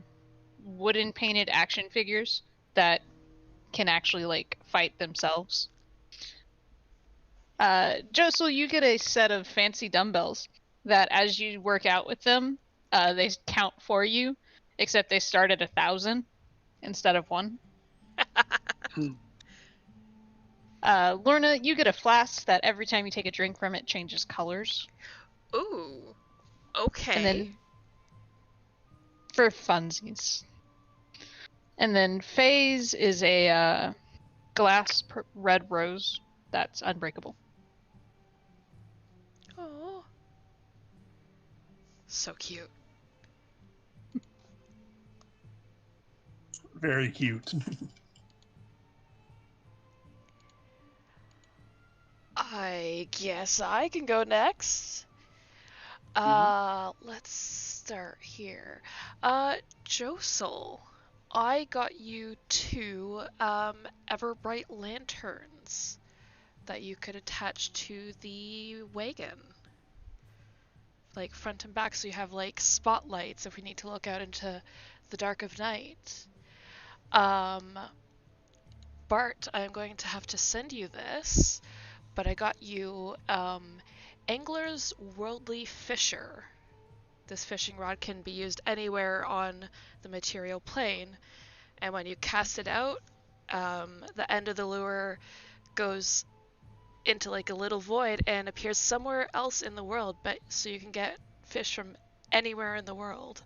wooden painted action figures that can actually fight themselves. Josel, you get a set of fancy dumbbells that as you work out with them, they count for you, except they start at 1,000 instead of 1. Lorna, you get a flask that every time you take a drink from it changes colors. Ooh. Okay. And then for funsies. And then Faye's is a glass red rose that's unbreakable. Oh. So cute. Very cute. I guess I can go next. Let's start here. Josel, I got you 2 Everbright lanterns that you could attach to the wagon. Like front and back, so you have like spotlights if we need to look out into the dark of night. Bart, I'm going to have to send you this, but I got you Angler's Worldly Fisher. This fishing rod can be used anywhere on the material plane, and when you cast it out, the end of the lure goes into like a little void and appears somewhere else in the world, but so you can get fish from anywhere in the world.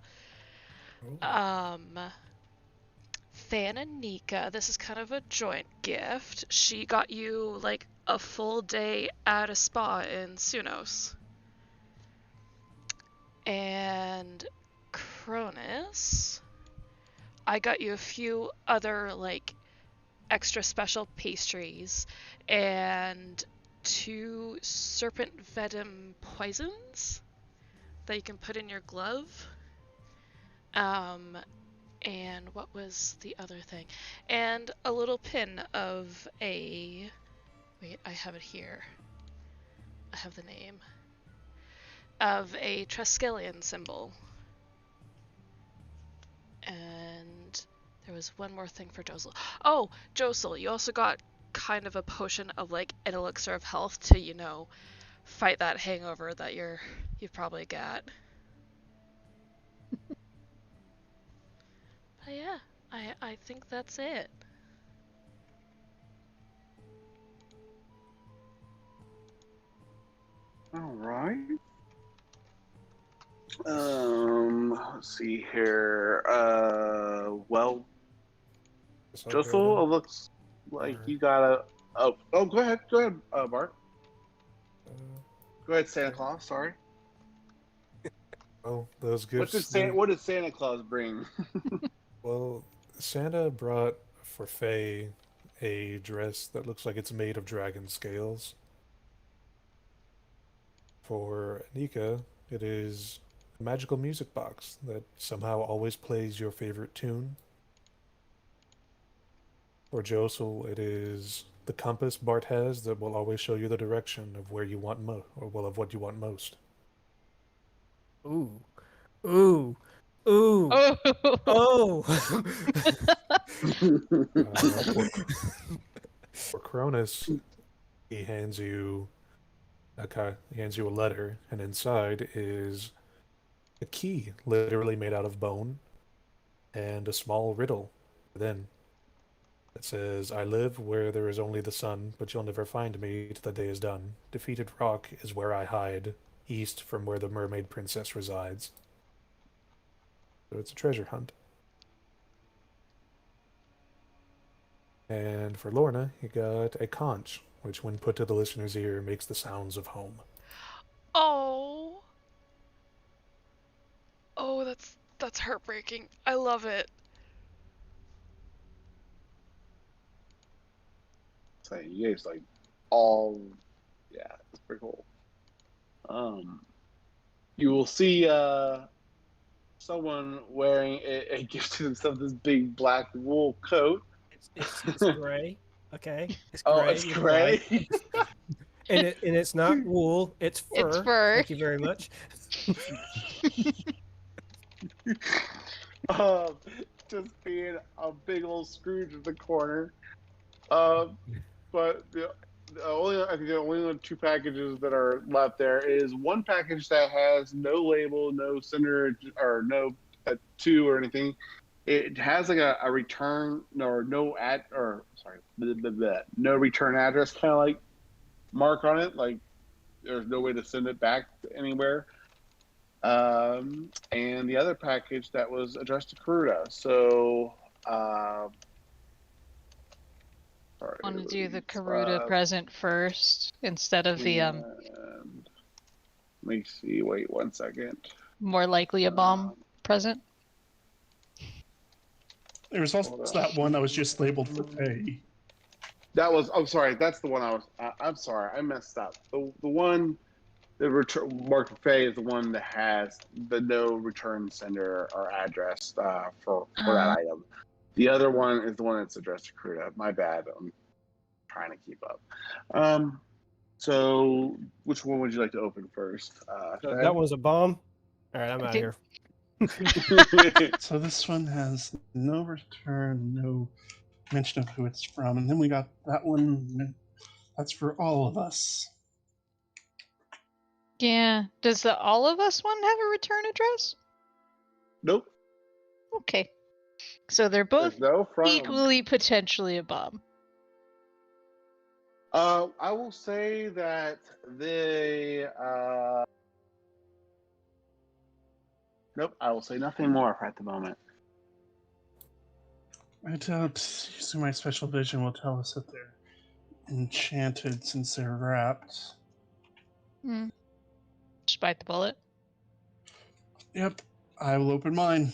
Fan and Nika, this is kind of a joint gift. She got you like a full day at a spa in Sunos. And Cronus, I got you a few other like extra special pastries and 2 serpent venom poisons that you can put in your glove. And what was the other thing? And a little pin of a... Wait, I have it here. I have the name. Of a Triskelion symbol. And there was one more thing for Josel. Oh, Josel, you also got kind of a potion of like an elixir of health to, you know, fight that hangover that you've probably got. But yeah, I think that's it. All right. Let's see here. Well, Guess I'll go Josel, it looks like Or- you got a. Oh, go ahead, Bart. then. Go ahead, Santa Claus. Sorry. Well, those What gifts. did Santa Claus bring? Well, Santa brought for Faye a dress that looks like it's made of dragon scales. For Nika, it is a magical music box that somehow always plays your favorite tune. For Josel, it is the compass Bart has that will always show you the direction of where you want of what you want most. Ooh. Ooh. Ooh. Oh, Oh. For Cronus, he hands you a letter, and inside is a key, literally made out of bone, and a small riddle within. It says, "I live where there is only the sun, but you'll never find me till the day is done. Defeated Rock is where I hide, east from where the mermaid princess resides." So it's a treasure hunt. And for Lorna, you got a conch, which when put to the listener's ear makes the sounds of home. Oh. Oh, that's heartbreaking. I love it. So you guys like all, yeah, it's pretty cool. You will see someone wearing a gift to themselves this big black wool coat. It's gray. Okay. It's Oh, gray. it's You're gray. right. And it's not wool, it's fur. It's fur. Thank you very much. Just being a big old Scrooge in the corner. But I think the only 2 packages that are left there is one package that has no label, no sender, or no to or anything. It has like a return or no no return address kind of like mark on it. Like there's no way to send it back anywhere. And the other package that was addressed to Karuda. So, sorry, want to do the it's, Karuda present first instead of the and let me see. Wait 1 second. more likely a bomb present. There's also that one that was just labeled for pay. That was. I'm sorry. That's the one I was. I'm sorry. I messed up. The one the return marked for pay is the one that has the no return sender or address for that item. The other one is the one that's addressed to Kruta. My bad. I'm trying to keep up. So which one would you like to open first? That was a bomb. All right, I'm out of here. So this one has no return, no mention of who it's from, and then we got that one. That's for all of us. Yeah. Does the all of us one have a return address? Nope. Okay. So they're both There's no from. equally potentially a bomb. I will say that they. Nope. I will say nothing more at the moment. I doubt using my special vision will tell us that they're enchanted since they're wrapped. Just bite the bullet. Yep, I will open mine.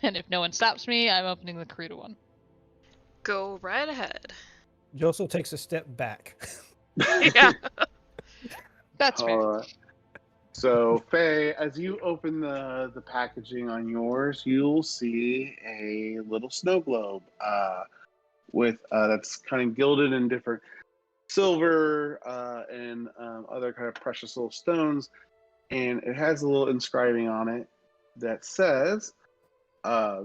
And if no one stops me, I'm opening the Kruta one. Go right ahead. Josel takes a step back. Yeah. That's fair. All right. So, Faye, as you open the packaging on yours, you'll see a little snow globe with that's kind of gilded in different silver and other kind of precious little stones, and it has a little inscribing on it that says, right.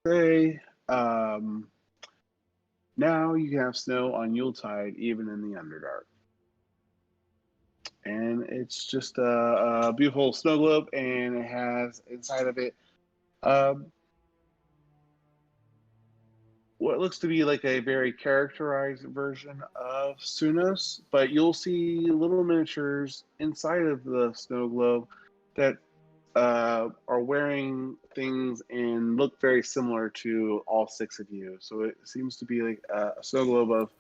Say, now you can have snow on Yuletide, even in the Underdark. And it's just a beautiful snow globe, and it has inside of it what looks to be like a very characterized version of Sunos, but you'll see little miniatures inside of the snow globe that are wearing things and look very similar to all six of you. So it seems to be like a snow globe of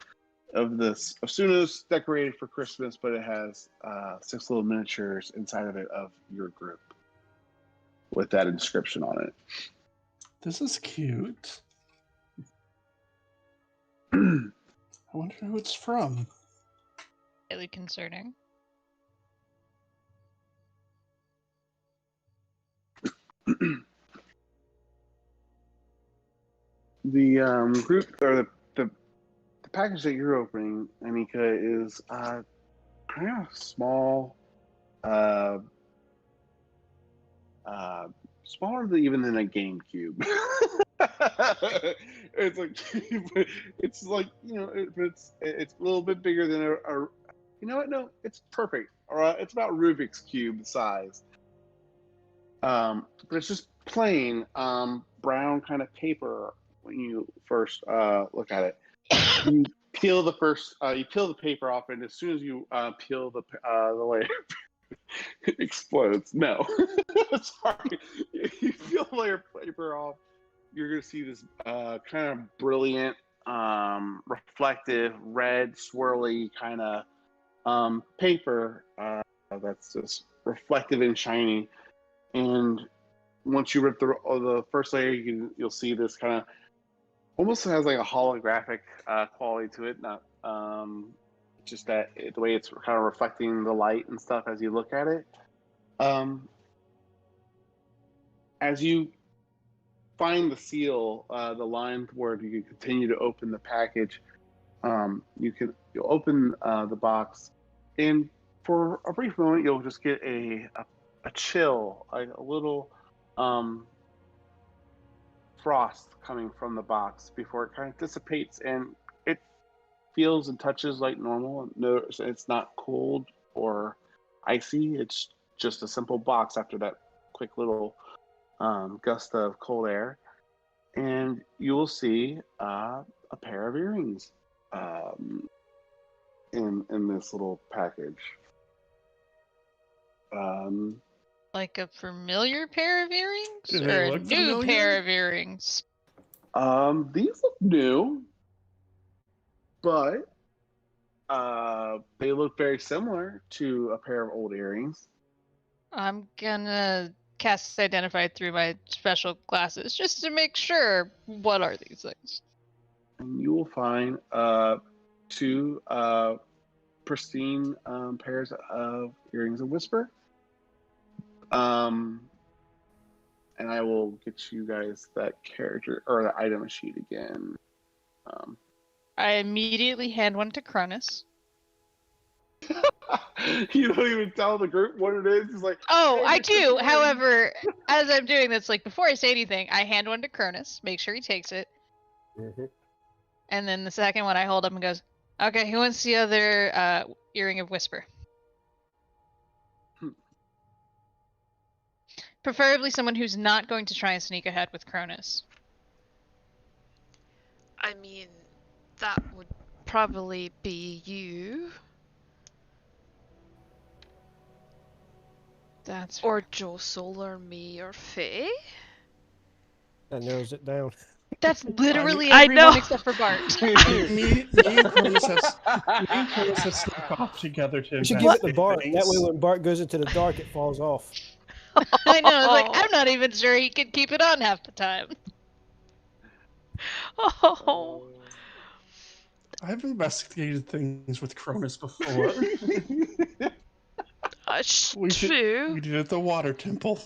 Sunos decorated for Christmas, but it has 6 little miniatures inside of it of your group with that inscription on it. This is cute. I wonder who it's from. Really concerning. The group or the package that you're opening, Anika, is kind of small, smaller even than a GameCube. It's like it's like it's a little bit bigger than a you know what? No, it's perfect. All right, it's about Rubik's cube size. But it's just plain brown kind of paper when you first look at it. You peel the paper off, and as soon as you peel the layer, it explodes. No, sorry. You peel the layer of paper off, you're gonna see this kind of brilliant, reflective, red, swirly kind of paper that's just reflective and shiny. And once you rip the first layer, you'll see this kind of almost has like a holographic quality to it. Not just that the way it's kind of reflecting the light and stuff as you look at it. As you find the seal, the line where you can continue to open the package, you'll open the box, and for a brief moment, you'll just get a chill, a little frost coming from the box before it kind of dissipates, and it feels and touches like normal. No, it's not cold or icy. It's just a simple box after that quick little gust of cold air, and you will see a pair of earrings in this little package. Like a familiar pair of earrings? Do Or they a look new familiar? pair of earrings? These look new. but they look very similar to a pair of old earrings. I'm gonna cast Identify through my special glasses just to make sure. What are these things? And you will find two pristine pairs of earrings of Whisper. And I will get you guys that character or the item sheet again. I immediately hand one to Cronus. You don't even tell the group what it is. It's like, Oh, hey, I this is do. mine. However, as I'm doing this, like before I say anything, I hand one to Cronus, make sure he takes it, and then the second one I hold up and goes, "Okay, who wants the other earring of Whisper?" Preferably someone who's not going to try and sneak ahead with Cronus. I mean, that would probably be you. That's Or Joe Solar, me, or Faye. That narrows it down. That's literally I everyone know. except for Bart. Me and Cronus have snuck off together to We should give it to investigate Bart. That way, things. when Bart goes into the dark, it falls off. I know. I was like, I'm not even sure he can keep it on half the time. Oh. I've investigated things with Cronus before. We True. did it at the water temple.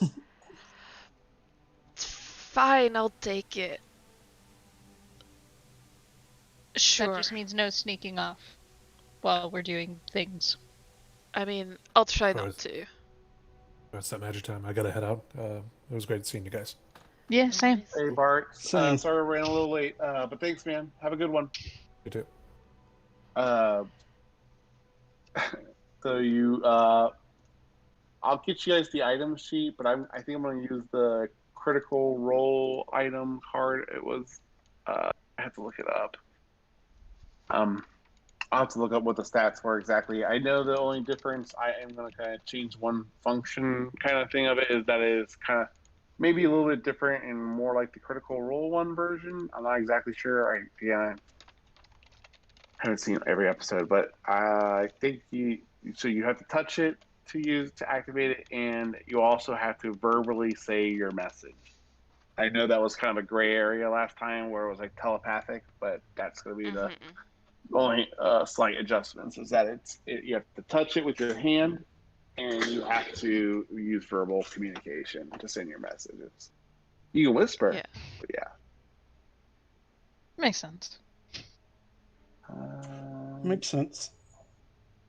Fine, I'll take it. Sure. That just means no sneaking off while we're doing things. I mean, I'll try Course. not to. That's that magic time. I gotta head out. It was great seeing you guys. Yeah, same. Hey, Bart. Same. Sorry we ran a little late, but thanks, man. Have a good one. You too. So you, I'll get you guys the item sheet, but I think I'm going to use the critical role item card. It was, I have to look it up. I'll have to look up what the stats were exactly. I know the only difference, I am going to kind of change one function kind of thing of it, is that it is kind of maybe a little bit different and more like the critical role one version. I'm not exactly sure. I haven't seen every episode, but I think you have to touch it to activate it, and you also have to verbally say your message. I know that was kind of a gray area last time where it was like telepathic, but that's going to be the only slight adjustments, is that you have to touch it with your hand, and you have to use verbal communication to send your messages. You can whisper, Yeah. but yeah. Makes sense. Makes sense.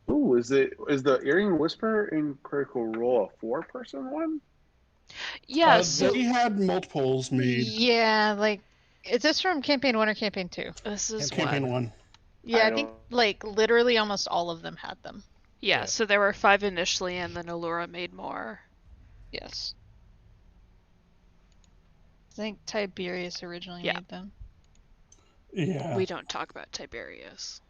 Ooh, is the earring whisper in critical role a 4-person one? Yeah, so They had multiples made. Yeah, like, is this from campaign 1 or campaign 2? this is Campaign one. one. Yeah, I I think like literally almost all of them had them. Yeah, so there were 5 initially, and then Allura made more. Yes. I think Tiberius originally Yeah. made them. Yeah. We don't talk about Tiberius.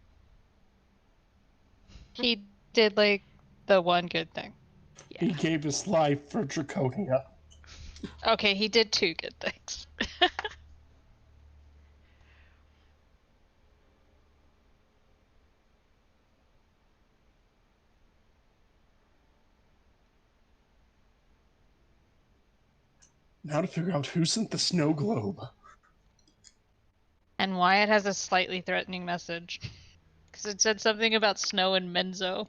He did like the one good thing. He Yeah. gave his life for Draconia. Okay, he did 2 good things. Now to figure out who sent the snow globe. And why it has a slightly threatening message. Because it said something about snow and Menzo.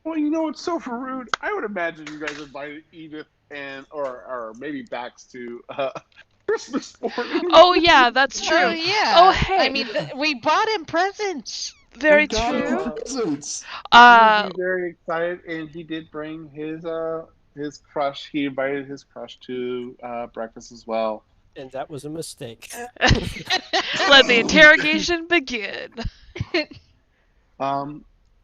Well, you know, it's so rude. I would imagine you guys invited Edith and or maybe Bax to Christmas morning. Oh yeah, that's true. Oh yeah. Oh, hey. I mean, we bought him presents. Very We got him true. presents. He'd be very excited, and he did bring his crush. He invited his crush to breakfast as well. And that was a mistake. Let the interrogation begin.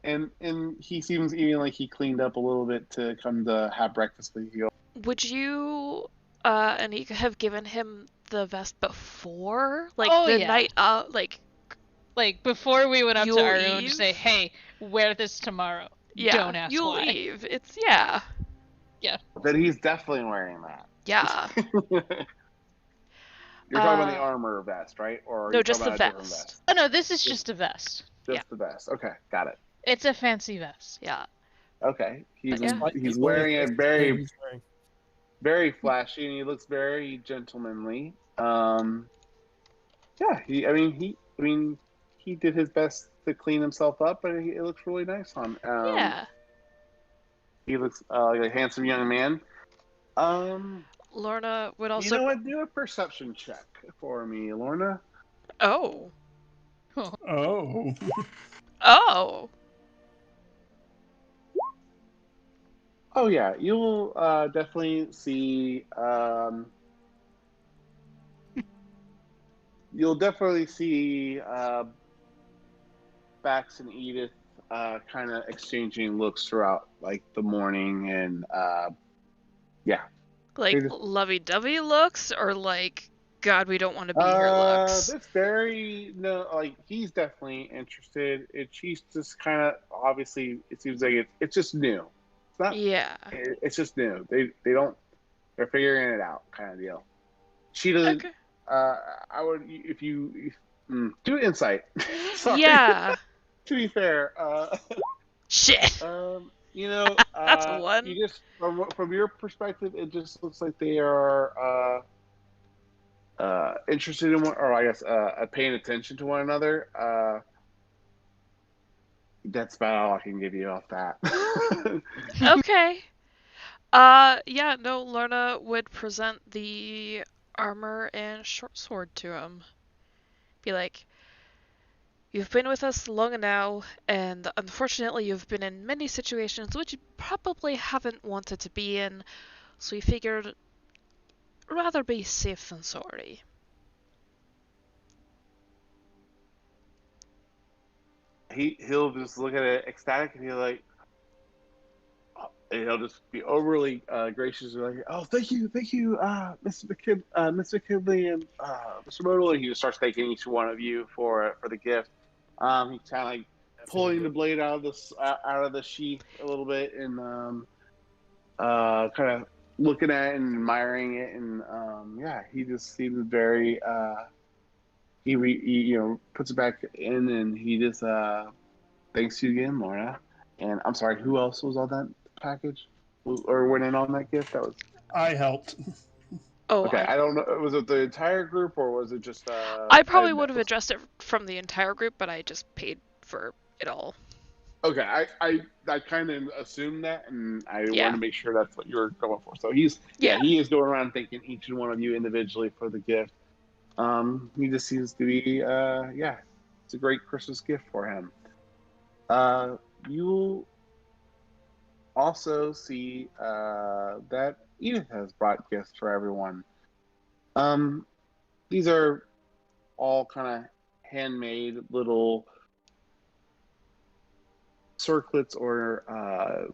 And he seems even like he cleaned up a little bit to come to have breakfast with you. Would you Anika have given him the vest before? Like Oh, the yeah. night out, like Like before we went up to You'll our room to Eve? say, "Hey, wear this tomorrow." yeah, Don't ask you'll why. leave. It's yeah. But he's definitely wearing that. Yeah. You're talking about the armor vest, right? Or are No, you just talking the about a different vest. vest? Oh no, this is just a vest. Just Yeah. the vest. Okay, got it. It's a fancy vest. Yeah. Okay, he's Yeah. he's Slightly wearing older a vest very than he's wearing. very flashy, and he looks very gentlemanly. Yeah, he did his best to clean himself up, but it looks really nice on. Yeah. He looks like a handsome young man. Lorna would You also. know what? Do a perception check for me, Lorna. Oh. Oh. Oh. Oh yeah, you'll definitely see. You'll definitely see Bax and Edith kind of exchanging looks throughout like the morning, and yeah. Like Just- lovey-dovey looks, or like, God, we don't want to be here looks. This very like he's definitely interested. She's just kind of obviously it seems like it's just new. It's not. Yeah. It's just new. They're figuring it out, kind of deal. She doesn't. Okay. I would if you do insight. Sorry. Yeah. To be fair, Shit. you know, That's a one. You just from your perspective, it just looks like they are interested in one, or I guess paying attention to one another. That's about all I can give you off that. Okay. Yeah, no, Lorna would present the armor and short sword to him. Be like, you've been with us long now, and unfortunately you've been in many situations which you probably haven't wanted to be in, so we figured rather be safe than sorry. He'll just look at it ecstatic, and he'll just be overly gracious, and like, "Oh, thank you, Mr. McKinley and Mr. Modal." And he just starts thanking each one of you for the gift. He's kind of like pulling the blade out of the sheath a little bit, and kind of looking at it and admiring it, and yeah, he just seems very. He puts it back in, and he just thanks you again, Lorna. And I'm sorry, who else was on that package or went in on that gift? That was I helped. Oh, okay. I don't know. Was it the entire group or was it just? I probably would have addressed it from the entire group, but I just paid for it all. Okay, I kind of assumed that, and I Yeah. wanted to make sure that's what you were going for. So he is going around thanking each and one of you individually for the gift. He just seems to be it's a great Christmas gift for him. You'll also see that Edith has brought gifts for everyone. These are all kind of handmade little circlets or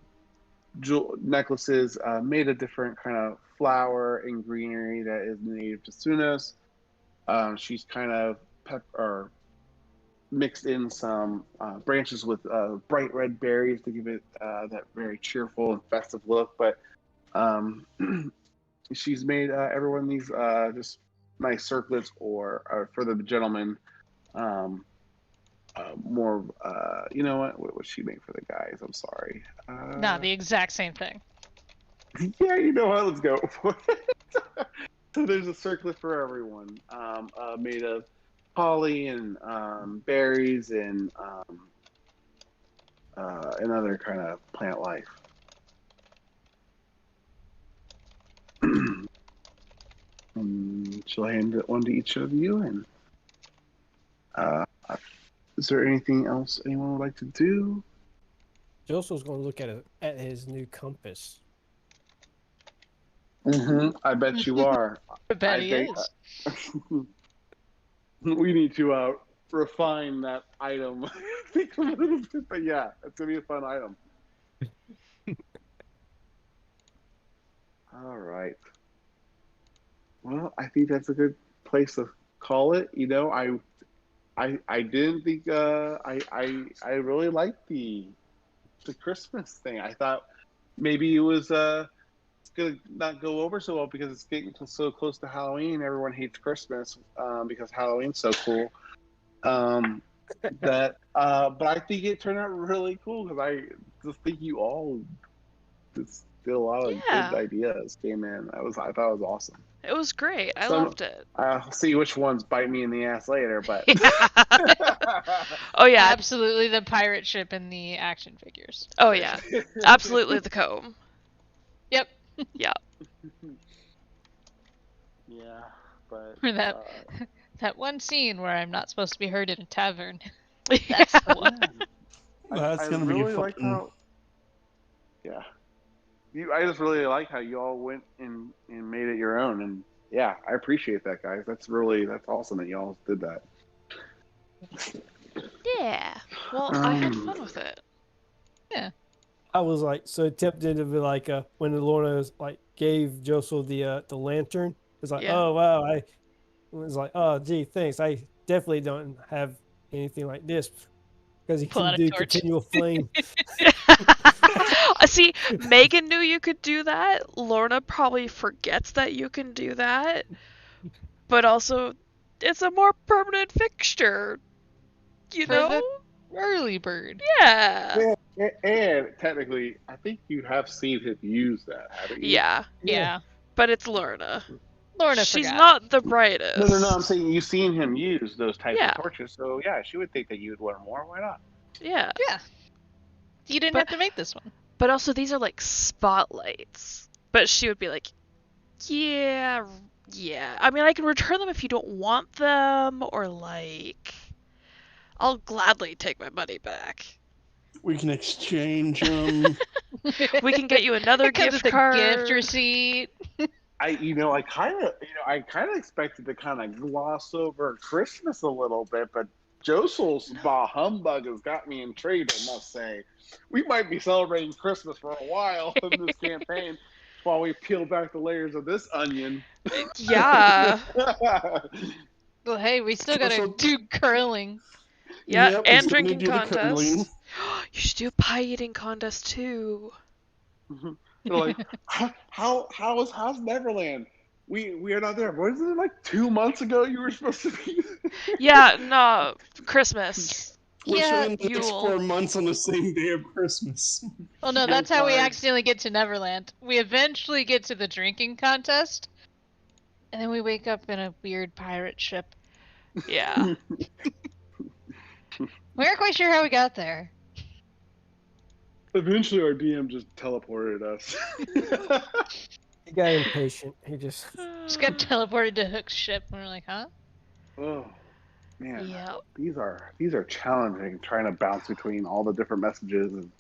necklaces made of different kind of flower and greenery that is native to Sunos. She's kind of mixed in some branches with bright red berries to give it that very cheerful and festive look. But she's made everyone these just nice circlets, or for the gentlemen, more. You know what would she make for the guys? I'm sorry. No, the exact same thing. Yeah, you know what? Let's go for it. So there's a circlet for everyone, made of holly and berries and another kind of plant life. She'll hand it one to each of you. And is there anything else anyone would like to do? Joseph's going to look at his new compass. I bet you are. I bet I he think, is. We need to refine that item. I think a little bit, but yeah, it's gonna be a fun item. All right. Well, I think that's a good place to call it. You know, I didn't think I really liked the Christmas thing. I thought maybe it was gonna not go over so well because it's getting so close to Halloween. Everyone hates Christmas because Halloween's so cool. But I think it turned out really cool because I just think you all just did a lot of Yeah. good ideas came in. I thought it was awesome. It was great. I Some- loved it. I'll see which ones bite me in the ass later, but Oh yeah. Absolutely the pirate ship and the action figures. Oh yeah. Absolutely the comb. Yep. Yeah. Yeah, but Or that one scene where I'm not supposed to be heard in a tavern. That's the one. That's I gonna be really fun. like how. Yeah, I just really like how you all went and made it your own, and yeah, I appreciate that, guys. That's awesome that y'all did that. Yeah. Well, I had fun with it. I was like so tempted to be like when Lorna like gave Joseph the lantern. It's like, Yeah. oh wow, I was like, oh gee, thanks. I definitely don't have anything like this because he Pull out can a do torch. continual flame. See, Megan knew you could do that. Lorna probably forgets that you can do that. But also, it's a more permanent fixture. You For know? the early bird. Yeah. And technically, I think you have seen him use that, haven't you? Yeah. Yeah. But it's Lorna. Lorna She's forgot. not the brightest. No. I'm saying you've seen him use those types Yeah. of torches, so yeah, she would think that you would want more. Why not? Yeah. Yeah. You didn't But- have to make this one. But also, these are like spotlights. But she would be like, yeah. I mean, I can return them if you don't want them, or like, I'll gladly take my money back. We can exchange them. We can get you another It comes gift with a card. gift receipt. I kind of expected to kind of gloss over Christmas a little bit, but Josel's bah humbug has got me intrigued, I must say. We might be celebrating Christmas for a while in this campaign while we peel back the layers of this onion. Yeah. Well, hey, we still gotta So- do curling. Yeah, Yep, and it's gonna drinking do the curling. contest. You should do a pie eating contest too. They're like, how's Neverland? We are not there. Wasn't it like 2 months ago you were supposed to be? Yeah, no, Christmas. We're Yeah, showing the next Yule. 4 months on the same day of Christmas. Well, no, that's how we fine. accidentally get to Neverland. We eventually get to the drinking contest, and then we wake up in a weird pirate ship. Yeah. We aren't quite sure how we got there. Eventually, our DM just teleported us. He got impatient. He just Just got teleported to Hook's ship, and we're like, huh? Oh man, Yeah. these are challenging. Trying to bounce between all the different messages. And,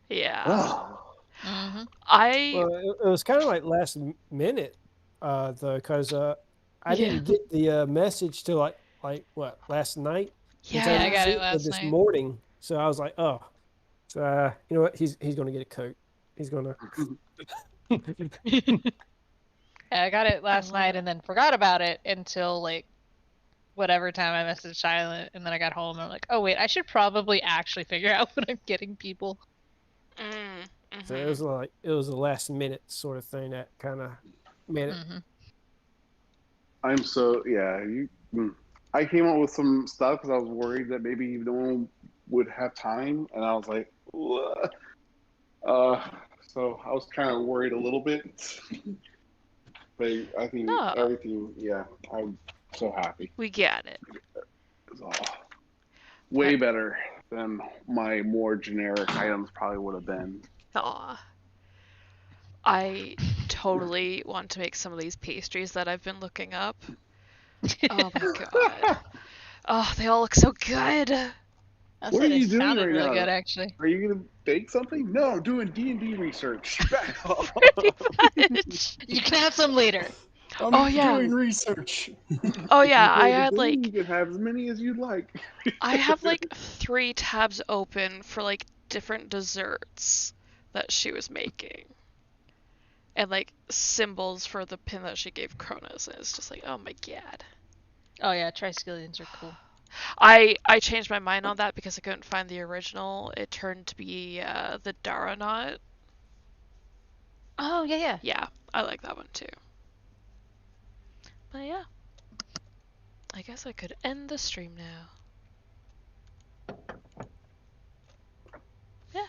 Yeah. oh. Mm-hmm. well, it was kind of like last minute, though, because I Yeah. didn't get the message till like what last night. Yeah. Yeah, I got see it last this night. morning. So I was like, oh, so you know what? He's gonna get a coat. He's gonna. Yeah, I got it last love night it. and then forgot about it until like whatever time I messaged Silent, and then I got home and I'm like, oh wait, I should probably actually figure out what I'm getting people. So it was like it was a last minute sort of thing that kind of made it. Mm-hmm. I'm so I came up with some stuff because I was worried that maybe no one would have time, and I was like, "Ugh." So I was kind of worried a little bit, but I think No. everything. Yeah, I'm so happy. We get it. It's all way better than my more generic items probably would have been. Aw. I totally want to make some of these pastries that I've been looking up. Oh my god. Oh, they all look so good. I What said are you it doing sounded right really now? good actually. Are you gonna bake something? No, I'm doing D&D research. Back off. Pretty much. You can have some later. I'm Oh, yeah. doing research. Oh yeah, I Before the had game, like you can have as many as you'd like. I have like 3 tabs open for like different desserts that she was making. And like symbols for the pin that she gave Cronus, and it's just like, oh my god. Oh yeah, triskelions are cool. I changed my mind on that because I couldn't find the original. It turned to be the Daranot. Oh, yeah, yeah. Yeah, I like that one too. But yeah. I guess I could end the stream now.